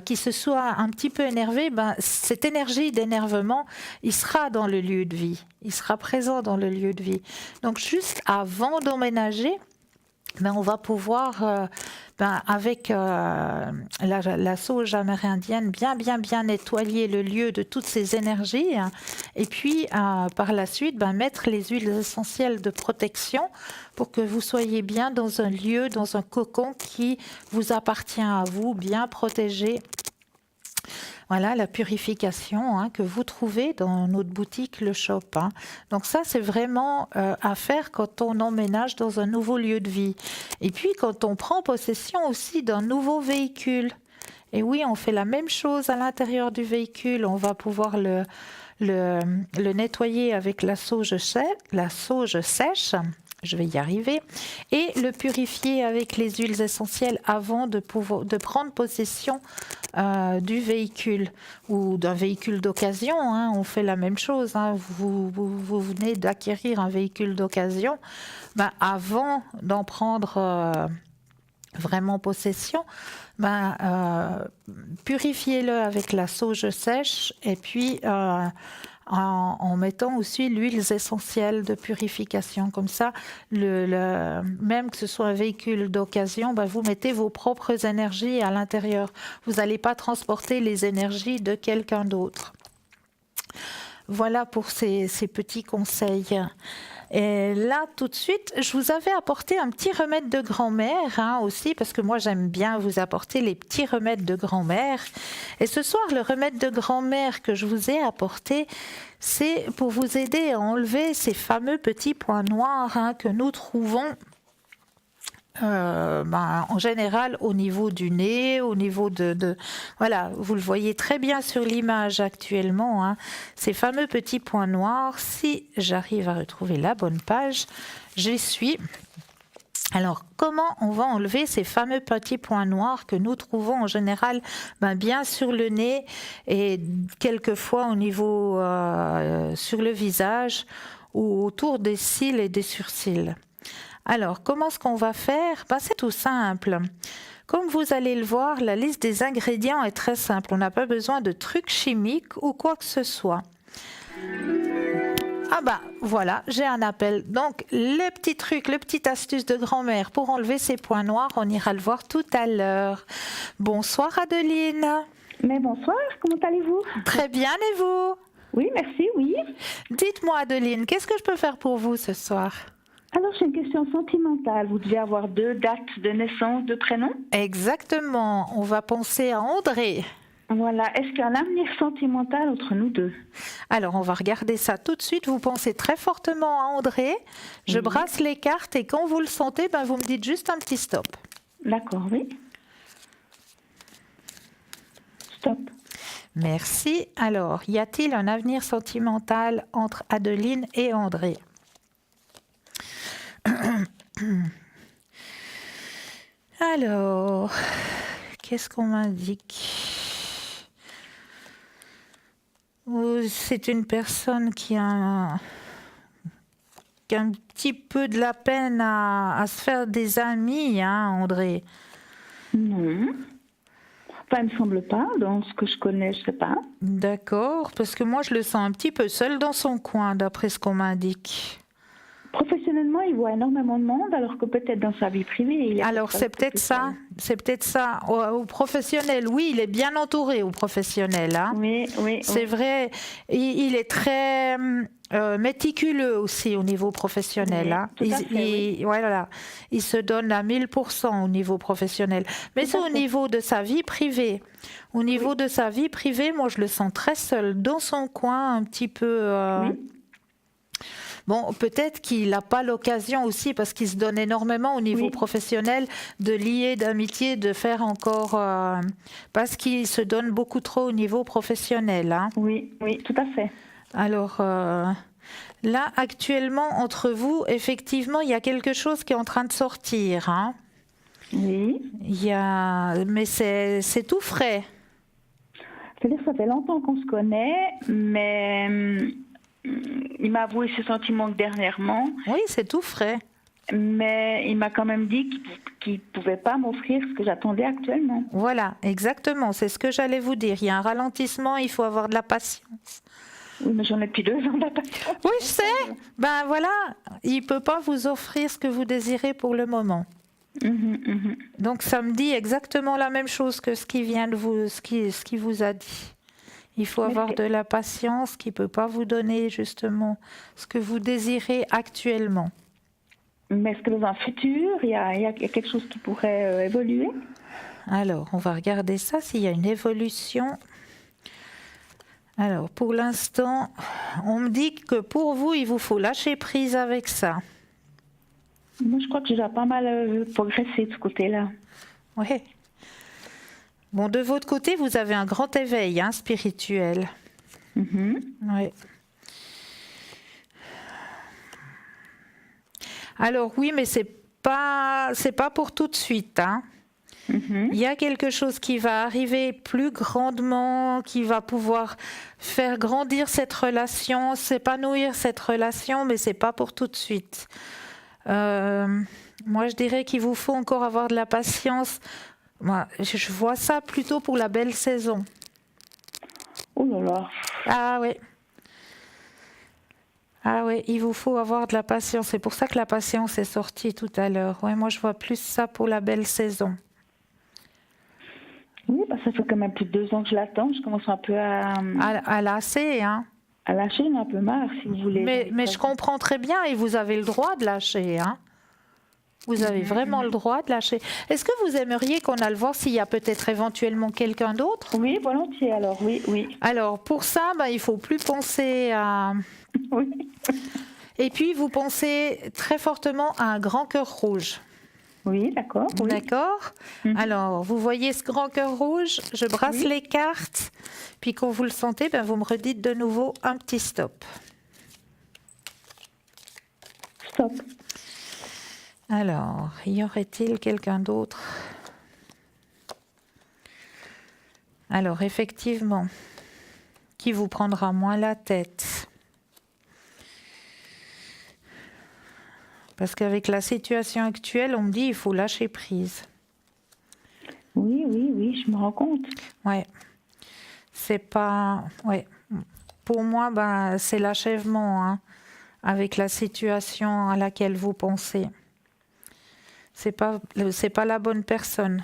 qu'il se soit un petit peu énervé. Cette énergie d'énervement, il sera dans le lieu de vie. Il sera présent dans le lieu de vie. Donc juste avant d'emménager, on va pouvoir, avec la sauge amérindienne, bien nettoyer le lieu de toutes ces énergies. Et puis, par la suite, mettre les huiles essentielles de protection pour que vous soyez bien dans un lieu, dans un cocon qui vous appartient à vous, bien protégé. Voilà la purification que vous trouvez dans notre boutique Le Shop. Donc ça, c'est vraiment à faire quand on emménage dans un nouveau lieu de vie. Et puis quand on prend possession aussi d'un nouveau véhicule. Et oui, on fait la même chose à l'intérieur du véhicule. On va pouvoir le nettoyer avec la sauge sèche. Je vais y arriver, et le purifier avec les huiles essentielles avant de prendre possession du véhicule ou d'un véhicule d'occasion. On fait la même chose. Vous venez d'acquérir un véhicule d'occasion. Avant d'en prendre vraiment possession, purifiez-le avec la sauge sèche et puis en mettant aussi l'huile essentielle de purification. Comme ça, même que ce soit un véhicule d'occasion, vous mettez vos propres énergies à l'intérieur. Vous n'allez pas transporter les énergies de quelqu'un d'autre. Voilà pour ces petits conseils. Et là, tout de suite, je vous avais apporté un petit remède de grand-mère aussi, parce que moi, j'aime bien vous apporter les petits remèdes de grand-mère. Et ce soir, le remède de grand-mère que je vous ai apporté, c'est pour vous aider à enlever ces fameux petits points noirs que nous trouvons en général au niveau du nez, au niveau voilà, vous le voyez très bien sur l'image actuellement, ces fameux petits points noirs. Si j'arrive à retrouver la bonne page, j'y suis. Alors, comment on va enlever ces fameux petits points noirs que nous trouvons en général bien sur le nez et quelquefois au niveau sur le visage ou autour des cils et des sourcils? Alors, comment est-ce qu'on va faire? C'est tout simple. Comme vous allez le voir, la liste des ingrédients est très simple. On n'a pas besoin de trucs chimiques ou quoi que ce soit. Voilà, j'ai un appel. Donc, le petit truc, le petit astuce de grand-mère pour enlever ces points noirs, on ira le voir tout à l'heure. Bonsoir Adeline. Mais bonsoir, comment allez-vous? Très bien, et vous? Oui, merci, oui. Dites-moi Adeline, qu'est-ce que je peux faire pour vous ce soir? Alors, j'ai une question sentimentale. Vous devez avoir 2 dates de naissance, de prénom? Exactement. On va penser à André. Voilà. Est-ce qu'il y a un avenir sentimental entre nous deux? Alors, on va regarder ça tout de suite. Vous pensez très fortement à André. Je brasse les cartes et quand vous le sentez, vous me dites juste un petit stop. D'accord, oui. Stop. Merci. Alors, y a-t-il un avenir sentimental entre Adeline et André? Alors, qu'est-ce qu'on m'indique? C'est une personne qui a un petit peu de la peine à se faire des amis, André. Non. Il ne me semble pas, dans ce que je connais, je ne sais pas. D'accord, parce que moi je le sens un petit peu seul dans son coin, d'après ce qu'on m'indique. Professionnellement, il voit énormément de monde, alors que peut-être dans sa vie privée, il est... Alors c'est peut-être ça, Au professionnel, oui, il est bien entouré au professionnel. Oui. C'est vrai, il est très méticuleux aussi au niveau professionnel. Oui, tout à fait, Voilà, il se donne à 1000% au niveau professionnel. Mais c'est au niveau de sa vie privée. Au niveau de sa vie privée, moi je le sens très seul, dans son coin, un petit peu... Bon, peut-être qu'il n'a pas l'occasion aussi, parce qu'il se donne énormément au niveau professionnel, de lier d'amitié, de faire encore... parce qu'il se donne beaucoup trop au niveau professionnel. Oui, tout à fait. Alors, Là, actuellement, entre vous, effectivement, il y a quelque chose qui est en train de sortir. Hein. Oui. Mais c'est tout frais. C'est-à-dire que ça fait longtemps qu'on se connaît, mais il m'a avoué ses sentiments que dernièrement. Oui, c'est tout frais. Mais il m'a quand même dit qu'il ne pouvait pas m'offrir ce que j'attendais actuellement. Voilà, exactement. C'est ce que j'allais vous dire. Il y a un ralentissement, il faut avoir de la patience. Oui, mais j'en ai depuis 2 ans d'attente. Oui, je sais. Ben voilà, il ne peut pas vous offrir ce que vous désirez pour le moment. Donc ça me dit exactement la même chose que ce qui vient de vous, ce qui vous a dit. Il faut avoir de la patience qui ne peut pas vous donner justement ce que vous désirez actuellement. Mais est-ce que dans un futur, il y a quelque chose qui pourrait évoluer? Alors, on va regarder ça, s'il y a une évolution. Alors, pour l'instant, on me dit que pour vous, il vous faut lâcher prise avec ça. Moi, je crois que j'ai déjà pas mal progressé de ce côté-là. Oui. Bon, de votre côté, vous avez un grand éveil spirituel. Oui. Alors oui, mais c'est pas pour tout de suite. Il y a quelque chose qui va arriver plus grandement, qui va pouvoir faire grandir cette relation, s'épanouir cette relation, mais c'est pas pour tout de suite. Moi, je dirais qu'il vous faut encore avoir de la patience. Moi, je vois ça plutôt pour la belle saison. Oh là là. Ah oui. Ah oui, il vous faut avoir de la patience. C'est pour ça que la patience est sortie tout à l'heure. Ouais, moi, je vois plus ça pour la belle saison. Oui, ça fait quand même plus de 2 ans que je l'attends. Je commence un peu à lasser, hein. À lâcher, j'en ai un peu marre, si vous voulez. Mais je comprends très bien et vous avez le droit de lâcher, hein. Vous avez vraiment le droit de lâcher. Est-ce que vous aimeriez qu'on aille voir s'il y a peut-être éventuellement quelqu'un d'autre? Oui, volontiers alors, oui. Alors, pour ça, il ne faut plus penser à... Oui. Et puis, vous pensez très fortement à un grand cœur rouge. Oui, d'accord. Oui. D'accord. Alors, vous voyez ce grand cœur rouge? Je brasse les cartes. Puis, quand vous le sentez, vous me redites de nouveau un petit stop. Stop. Alors, y aurait-il quelqu'un d'autre? Alors, effectivement, qui vous prendra moins la tête? Parce qu'avec la situation actuelle, on me dit il faut lâcher prise. Oui, je me rends compte. Ouais. C'est pas... Ouais. Pour moi, c'est l'achèvement avec la situation à laquelle vous pensez. C'est pas la bonne personne.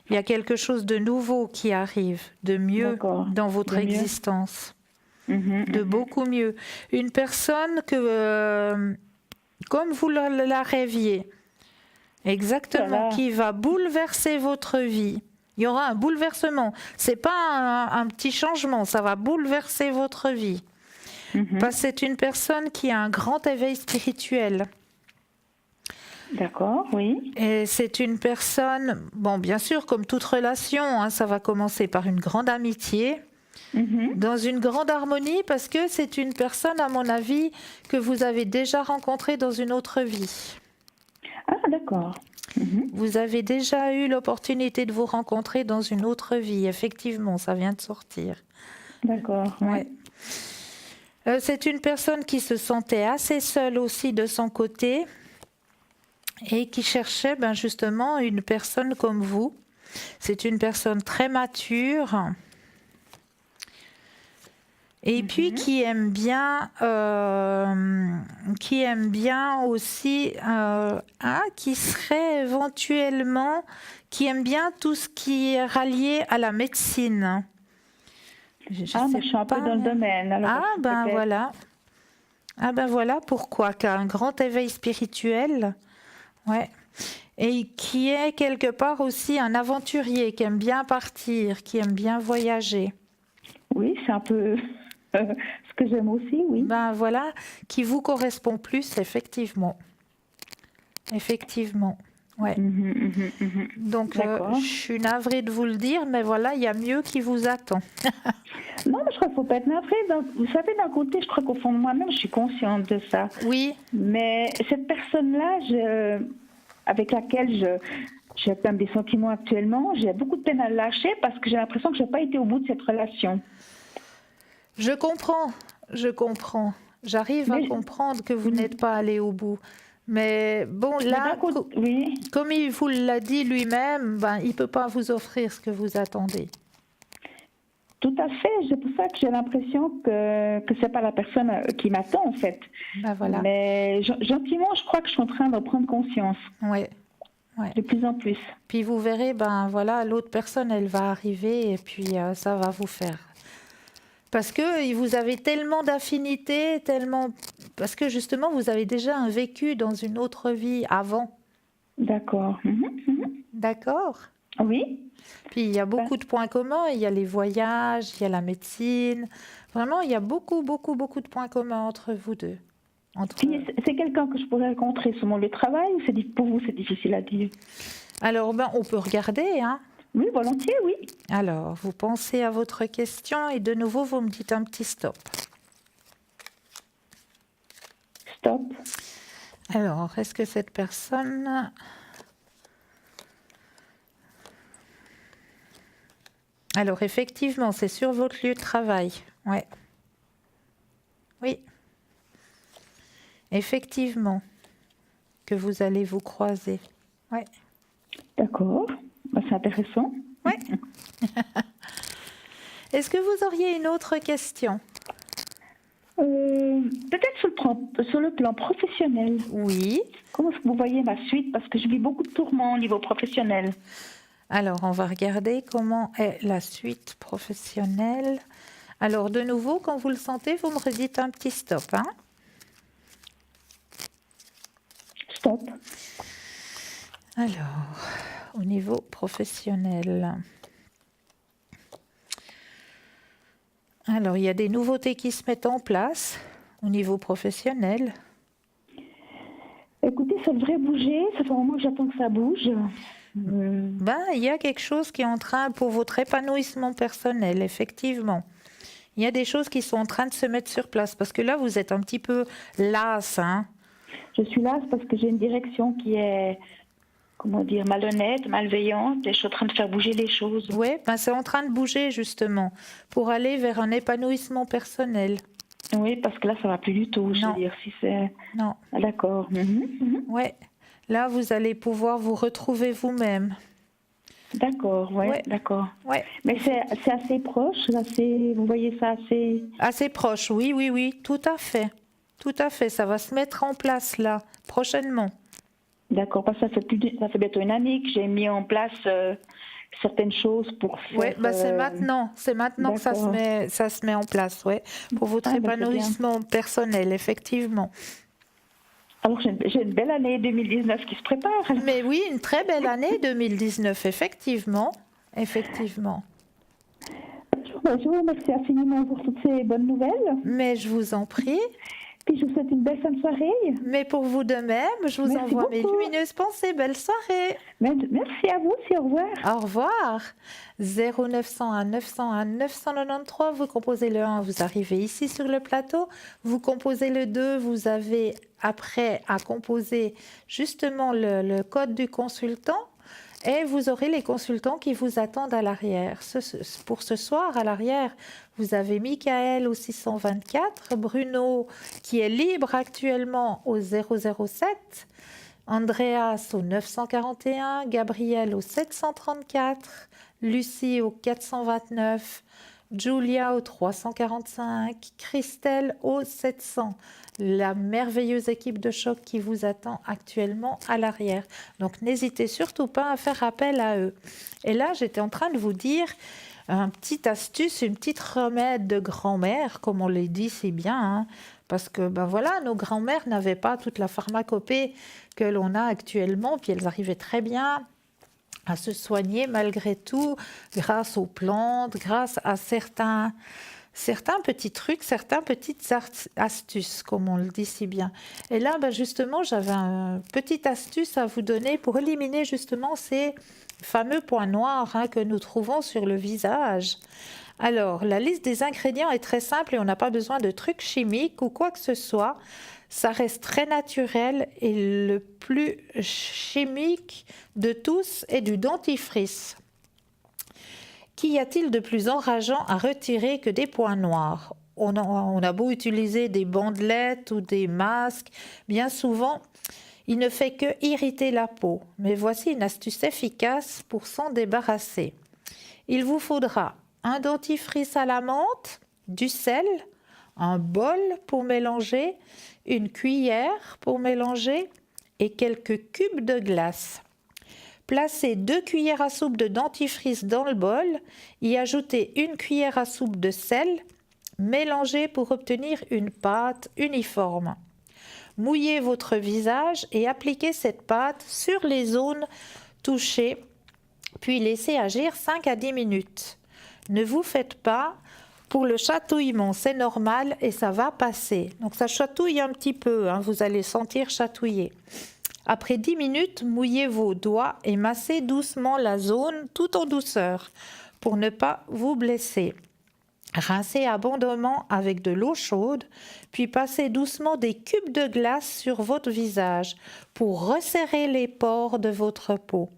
Il y a quelque chose de nouveau qui arrive, de mieux dans votre existence. De beaucoup mieux. Une personne que... comme vous la rêviez, exactement, qui va bouleverser votre vie. Il y aura un bouleversement. C'est pas un petit changement, ça va bouleverser votre vie. Parce que c'est une personne qui a un grand éveil spirituel. D'accord, oui. Et c'est une personne, bien sûr, comme toute relation, ça va commencer par une grande amitié. Dans une grande harmonie, parce que c'est une personne, à mon avis, que vous avez déjà rencontrée dans une autre vie. Ah, d'accord. Vous avez déjà eu l'opportunité de vous rencontrer dans une autre vie, effectivement, ça vient de sortir. D'accord. Ouais. C'est une personne qui se sentait assez seule aussi de son côté et qui cherchait justement une personne comme vous. C'est une personne très mature. Et puis qui aime bien aussi, qui serait éventuellement, qui aime bien tout ce qui est rallié à la médecine. Je suis un peu dans le domaine. Alors voilà. Voilà pourquoi, qui a un grand éveil spirituel, ouais. Et qui est quelque part aussi un aventurier, qui aime bien partir, qui aime bien voyager. Oui, c'est un peu ce que j'aime aussi, oui. Voilà, qui vous correspond plus, effectivement. Effectivement, Ouais. Donc, D'accord. je suis navrée de vous le dire, mais voilà, il y a mieux qui vous attend. Non, mais je crois qu'il ne faut pas être navré. Vous savez, d'un côté, je crois qu'au fond de moi-même, je suis consciente de ça. Oui, Mais cette personne-là, avec laquelle j'ai plein des sentiments actuellement, j'ai beaucoup de peine à le lâcher parce que j'ai l'impression que je n'ai pas été au bout de cette relation. je comprends. J'arrive à Mais- comprendre que vous n'êtes pas allé au bout. Mais bon, Mais là, d'un côté, oui, comme il vous l'a dit lui-même, il ne peut pas vous offrir ce que vous attendez. tout à fait. C'est pour ça que j'ai l'impression que ce n'est pas la personne qui m'attend, en fait. Ben voilà. Mais gentiment, je crois que je suis en train de prendre conscience Ouais. de plus en plus. Puis vous verrez, voilà, l'autre personne, elle va arriver et puis ça va vous faire. Parce que vous avez tellement d'affinités, parce que justement, vous avez déjà un vécu dans une autre vie avant. D'accord. D'accord? Oui. Puis il y a beaucoup de points communs. Il y a les voyages, il y a la médecine. Vraiment, il y a beaucoup, beaucoup, beaucoup de points communs entre vous deux. Puis, c'est quelqu'un que je pourrais rencontrer sur mon lieu de travail ou pour vous, c'est difficile à dire? Alors, on peut regarder, hein. Oui, volontiers, oui. Alors, vous pensez à votre question et de nouveau, vous me dites un petit stop. Stop. Alors, est-ce que cette personne... Alors, effectivement, c'est sur votre lieu de travail. Ouais. Oui. Effectivement, que vous allez vous croiser. Ouais. D'accord. C'est intéressant. Ouais. Est-ce que vous auriez une autre question? Peut-être sur le plan professionnel. Oui. Comment est-ce que vous voyez ma suite? Parce que je vis beaucoup de tourments au niveau professionnel. Alors, on va regarder comment est la suite professionnelle. Alors, de nouveau, quand vous le sentez, vous me redites un petit stop, hein? Stop. Alors, au niveau professionnel. Alors, il y a des nouveautés qui se mettent en place au niveau professionnel. Écoutez, ça devrait bouger. Ça fait un moment que j'attends que ça bouge. Il y a quelque chose qui est en train, pour votre épanouissement personnel, effectivement. Il y a des choses qui sont en train de se mettre sur place. Parce que là, vous êtes un petit peu lasse, hein? Je suis là parce que j'ai une direction qui est, comment dire, malhonnête, malveillante, et je suis en train de faire bouger les choses. Oui, c'est en train de bouger justement pour aller vers un épanouissement personnel. Oui, parce que là, ça va plus du tout. Je Non. veux dire, si c'est... Non. Ah, d'accord. Ouais. Là, vous allez pouvoir vous retrouver vous-même. D'accord, Ouais. d'accord. Ouais. Mais c'est assez proche, vous voyez ça assez... Assez proche, oui, tout à fait. Tout à fait, ça va se mettre en place là, prochainement. D'accord, parce que ça fait bientôt une année que j'ai mis en place certaines choses pour faire... Oui, c'est maintenant que ça se met en place, ouais, pour votre c'est bien. épanouissement personnel, effectivement. Alors j'ai une belle année 2019 qui se prépare. Mais oui, une très belle année 2019, effectivement. Effectivement. Je vous remercie infiniment pour toutes ces bonnes nouvelles. Mais je vous en prie. Puis je vous souhaite une belle fin de soirée. Mais pour vous de même, je vous Merci envoie mes beaucoup. lumineuses pensées. Belle soirée. Merci à vous aussi, au revoir. Au revoir. 0901 901 993, vous composez le 1, vous arrivez ici sur le plateau. Vous composez le 2, vous avez après à composer justement le code du consultant. Et vous aurez les consultants qui vous attendent à l'arrière. Pour ce soir, à l'arrière, vous avez Michael au 624, Bruno qui est libre actuellement au 007, Andreas au 941, Gabriel au 734, Lucie au 429, Julia au 345, Christelle au 700. La merveilleuse équipe de choc qui vous attend actuellement à l'arrière. Donc n'hésitez surtout pas à faire appel à eux. Et là, j'étais en train de vous dire une petite astuce, une petite remède de grand-mère, comme on les dit si bien, hein, parce que voilà, nos grand-mères n'avaient pas toute la pharmacopée que l'on a actuellement, puis elles arrivaient très bien à se soigner malgré tout, grâce aux plantes, grâce à certains certains petits trucs, certaines petites astuces, comme on le dit si bien. Et là, justement, j'avais une petite astuce à vous donner pour éliminer justement ces fameux points noirs que nous trouvons sur le visage. Alors, la liste des ingrédients est très simple et on n'a pas besoin de trucs chimiques ou quoi que ce soit. Ça reste très naturel et le plus chimique de tous est du dentifrice. Qu'y a-t-il de plus enrageant à retirer que des points noirs ? On a beau utiliser des bandelettes ou des masques, bien souvent, il ne fait que irriter la peau. Mais voici une astuce efficace pour s'en débarrasser. Il vous faudra un dentifrice à la menthe, du sel, un bol pour mélanger, une cuillère pour mélanger et quelques cubes de glace. Placez 2 cuillères à soupe de dentifrice dans le bol, y ajoutez 1 cuillère à soupe de sel, mélangez pour obtenir une pâte uniforme. Mouillez votre visage et appliquez cette pâte sur les zones touchées, puis laissez agir 5 à 10 minutes. Ne vous faites pas, pour le chatouillement, c'est normal et ça va passer. Donc ça chatouille un petit peu, vous allez sentir chatouiller. Après 10 minutes, mouillez vos doigts et massez doucement la zone tout en douceur pour ne pas vous blesser. Rincez abondamment avec de l'eau chaude, puis passez doucement des cubes de glace sur votre visage pour resserrer les pores de votre peau.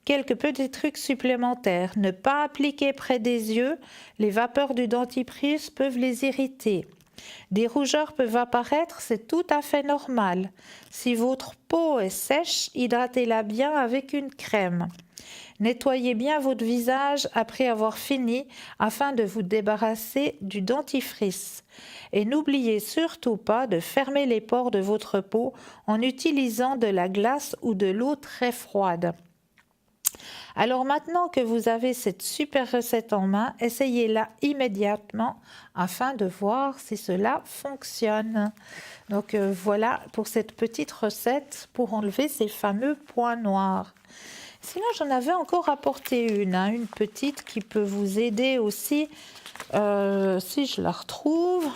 Quelques petits trucs supplémentaires. Ne pas appliquer près des yeux. Les vapeurs du dentifrice peuvent les irriter. Des rougeurs peuvent apparaître, c'est tout à fait normal. Si votre peau est sèche, hydratez-la bien avec une crème. Nettoyez bien votre visage après avoir fini afin de vous débarrasser du dentifrice. Et n'oubliez surtout pas de fermer les pores de votre peau en utilisant de la glace ou de l'eau très froide. Alors maintenant que vous avez cette super recette en main, essayez-la immédiatement afin de voir si cela fonctionne. Donc voilà pour cette petite recette pour enlever ces fameux points noirs. Sinon, j'en avais encore apporté une petite qui peut vous aider aussi. Si je la retrouve,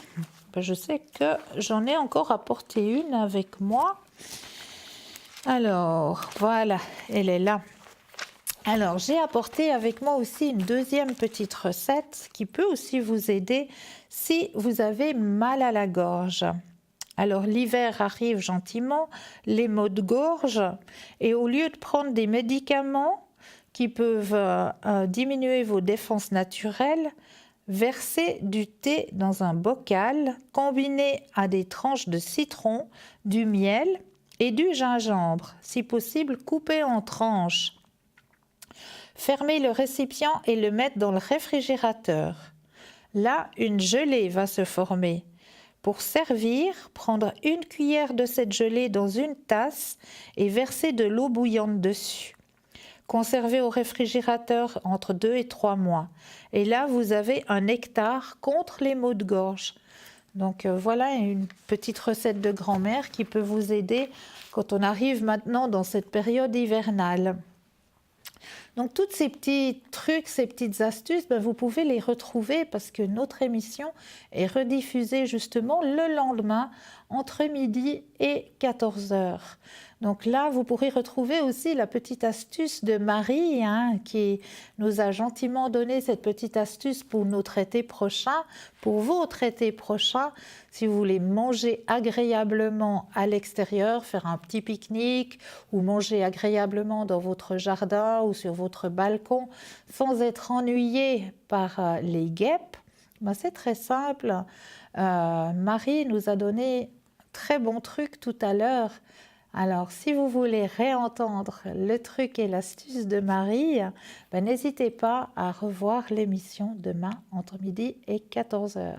je sais que j'en ai encore apporté une avec moi. Alors, voilà, elle est là. Alors, j'ai apporté avec moi aussi une deuxième petite recette qui peut aussi vous aider si vous avez mal à la gorge. Alors, l'hiver arrive gentiment, les maux de gorge, et au lieu de prendre des médicaments qui peuvent diminuer vos défenses naturelles, versez du thé dans un bocal, combiné à des tranches de citron, du miel et du gingembre, si possible coupé en tranches. Fermez le récipient et le mettre dans le réfrigérateur. Là, une gelée va se former. Pour servir, prendre une cuillère de cette gelée dans une tasse et verser de l'eau bouillante dessus. Conservez au réfrigérateur entre 2 et 3 mois. Et là, vous avez un nectar contre les maux de gorge. Donc voilà une petite recette de grand-mère qui peut vous aider quand on arrive maintenant dans cette période hivernale. Donc, tous ces petits trucs, ces petites astuces, vous pouvez les retrouver parce que notre émission est rediffusée justement le lendemain entre midi et 14h. Donc là, vous pourrez retrouver aussi la petite astuce de Marie qui nous a gentiment donné cette petite astuce pour notre été prochain, pour votre été prochain. Si vous voulez manger agréablement à l'extérieur, faire un petit pique-nique ou manger agréablement dans votre jardin ou sur votre balcon sans être ennuyé par les guêpes, c'est très simple. Marie nous a donné très bon truc tout à l'heure. Alors, si vous voulez réentendre le truc et l'astuce de Marie, n'hésitez pas à revoir l'émission demain entre midi et 14h.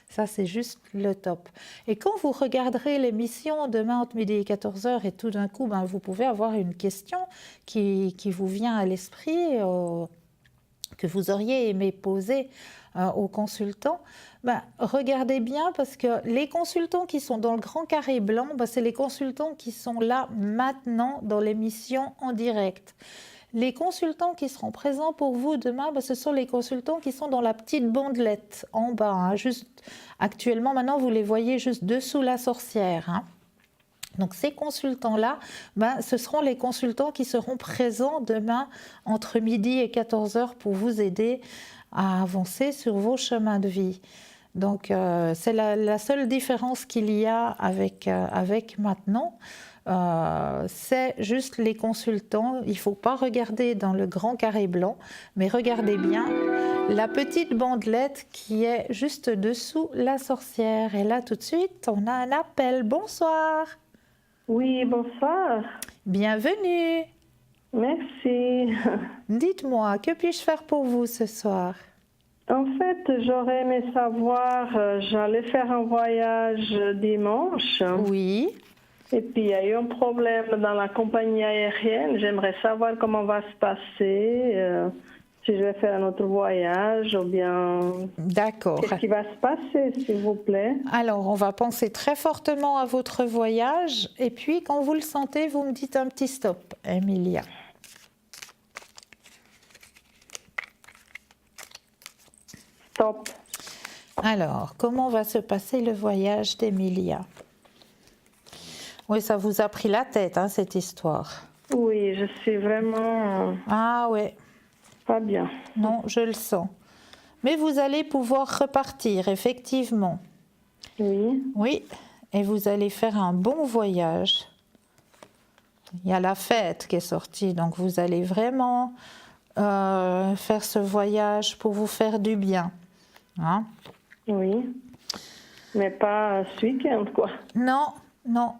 Ça, c'est juste le top. Et quand vous regarderez l'émission demain entre midi et 14h et tout d'un coup, vous pouvez avoir une question qui vous vient à l'esprit, que vous auriez aimé poser aux consultants, regardez bien parce que les consultants qui sont dans le grand carré blanc, c'est les consultants qui sont là maintenant dans l'émission en direct. Les consultants qui seront présents pour vous demain, ce sont les consultants qui sont dans la petite bandelette en bas. Hein, juste, actuellement, maintenant, vous les voyez juste dessous la sorcière. Hein. Donc ces consultants-là, ce seront les consultants qui seront présents demain entre midi et 14h pour vous aider à avancer sur vos chemins de vie. Donc c'est la seule différence qu'il y a avec maintenant. C'est juste les consultants. Il ne faut pas regarder dans le grand carré blanc, mais regardez bien la petite bandelette qui est juste dessous la sorcière. Et là, tout de suite, on a un appel. Bonsoir. Oui, bonsoir. Bienvenue. Merci. Dites-moi, que puis-je faire pour vous ce soir? En fait, j'aurais aimé savoir, j'allais faire un voyage dimanche. Oui. Et puis, il y a eu un problème dans la compagnie aérienne. J'aimerais savoir comment va se passer, si je vais faire un autre voyage ou bien... D'accord. Qu'est-ce qui va se passer, s'il vous plaît? Alors, on va penser très fortement à votre voyage. Et puis, quand vous le sentez, vous me dites un petit stop, Emilia. Stop. Alors, comment va se passer le voyage d'Emilia? Oui, ça vous a pris la tête, hein, cette histoire. Oui, je suis vraiment Ah ouais, pas bien. non, je le sens. Mais vous allez pouvoir repartir, effectivement. Oui. Oui, et vous allez faire un bon voyage. Il y a la fête qui est sortie, donc vous allez vraiment faire ce voyage pour vous faire du bien. Hein? Oui. Mais pas ce week-end, quoi. Non, non.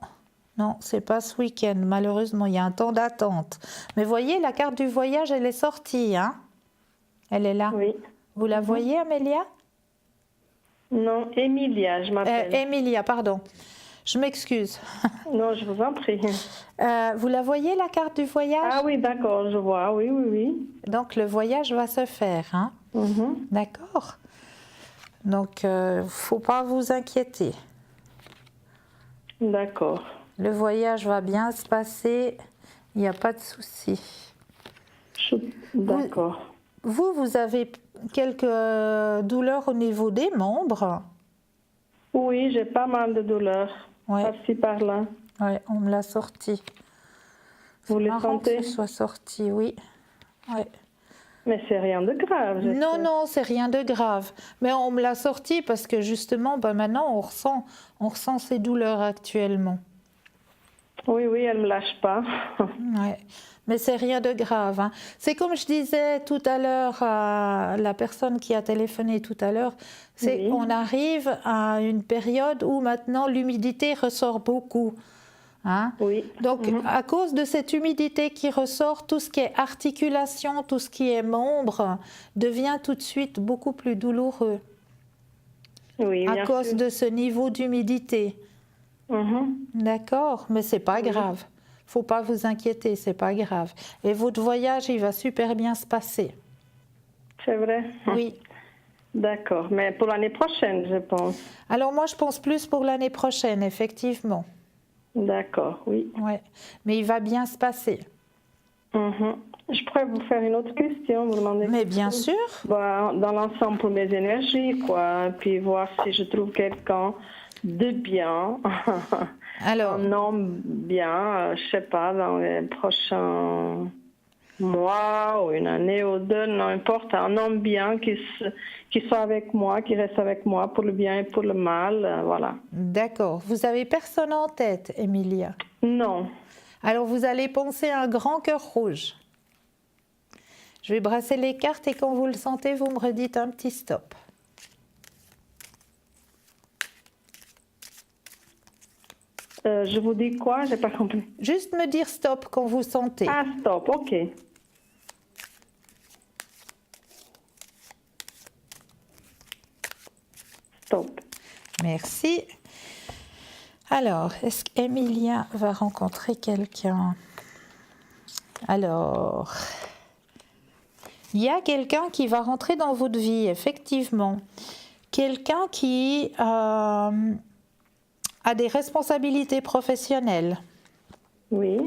Non, c'est pas ce week-end. Malheureusement, il y a un temps d'attente. Mais voyez, la carte du voyage, elle est sortie. Hein? Elle est là. Oui. Vous la voyez, Amélia? Non, Emilia, je m'appelle. Emilia, pardon. Je m'excuse. Non, je vous en prie. Vous la voyez, la carte du voyage? Ah oui, d'accord, je vois. Oui, oui, oui. Donc, le voyage va se faire. Hein? Mhm. D'accord. Donc, faut pas vous inquiéter. D'accord. Le voyage va bien se passer. Il n'y a pas de souci. D'accord. Vous avez quelques douleurs au niveau des membres? Oui, j'ai pas mal de douleurs. Ouais. Par-ci, par-là. Oui, on me l'a sorti. Vous les Marrant sentez? que ce soit sorti, oui. Ouais. Mais c'est rien de grave. Non, non, c'est rien de grave. Mais on me l'a sorti parce que justement, maintenant, on ressent ces douleurs actuellement. Oui, oui, elle me lâche pas. Ouais. Mais c'est rien de grave. Hein. C'est comme je disais tout à l'heure à la personne qui a téléphoné tout à l'heure, c'est Oui. on arrive à une période où maintenant l'humidité ressort beaucoup. Hein? Oui. Donc, à cause de cette humidité qui ressort, tout ce qui est articulation, tout ce qui est membre, devient tout de suite beaucoup plus douloureux. Oui, À bien cause sûr. de ce niveau d'humidité. Mhm. D'accord, mais c'est pas grave. Faut pas vous inquiéter, c'est pas grave. Et votre voyage, il va super bien se passer. C'est vrai? Oui. D'accord. Mais pour l'année prochaine, je pense. Alors moi, je pense plus pour l'année prochaine, effectivement. D'accord, oui. Ouais. Mais il va bien se passer. Mhm. Je pourrais vous faire une autre question, vous demander. Mais bien sûr. Bah, dans l'ensemble pour mes énergies, quoi. Puis voir si je trouve quelqu'un de bien. Alors, Un homme bien, je sais pas, dans les prochains mois ou une année ou deux, n'importe, un homme bien qui soit avec moi, qui reste avec moi pour le bien et pour le mal, voilà. d'accord. Vous avez personne en tête, Emilia? Non. Alors, vous allez penser à un grand cœur rouge. Je vais brasser les cartes et quand vous le sentez, vous me redites un petit stop. Je vous dis quoi? J'ai pas compris. Juste me dire stop quand vous sentez. Ah, stop, ok. Stop. Merci. Alors, est-ce qu'Emilia va rencontrer quelqu'un? Alors, il y a quelqu'un qui va rentrer dans votre vie, effectivement. Quelqu'un qui a des responsabilités professionnelles. Oui.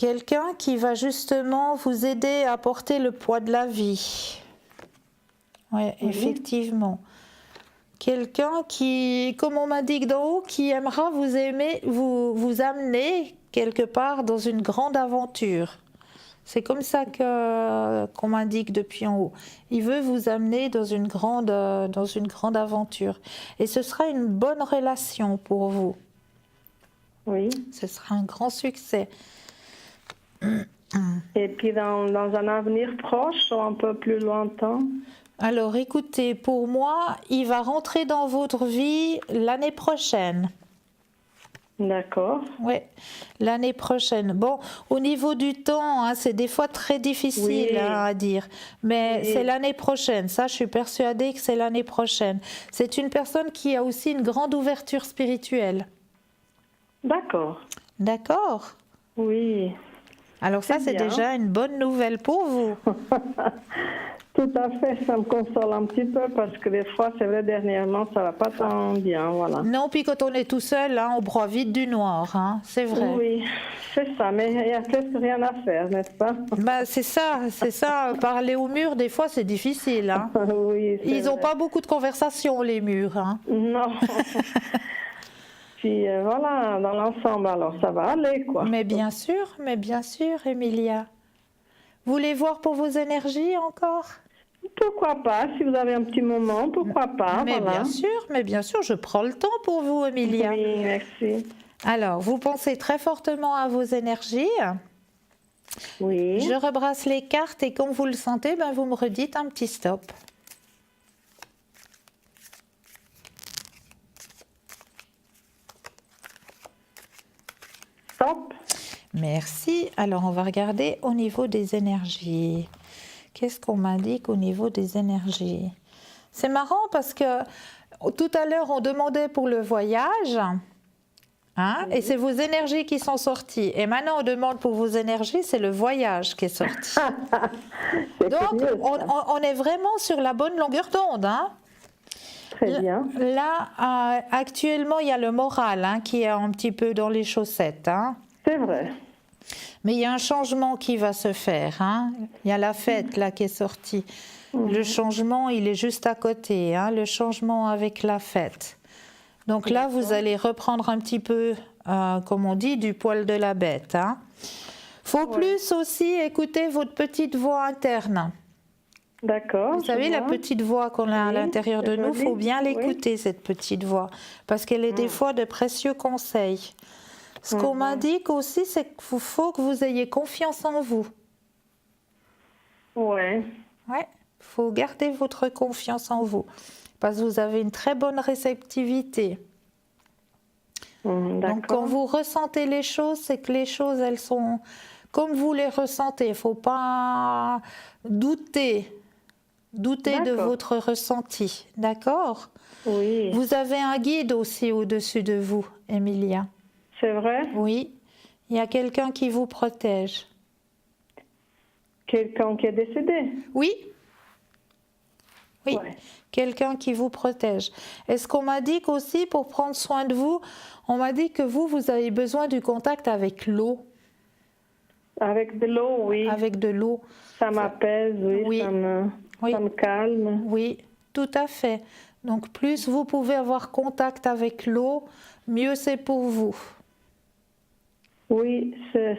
quelqu'un qui va justement vous aider à porter le poids de la vie. Oui, effectivement. Quelqu'un qui, comme on m'indique d'en haut, qui aimera vous amener quelque part dans une grande aventure. C'est comme ça qu'on m'indique depuis en haut. Il veut vous amener dans une grande aventure. Et ce sera une bonne relation pour vous. Oui. Ce sera un grand succès. Et puis dans un avenir proche ou un peu plus lointain? Alors écoutez, pour moi, il va rentrer dans votre vie l'année prochaine. D'accord. Oui, l'année prochaine. Bon, au niveau du temps, hein, c'est des fois très difficile à dire, mais c'est l'année prochaine. Ça, je suis persuadée que c'est l'année prochaine. C'est une personne qui a aussi une grande ouverture spirituelle. D'accord. D'accord. Oui. Alors ça, c'est déjà une bonne nouvelle pour vous. Tout à fait, ça me console un petit peu parce que des fois, c'est vrai, dernièrement, ça va pas tant bien, voilà. Non, puis quand on est tout seul, hein, on broie vite du noir, hein, c'est vrai. Oui, c'est ça, mais il n'y a presque rien à faire, n'est-ce pas? Bah, c'est ça. Parler au mur, des fois, c'est difficile. Hein. Oui, ils n'ont pas beaucoup de conversations, les murs. Hein. Non. Puis voilà, dans l'ensemble, alors ça va aller, quoi. Mais bien sûr, Emilia. Vous voulez voir pour vos énergies encore? Pourquoi pas, si vous avez un petit moment, pourquoi pas. Mais voilà. bien sûr, je prends le temps pour vous, Emilia. Oui, merci. Alors, vous pensez très fortement à vos énergies. Oui. Je rebrasse les cartes et quand vous le sentez, ben, vous me redites un petit stop. Stop. Merci. Alors, on va regarder au niveau des énergies. Qu'est-ce qu'on m'indique au niveau des énergies? C'est marrant parce que tout à l'heure, on demandait pour le voyage. Hein, et c'est vos énergies qui sont sorties. Et maintenant, on demande pour vos énergies, c'est le voyage qui est sorti. Donc, on est vraiment sur la bonne longueur d'onde. Hein. Très bien. Là, actuellement, il y a le moral hein, qui est un petit peu dans les chaussettes. Hein. C'est vrai. Mais il y a un changement qui va se faire. Hein. Il y a la fête là qui est sortie. Le changement, il est juste à côté. Hein, le changement avec la fête. Donc là, vous allez reprendre un petit peu, comme on dit, du poil de la bête. Hein. Faut plus aussi écouter votre petite voix interne. D'accord. Vous savez, la petite voix qu'on a à l'intérieur de nous, il faut bien l'écouter, cette petite voix, parce qu'elle est des fois de précieux conseils. Ce qu'on m'indique aussi, c'est qu'il faut que vous ayez confiance en vous. Ouais. Ouais, il faut garder votre confiance en vous, parce que vous avez une très bonne réceptivité. Donc, quand vous ressentez les choses, c'est que les choses, elles sont comme vous les ressentez. Il ne faut pas douter de votre ressenti. D'accord? Oui. Vous avez un guide aussi au-dessus de vous, Emilia. C'est vrai? Oui. Il y a quelqu'un qui vous protège. Quelqu'un qui est décédé? Oui. Oui. Ouais. Quelqu'un qui vous protège. Est-ce qu'on m'a dit qu'aussi, pour prendre soin de vous, on m'a dit que vous avez besoin du contact avec l'eau? Avec de l'eau, oui. Avec de l'eau. Ça m'apaise, oui. Ça me calme. Oui, tout à fait. Donc, plus vous pouvez avoir contact avec l'eau, mieux c'est pour vous. Oui,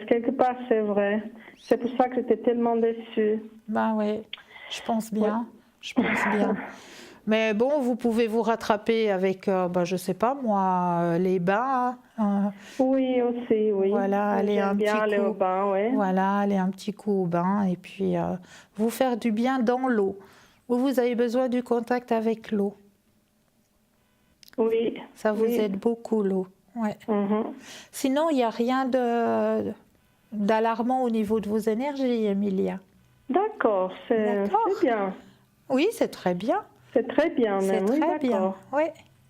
quelque part, c'est vrai. C'est pour ça que j'étais tellement déçue. Ben oui, je pense bien. Ouais. Je pense bien. Mais bon, vous pouvez vous rattraper avec, je ne sais pas moi, les bains. Oui, aussi, oui. Voilà, aller un petit coup. Aller au bain, oui. Voilà, aller un petit coup au bain et puis vous faire du bien dans l'eau. Vous avez besoin du contact avec l'eau. Oui. Ça vous aide beaucoup, l'eau. Ouais. Sinon, il n'y a rien d'alarmant au niveau de vos énergies, Emilia. D'accord, c'est bien. Oui, c'est très bien. C'est très bien, même. C'est très bien. Oui.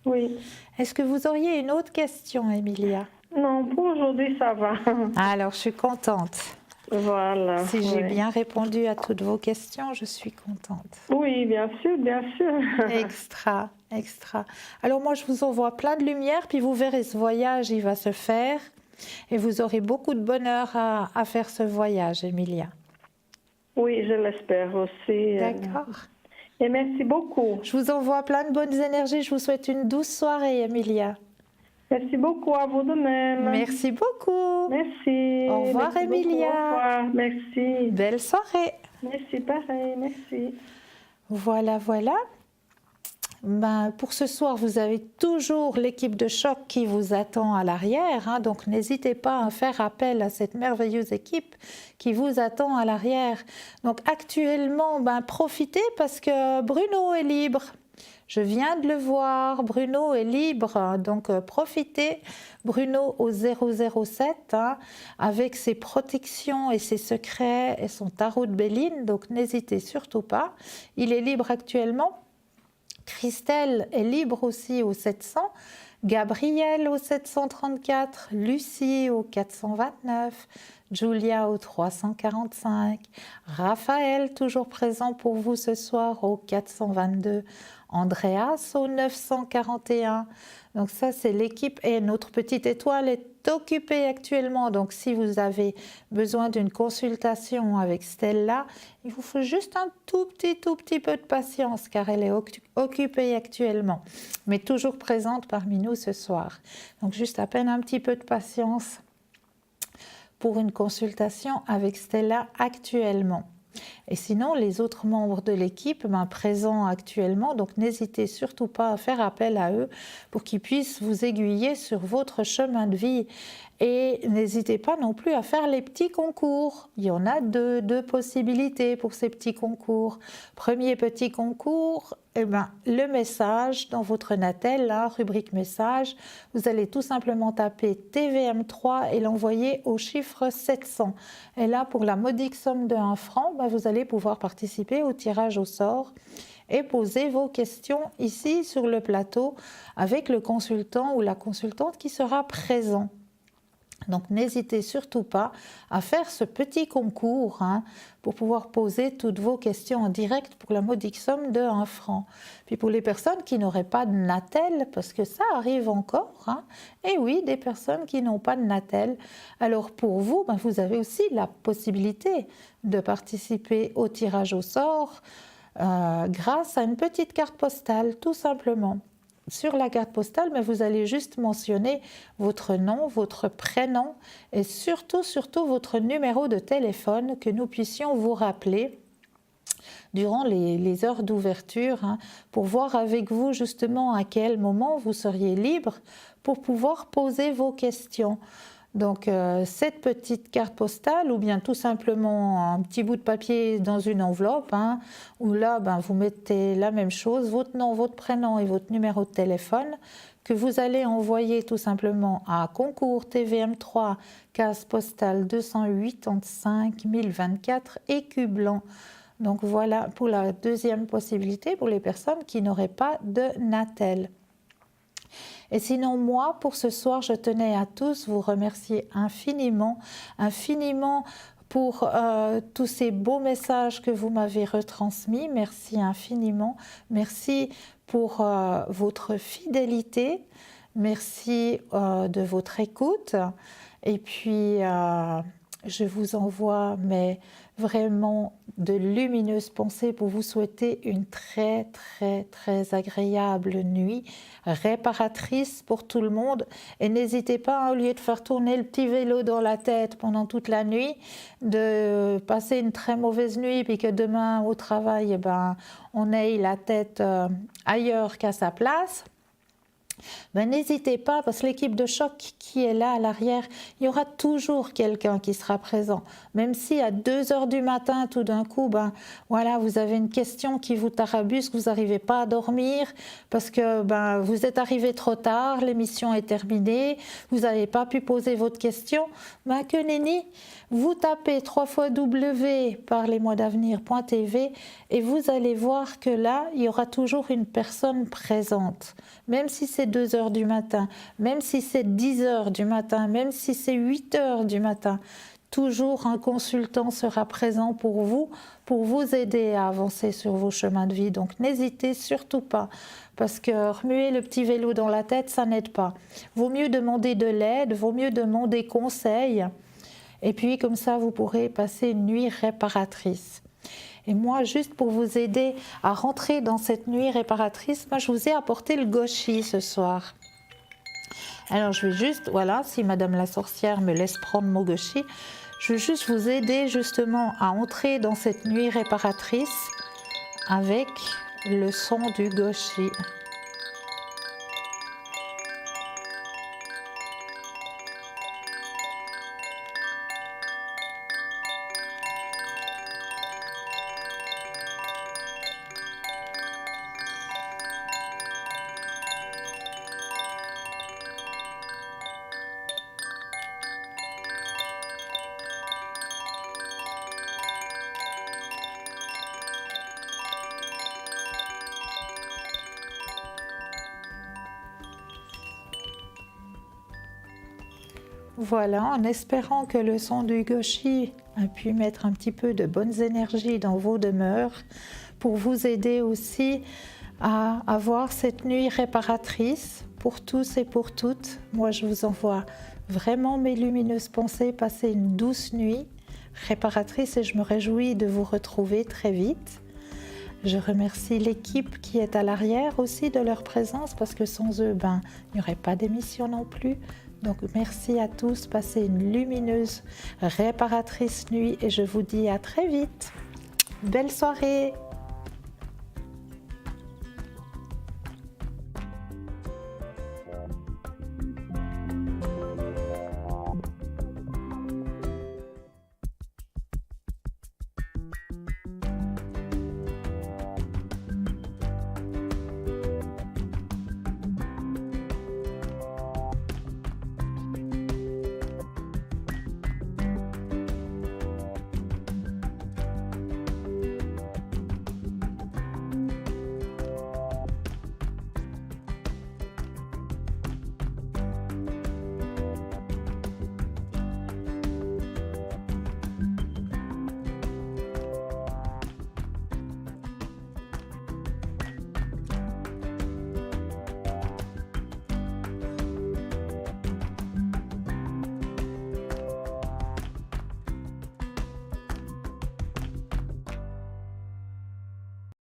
Oui. Est-ce que vous auriez une autre question, Emilia? Non, pour aujourd'hui, ça va. Alors, je suis contente. Voilà. Si j'ai bien répondu à toutes vos questions, je suis contente. Oui, bien sûr, bien sûr. Extra. Alors moi, je vous envoie plein de lumière, puis vous verrez, ce voyage, il va se faire. Et vous aurez beaucoup de bonheur à faire ce voyage, Emilia. Oui, je l'espère aussi. D'accord. Et merci beaucoup. Je vous envoie plein de bonnes énergies. Je vous souhaite une douce soirée, Emilia. Merci beaucoup, à vous de même. Merci beaucoup. Merci. Au revoir, Merci beaucoup. Emilia. Au revoir. Merci. Belle soirée. Merci, pareil. Merci. Voilà, voilà. Ben, pour ce soir, vous avez toujours l'équipe de choc qui vous attend à l'arrière, hein, donc n'hésitez pas à faire appel à cette merveilleuse équipe qui vous attend à l'arrière. Donc actuellement, ben, profitez parce que Bruno est libre. Je viens de le voir, Bruno est libre, donc profitez. Bruno au 007, hein, avec ses protections et ses secrets et son tarot de Béline, donc n'hésitez surtout pas. Il est libre actuellement. Christelle est libre aussi au 700, Gabriel au 734, Lucie au 429, Julia au 345, Raphaël toujours présent pour vous ce soir au 422, Andreas au 941. Donc ça c'est l'équipe et notre petite étoile est occupée actuellement. Donc si vous avez besoin d'une consultation avec Stella, il vous faut juste un tout petit peu de patience car elle est occupée actuellement, mais toujours présente parmi nous ce soir. Donc juste à peine un petit peu de patience pour une consultation avec Stella actuellement. Et sinon, les autres membres de l'équipe présents actuellement, donc n'hésitez surtout pas à faire appel à eux pour qu'ils puissent vous aiguiller sur votre chemin de vie. Et n'hésitez pas non plus à faire les petits concours. Il y en a deux possibilités pour ces petits concours. Premier petit concours, le message dans votre Natel, rubrique message, vous allez tout simplement taper TVM3 et l'envoyer au chiffre 700. Et là, pour la modique somme de 1 franc, vous allez pouvoir participer au tirage au sort et poser vos questions ici sur le plateau avec le consultant ou la consultante qui sera présent. Donc n'hésitez surtout pas à faire ce petit concours pour pouvoir poser toutes vos questions en direct pour la modique somme de 1 franc. Puis pour les personnes qui n'auraient pas de Natel, parce que ça arrive encore, et oui, des personnes qui n'ont pas de Natel, alors pour vous, vous avez aussi la possibilité de participer au tirage au sort grâce à une petite carte postale, tout simplement. Sur la carte postale, vous allez juste mentionner votre nom, votre prénom et surtout votre numéro de téléphone que nous puissions vous rappeler durant les heures d'ouverture pour voir avec vous justement à quel moment vous seriez libre pour pouvoir poser vos questions. Donc cette petite carte postale ou bien tout simplement un petit bout de papier dans une enveloppe où là vous mettez la même chose, votre nom, votre prénom et votre numéro de téléphone que vous allez envoyer tout simplement à concours TVM3 case postale 285 1024 Écu Blanc. Donc voilà pour la deuxième possibilité pour les personnes qui n'auraient pas de Natel. Et sinon, moi, pour ce soir, je tenais à tous vous remercier infiniment pour tous ces beaux messages que vous m'avez retransmis. Merci infiniment. Merci pour votre fidélité. Merci de votre écoute. Et puis, je vous envoie vraiment de lumineuses pensées pour vous souhaiter une très agréable nuit, réparatrice pour tout le monde. Et n'hésitez pas, au lieu de faire tourner le petit vélo dans la tête pendant toute la nuit, de passer une très mauvaise nuit, puis que demain au travail, on ait la tête ailleurs qu'à sa place. N'hésitez pas, parce que l'équipe de choc qui est là à l'arrière, il y aura toujours quelqu'un qui sera présent. Même si à 2h du matin, tout d'un coup, vous avez une question qui vous tarabusque, vous n'arrivez pas à dormir parce que vous êtes arrivé trop tard, l'émission est terminée, vous n'avez pas pu poser votre question, que nenni, vous tapez 3 fois www.parlezmoi-d'avenir.tv et vous allez voir que là, il y aura toujours une personne présente. Même si c'est 2h du matin, même si c'est 10h du matin, même si c'est 8h du matin, Toujours un consultant sera présent pour vous aider à avancer sur vos chemins de vie. Donc n'hésitez surtout pas, parce que remuer le petit vélo dans la tête, ça n'aide pas. Vaut mieux demander de l'aide, vaut mieux demander conseil. Et puis comme ça, vous pourrez passer une nuit réparatrice. Et moi, juste pour vous aider à rentrer dans cette nuit réparatrice, moi je vous ai apporté le gauchi ce soir. Alors je vais juste, voilà, si Madame la sorcière me laisse prendre mon gauchi, je vais juste vous aider justement à entrer dans cette nuit réparatrice avec le son du gauchi. Voilà, en espérant que le son du gauchi a pu mettre un petit peu de bonnes énergies dans vos demeures pour vous aider aussi à avoir cette nuit réparatrice pour tous et pour toutes. Moi, je vous envoie vraiment mes lumineuses pensées. Passez une douce nuit réparatrice et je me réjouis de vous retrouver très vite. Je remercie l'équipe qui est à l'arrière aussi de leur présence parce que sans eux, il n'y aurait pas d'émission non plus. Donc merci à tous, passez une lumineuse réparatrice nuit et je vous dis à très vite. Belle soirée!